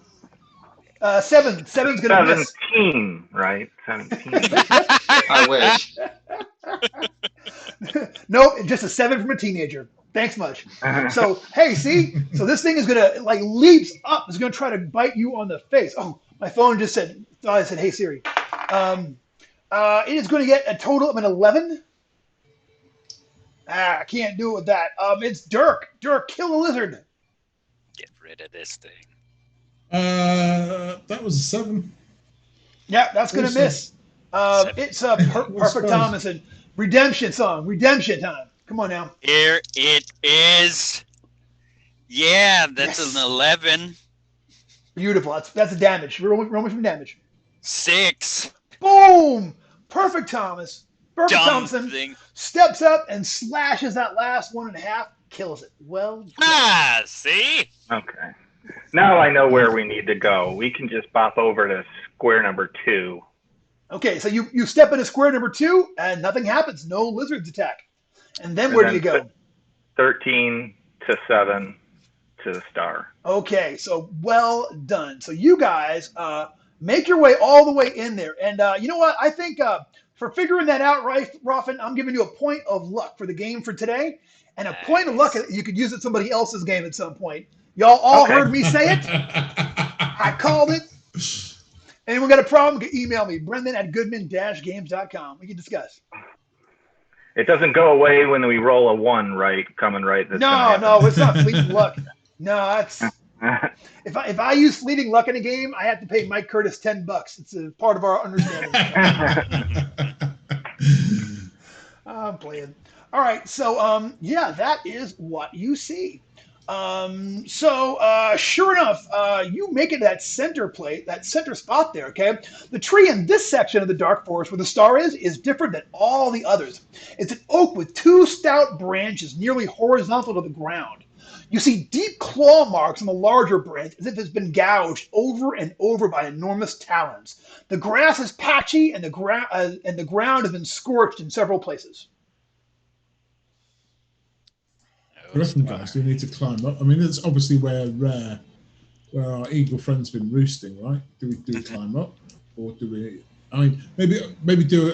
7's gonna miss. 17, right? 17. I wish. Nope, just a 7 from a teenager. Thanks much. So, hey, see? So this thing is gonna leaps up. It's gonna try to bite you on the face. Oh, my phone just said, hey Siri. It is going to get a total of an 11. I can't do it with that. It's Dirk. Dirk, kill the lizard. Get rid of this thing. That was a 7. Yeah, that's going to miss. It's Perfect Thomason. Redemption song. Redemption time. Come on now. Here it is. Yeah, that's an 11. Beautiful. That's a damage. Roll me some damage. 6. Boom! Perfect Thomas. Perfect Dumb Thompson thing. steps up and slashes that last 1.5. Kills it. Well done. See? Okay. Now I know where we need to go. We can just bop over to square number 2. Okay, so you step into square number 2 and nothing happens. No lizards attack. And then where do you go? 13 to 7 to the star. Okay, so well done. So you guys make your way all the way in there. And you know what? I think for figuring that out, right, Ruffin, I'm giving you a point of luck for the game for today. And a point of luck, you could use it somebody else's game at some point. Y'all all heard me say it. I called it. Anyone got a problem? Email me, brendan@goodman-games.com. We can discuss. It doesn't go away when we roll a 1, right? Coming right. No, it's not fleeting luck. No, that's if I use fleeting luck in a game, I have to pay Mike Curtis $10. It's a part of our understanding. I'm playing. All right, so yeah, that is what you see. Sure enough, you make it that center plate, that center spot there, okay? The tree in this section of the dark forest where the star is different than all the others. It's an oak with 2 stout branches nearly horizontal to the ground. You see deep claw marks on the larger branch as if it's been gouged over and over by enormous talons. The grass is patchy and the ground has been scorched in several places. The rest of the guys do need to climb up. I mean, it's obviously where our eagle friend's been roosting, right? Do we climb up, or do we? I mean, maybe do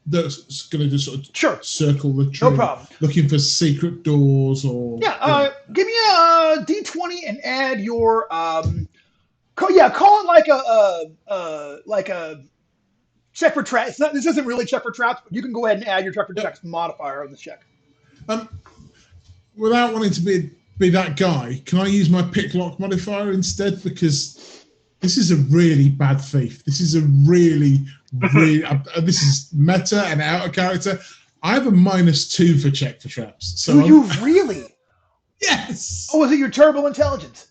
that's going to just sort of circle the tree. No problem. Looking for secret doors or give me a D20 and add your call it like a check for traps. This isn't really check for traps, but you can go ahead and add your check for traps modifier on this check. Without wanting to be a be that guy, can I use my pick lock modifier instead? Because this is a really bad thief. This is a really this is meta and out of character. I have a -2 for check for traps. So Do you really? Yes. Oh, was it your turbo intelligence?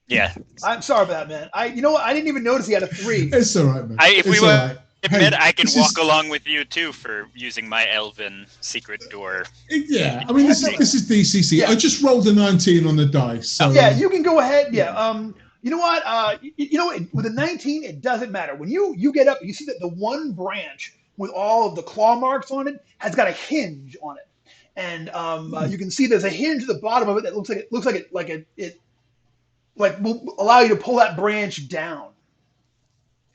Yeah. I'm sorry about that, man. You know what? I didn't even notice he had a 3. It's all right, man. If we were admit, I can this walk along with you too for using my elven secret door. Yeah, I mean, this is DCC. Yeah. I just rolled a 19 on the dice. So, yeah, you can go ahead. Yeah. You know what? You know, with a 19, it doesn't matter. When you get up, you see that the one branch with all of the claw marks on it has got a hinge on it, and you can see there's a hinge at the bottom of it that looks like it will allow you to pull that branch down.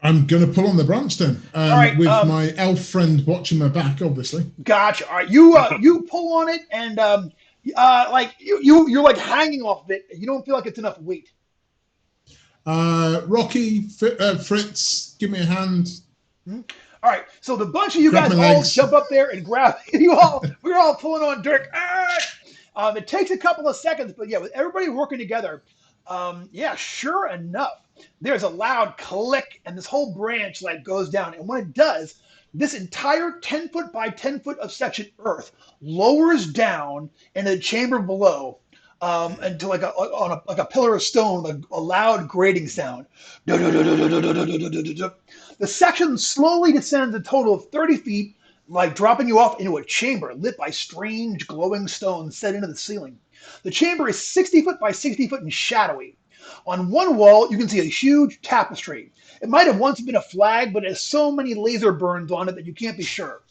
I'm going to pull on the branch then, right, with my elf friend watching my back, obviously. Gotcha. All right, you pull on it, and like you're like hanging off of it. You don't feel like it's enough weight. Rocky, Fritz, give me a hand. All right, so the bunch of you guys all jump up there and grab we're all pulling on Dirk. It takes a couple of seconds, but yeah, with everybody working together, sure enough, there's a loud click, and this whole branch like goes down. And when it does, this entire 10-foot by 10-foot of section earth lowers down into the chamber below, into like a pillar of stone, like a loud grating sound. The section slowly descends a total of 30 feet, like dropping you off into a chamber lit by strange glowing stones set into the ceiling. The chamber is 60 foot by 60 foot and shadowy. On one wall, you can see a huge tapestry. It might have once been a flag, but it has so many laser burns on it that you can't be sure.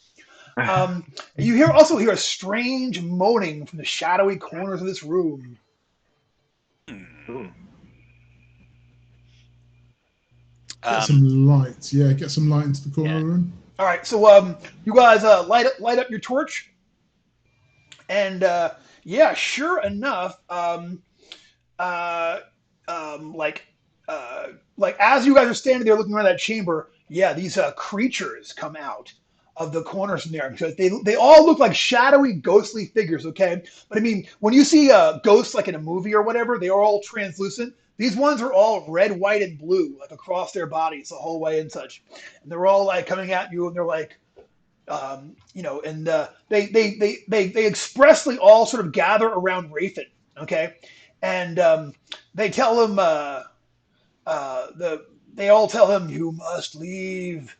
You also hear a strange moaning from the shadowy corners of this room. Get some light. Yeah, get some light into the corner of the room. All right, so you guys light up your torch, and sure enough, like as you guys are standing there looking around that chamber, these creatures come out of the corners from there, because they all look like shadowy, ghostly figures. Okay, but I mean, when you see ghosts like in a movie or whatever, they are all translucent. These ones are all red, white, and blue, like across their bodies the whole way and such. And they're all like coming at you, and they're like, they expressly all sort of gather around Rafin. Okay, and they tell him, they all tell him, "You must leave.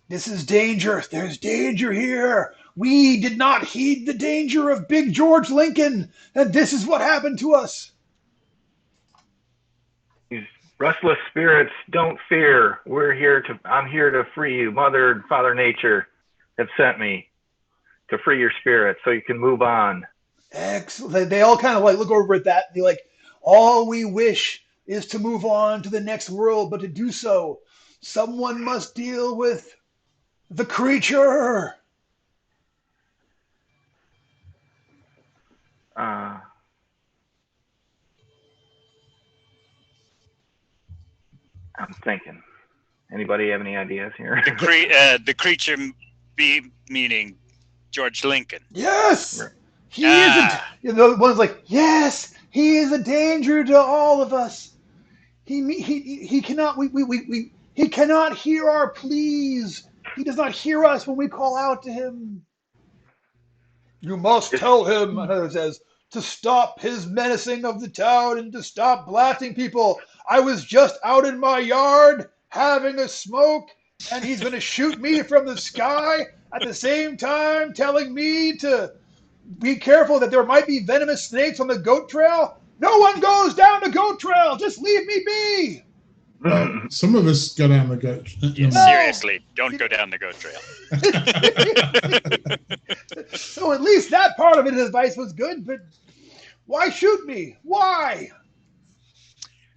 This is danger. There's danger here. We did not heed the danger of Big George Lincon, and this is what happened to us." These restless spirits, don't fear. I'm here to free you. Mother and Father Nature have sent me to free your spirit so you can move on. Excellent. They all kind of like look over at that, and they're like, "All we wish is to move on to the next world, but to do so, someone must deal with the creature." I'm thinking. Anybody have any ideas here? The creature meaning George Lincon. Yes, he is. The one's like, yes, he is a danger to all of us. He cannot. He cannot hear our pleas. He does not hear us when we call out to him. You must tell him, another says, to stop his menacing of the town and to stop blasting people. I was just out in my yard having a smoke, and he's going to shoot me from the sky at the same time telling me to be careful that there might be venomous snakes on the goat trail. No one goes down the goat trail. Just leave me be. Well, some of us go down the goat trail. Yeah, seriously, don't go down the goat trail. So at least that part of his advice was good, but why shoot me? Why?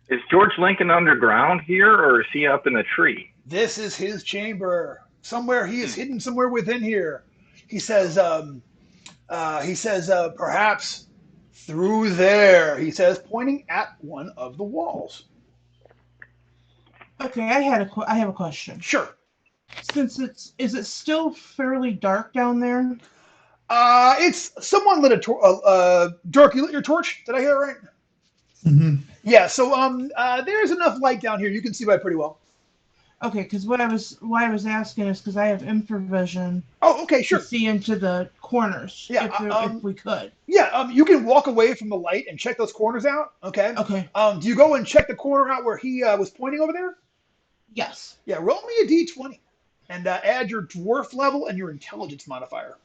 Is George Lincon underground here, or is he up in the tree? This is his chamber. Somewhere he is hidden somewhere within here. He says, perhaps through there, he says, pointing at one of the walls. Okay, I have a question. Sure. Since is it still fairly dark down there? It's someone lit a Dirk, you lit your torch? Did I hear it right? Mm-hmm. Yeah. So there's enough light down here. You can see by pretty well. Okay, because why I was asking is because I have infravision Oh, okay, to sure. see into the corners. Yeah, If we could. Yeah. You can walk away from the light and check those corners out. Okay. Okay. Do you go and check the corner out where he was pointing over there? Yes. Yeah. Roll me a d20, and add your dwarf level and your intelligence modifier.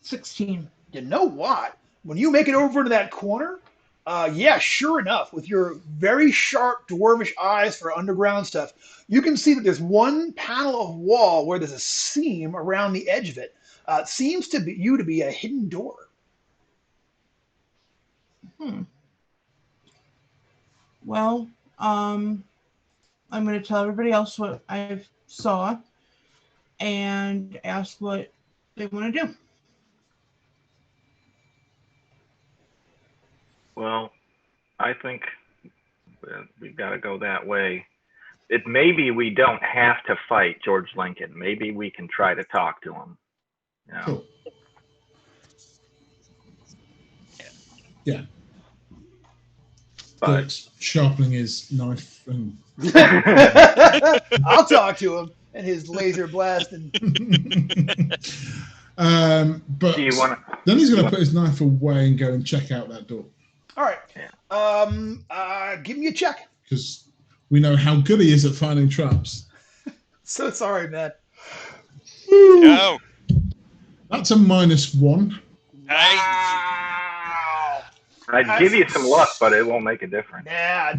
16. You know what? When you make it over to that corner, yeah, sure enough, with your very sharp dwarvish eyes for underground stuff, you can see that there's one panel of wall where there's a seam around the edge of it. It seems to be a hidden door. Well, I'm going to tell everybody else what I saw and ask what they want to do. Well, I think we've got to go that way. Maybe we don't have to fight George Lincon. Maybe we can try to talk to him. You know? Cool. Yeah. But Dirk's sharpening his knife and I'll talk to him and his laser blast and but do you want to? then he's going to put his knife away and go and check out that door all right. Give me a check. because we know how good he is at finding traps. So sorry, man. No. That's a -1. I'd give you some luck, but it won't make a difference. Yeah,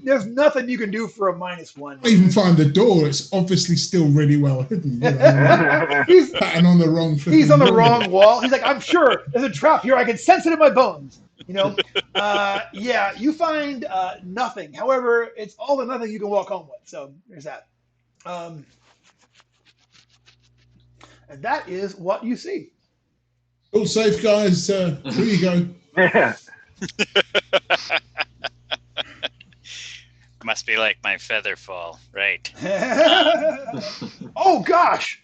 there's nothing you can do for a -1. Even find the door, it's obviously still really well hidden. You know? he's Patting on the wrong on the wall. wrong wall. He's like, I'm sure there's a trap here. I can sense it in my bones. You know, yeah. You find nothing. However, it's all the nothing you can walk home with. So there's that. And that is what you see. All safe, guys. Here you go. Yeah. Must be like my feather fall, right? Oh gosh,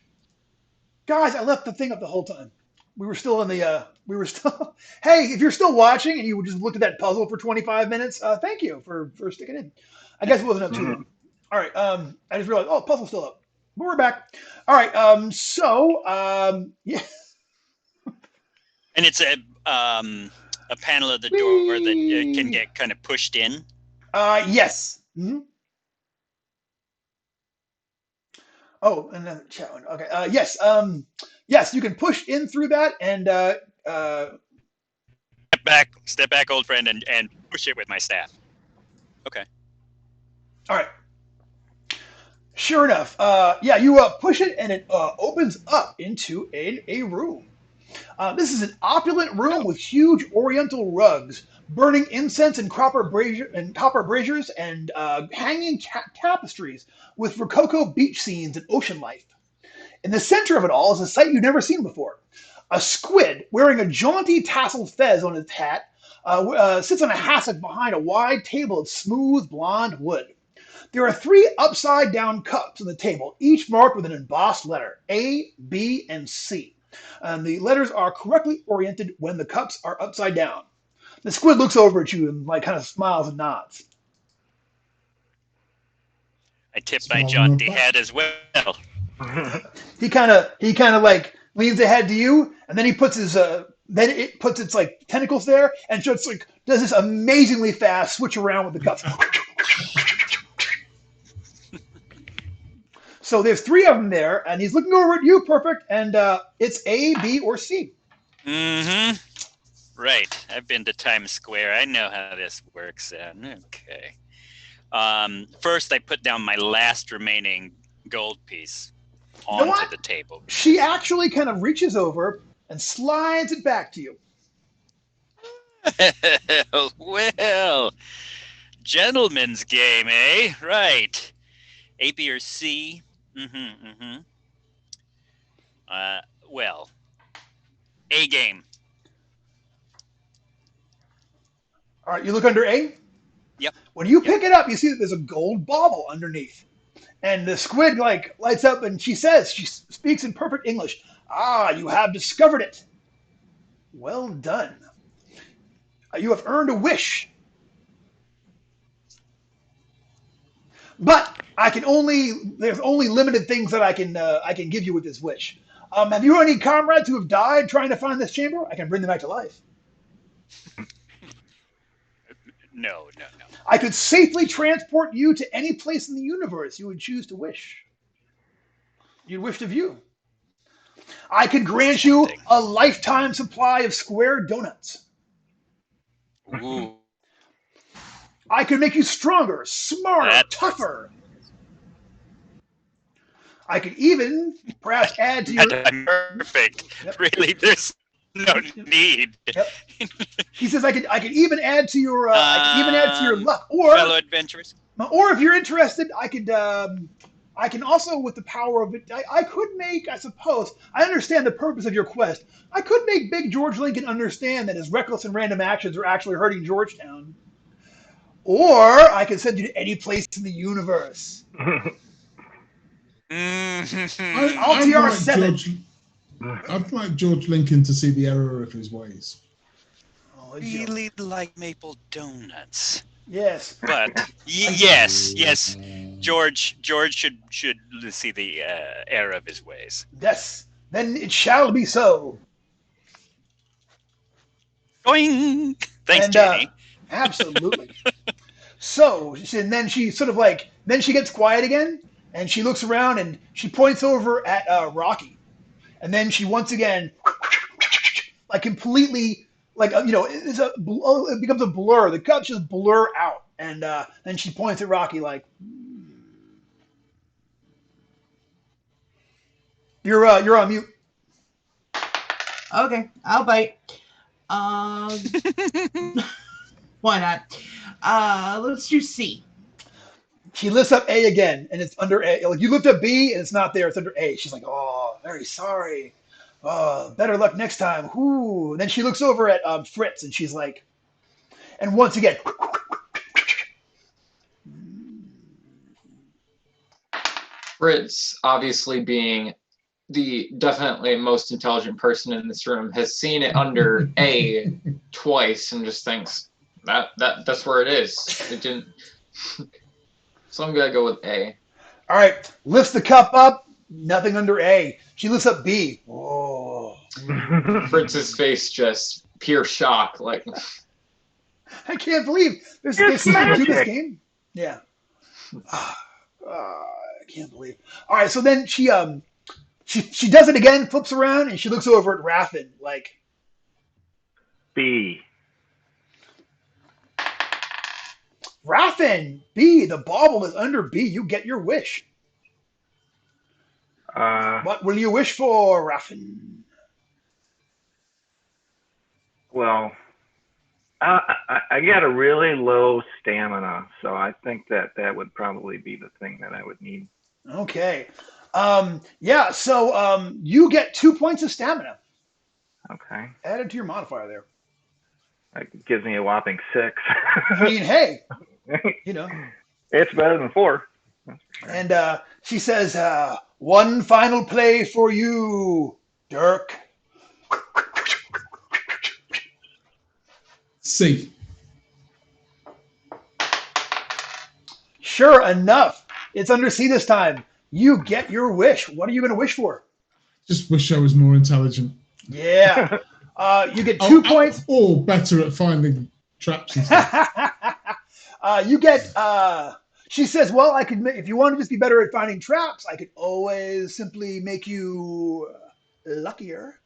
guys, I left the thing up the whole time. We were still in the. Hey, if you're still watching and you just looked at that puzzle for 25 minutes, thank you for sticking in. I guess it wasn't up too long. All right. I just realized. Oh, puzzle's still up. But we're back. All right. Yeah. And it's a panel of the door that can get kind of pushed in. Yes. Mm-hmm. Oh, and then chat one. Okay. Yes. Yes, you can push in through that and Step back, old friend, and push it with my staff. Okay. All right. Sure enough. Yeah, you push it and it opens up into a room. This is an opulent room with huge oriental rugs, burning incense and copper braziers and hanging tapestries with Rococo beach scenes and ocean life. In the center of it all is a sight you've never seen before. A squid wearing a jaunty tasseled fez on its hat sits on a hassock behind a wide table of smooth blonde wood. There are 3 upside-down cups on the table, each marked with an embossed letter, A, B, and C. And the letters are correctly oriented when the cups are upside down. The squid looks over at you and kind of smiles and nods. I tip my jaunty head as well. He kind of like leans ahead to you, and then he puts his then it puts its like tentacles there and just like does this amazingly fast switch around with the cups. So there's 3 of them there, and he's looking over at you, Perfect, and it's A, B, or C. Mm-hmm. Right. I've been to Times Square. I know how this works. Okay. First, I put down my last remaining gold piece onto the table. She actually kind of reaches over and slides it back to you. Well, gentleman's game, eh? Right. A, B, or C? Well, A game. All right, you look under A? Yep. When you pick it up, you see that there's a gold bauble underneath. And the squid like lights up, and she speaks in perfect English. Ah, you have discovered it. Well done. You have earned a wish. But there's only limited things that I can give you with this wish. Have you any comrades who have died trying to find this chamber? I can bring them back to life. No. I could safely transport you to any place in the universe you would choose to wish. You'd wish to view. I could grant you a lifetime supply of square donuts. Ooh. I could make you stronger, smarter, tougher. I could even perhaps add to your... Perfect. Yep. Really, there's no need. Yep. He says I could even add to your luck, or fellow adventurers. Or if you're interested, I can also, with the power of it, I could make, I suppose, I understand the purpose of your quest. I could make Big George Lincon understand that his reckless and random actions are actually hurting Georgetown. Or I can send you to any place in the universe. I'd like George Lincon to see the error of his ways. Really like maple donuts. Yes. But yes. George should see the error of his ways. Yes. Then it shall be so. Boing. Thanks, Jenny. Absolutely. So, and then she sort of like, then she gets quiet again, and she looks around and she points over at Rocky, and then she once again, like completely, like it becomes a blur. The cups just blur out, and then she points at Rocky like, "You're on mute." Okay, I'll bite. Why not? Let's do C. She lifts up A again, and it's under A. Like you lift up B, and it's not there. It's under A. She's like, "Oh, very sorry. Oh, better luck next time." Ooh. And then she looks over at Fritz, and she's like, and once again, Fritz, obviously being the definitely most intelligent person in this room, has seen it under A twice and just thinks that's where it is. It didn't. So I'm gonna go with A. All right, lifts the cup up. Nothing under A. She lifts up B. Oh. Fritz's face just pure shock. Like, I can't believe there's do this game. Yeah. I can't believe. All right, so then she does it again, flips around, and she looks over at Raffin like, B. Raffin, B. The bauble is under B. You get your wish. What will you wish for, Raffin? Well, I got a really low stamina, so I think that would probably be the thing that I would need. Okay. Yeah, so you get 2 points of stamina. Okay. Added to your modifier there. That gives me a whopping 6. I mean, hey, you know. It's better than 4. And she says, one final play for you, Dirk. C. Sure enough. It's under C this time. You get your wish. What are you going to wish for? Just wish I was more intelligent. Yeah. You get 2 points. Or better at finding traps and stuff. You get, she says, well, I could, if you want to just be better at finding traps, I could always simply make you luckier.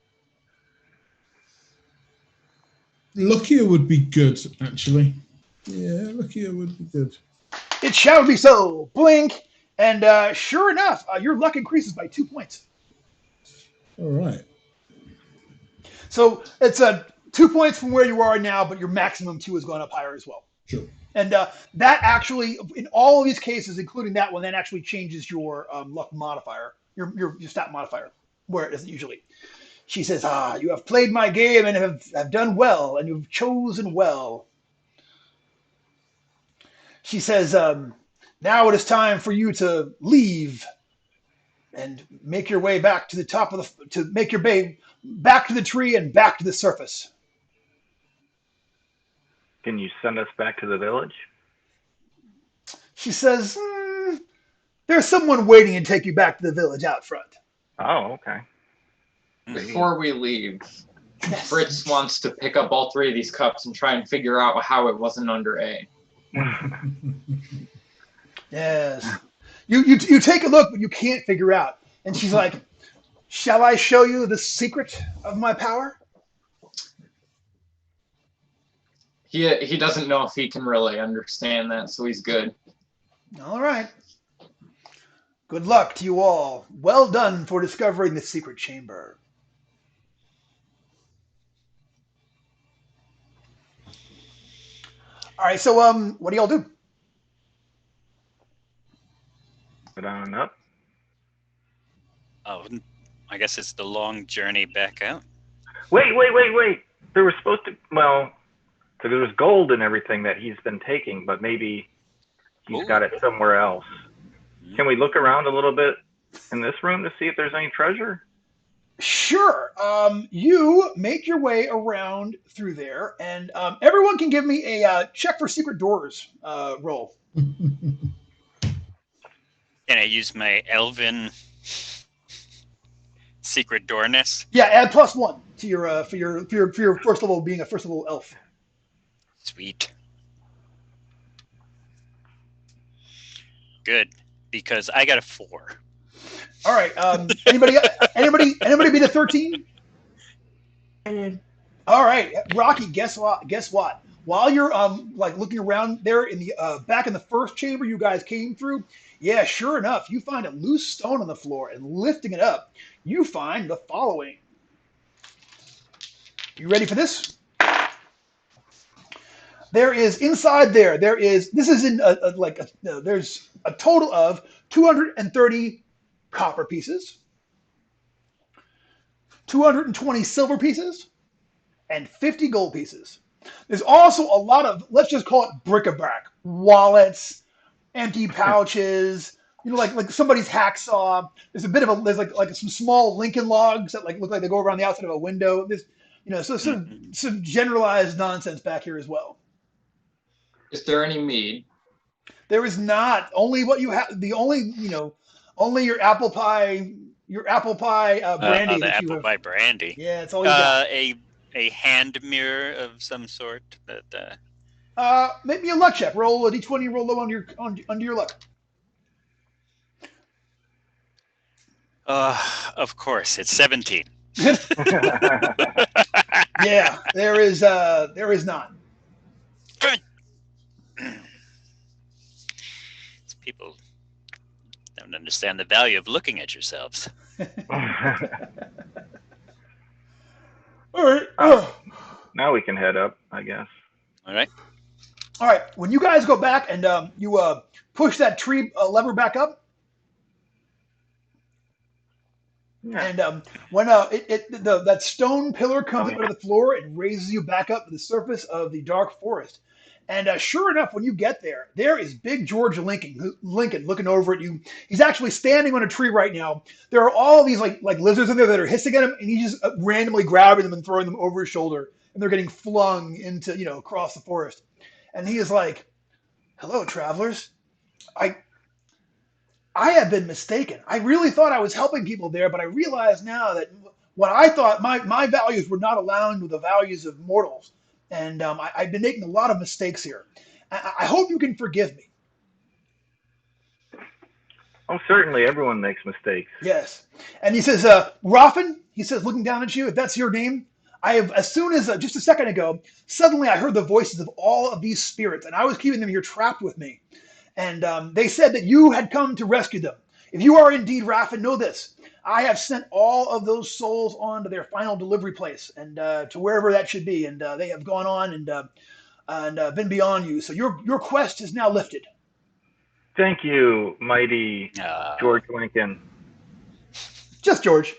Luckier would be good, actually. Yeah, luckier would be good. It shall be so. Blink. And sure enough, your luck increases by 2 points. All right. So it's 2 points from where you are now, but your maximum 2 has gone up higher as well. Sure. And that actually, in all of these cases, including that one, that actually changes your luck modifier, your stat modifier, where it isn't usually. She says, you have played my game and have done well, and you've chosen well. She says, Now it is time for you to leave and make your way back to the top of to make your way back to the tree and back to the surface. Can you send us back to the village? She says, there's someone waiting to take you back to the village out front. Oh, okay. Before we leave, Yes. Fritz wants to pick up all 3 of these cups and try and figure out how it wasn't under A. Yes. You take a look, but you can't figure out. And she's like, shall I show you the secret of my power? He doesn't know if he can really understand that, so he's good. All right. Good luck to you all. Well done for discovering the secret chamber. All right, so what do y'all do? Get on up. Oh, I guess it's the long journey back out. Wait. There was supposed to, so there was gold and everything that he's been taking, but maybe he's got it somewhere else. Can we look around a little bit in this room to see if there's any treasure? Sure. You make your way around through there, and everyone can give me a check for secret doors roll. Can I use my elven secret doorness? Yeah, add +1 to your for your first level being a first level elf. Sweet. Good, because I got a 4. All right. Anybody beat a 13? I did. All right, Rocky. Guess what? While you're looking around there in the back in the first chamber you guys came through, yeah, sure enough, you find a loose stone on the floor, and lifting it up, you find the following. You ready for this? There is inside there. There's a total of 230 copper pieces, 220 silver pieces, and 50 gold pieces. There's also a lot of, let's just call it bric-a-brac, wallets, empty pouches, like somebody's hacksaw. There's some small Lincoln logs that look like they go around the outside of a window. There's some generalized nonsense back here as well. Is there any mead? There is not. Only what you have. Only your apple pie. Your apple pie brandy. The apple pie brandy. Yeah, it's all you got. A hand mirror of some sort. That. Make me a luck check. Roll a d20. Roll low under your luck. Of course, it's 17. Yeah, there is not. Good. People don't understand the value of looking at yourselves. All right. Now we can head up, I guess. All right. All right. When you guys go back and you push that tree lever back up, Yeah. and when that stone pillar comes out of the floor and raises you back up to the surface of the dark forest. And sure enough, when you get there, there is Big George Lincon looking over at you. He's actually standing on a tree right now. There are all of these like lizards in there that are hissing at him, and he's just randomly grabbing them and throwing them over his shoulder, and they're getting flung into across the forest. And he is like, "Hello, travelers. I have been mistaken. I really thought I was helping people there, but I realize now that what I thought my values were not aligned with the values of mortals. And I've been making a lot of mistakes here. I hope you can forgive me." Oh, certainly. Everyone makes mistakes. Yes. And he says, Raffen, he says, looking down at you, if that's your name, I have, as soon as just a second ago, suddenly I heard the voices of all of these spirits, and I was keeping them here trapped with me. And they said that you had come to rescue them. If you are indeed Raffen, know this. I have sent all of those souls on to their final delivery place and to wherever that should be. And they have gone on and been beyond you. So your quest is now lifted. Thank you, mighty George Lincon. Just George.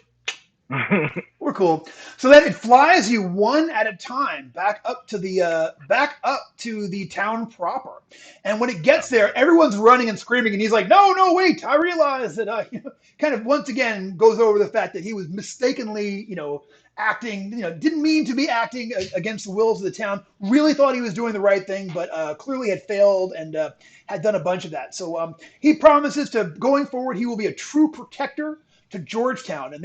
We're cool. So then it flies you one at a time back up to the town proper. And when it gets there, everyone's running and screaming, and he's like, "No, no, wait! I realize that I," kind of once again goes over the fact that he was mistakenly, acting, didn't mean to be acting against the wills of the town. Really thought he was doing the right thing, but clearly had failed and had done a bunch of that. So he promises to going forward, he will be a true protector to Georgetown, and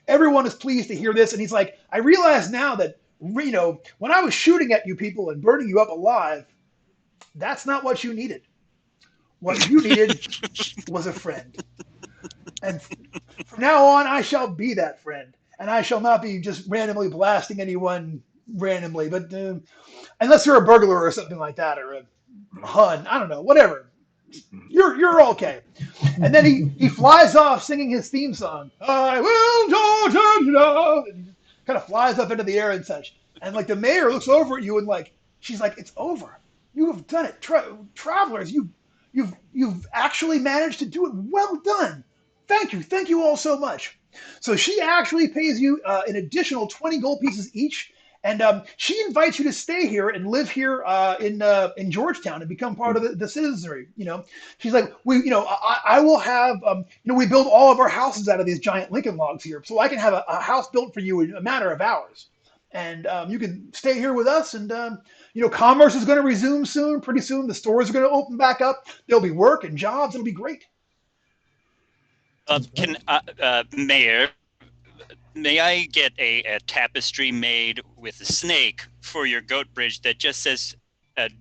everyone is pleased to hear this. And he's like, I realize now that, when I was shooting at you people and burning you up alive, that's not what you needed. What you needed was a friend. And from now on, I shall be that friend, and I shall not be just randomly blasting anyone randomly, but unless you're a burglar or something like that, or a Hun, I don't know, whatever. You're okay. And then he flies off singing his theme song. I will Georgia love. And he kind of flies up into the air and such. And like the mayor looks over at you and she's like, it's over. You have done it, travelers. You've actually managed to do it. Well done. Thank you all so much. So she actually pays you an additional 20 gold pieces each. And she invites you to stay here and live here in Georgetown and become part of the citizenry. She's like, I will have, we build all of our houses out of these giant Lincoln logs here, so I can have a house built for you in a matter of hours, and you can stay here with us. And commerce is going to resume soon. Pretty soon, the stores are going to open back up. There'll be work and jobs. It'll be great. Mayor, may I get a tapestry made with a snake for your goat bridge that just says,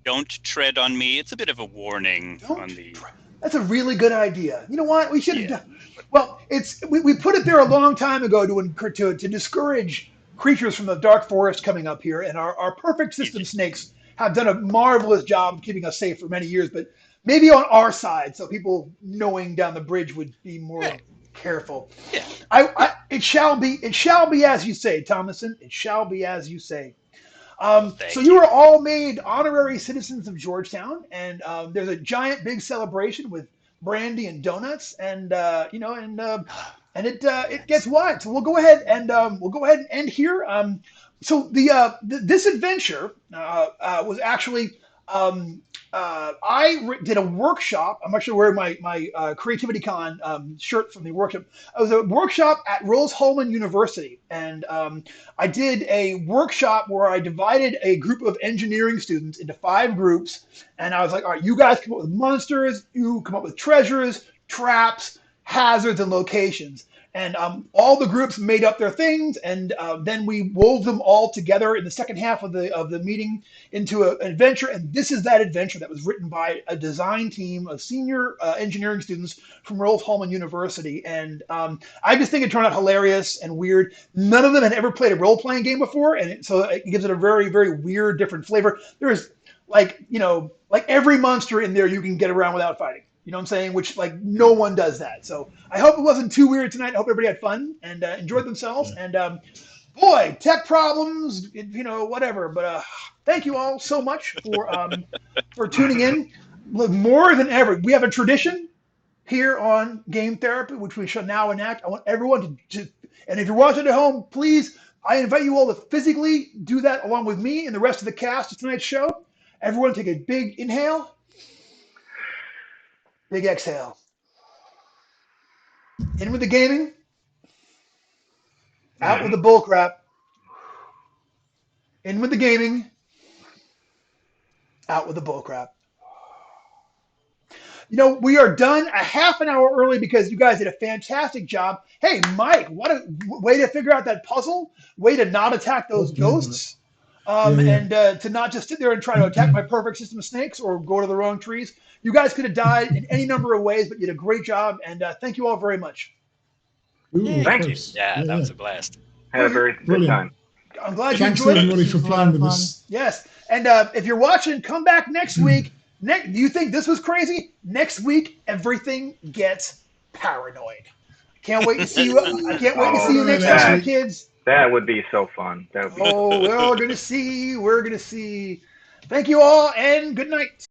don't tread on me? It's a bit of a warning on the... That's a really good idea. You know what? We should have done... Well, we put it there a long time ago to discourage creatures from the dark forest coming up here, and our perfect system snakes have done a marvelous job of keeping us safe for many years, but maybe on our side, so people knowing down the bridge would be more... careful. Yeah. It shall be as you say, Thomason. It shall be as you say. So you are all made honorary citizens of Georgetown, and there's a giant big celebration with brandy and donuts, and it gets wild. So we'll go ahead and end here. So this adventure was actually. I did a workshop. I'm actually wearing my Creativity Con shirt from the workshop. It was a workshop at Rose-Hulman University, and I did a workshop where I divided a group of engineering students into 5 groups, and I was like, all right, you guys come up with monsters, you come up with treasures, traps, hazards, and locations. And all the groups made up their things, and then we wove them all together in the second half of the meeting into an adventure. And this is that adventure that was written by a design team of senior engineering students from Rose-Hulman University. And I just think it turned out hilarious and weird. None of them had ever played a role-playing game before, and so it gives it a very, very weird, different flavor. There's like every monster in there you can get around without fighting. You know what I'm saying? Which, no one does that. So I hope it wasn't too weird tonight. I hope everybody had fun and enjoyed themselves. And boy, tech problems, whatever. But thank you all so much for tuning in. More than ever, we have a tradition here on Game Therapy, which we shall now enact. I want everyone to and if you're watching at home, please, I invite you all to physically do that along with me and the rest of the cast of tonight's show. Everyone take a big inhale. Big exhale. In with the gaming. Out with the bullcrap. In with the gaming. Out with the bullcrap. We are done a half an hour early because you guys did a fantastic job. Hey, Mike, what a way to figure out that puzzle. Way to not attack those ghosts. And to not just sit there and try to attack my perfect system of snakes or go to the wrong trees. You guys could have died in any number of ways, but you did a great job, and thank you all very much. Ooh, thank you. Yeah, that was a blast. Had a very good time. I'm glad Thanks you enjoyed everybody it. for playing with us. Yes, and if you're watching, come back next week. Do you think this was crazy? Next week, everything gets paranoid. Can't wait to see you. I can't wait to see you next week, kids. That would be so fun. That would be we're gonna see. Thank you all, and good night.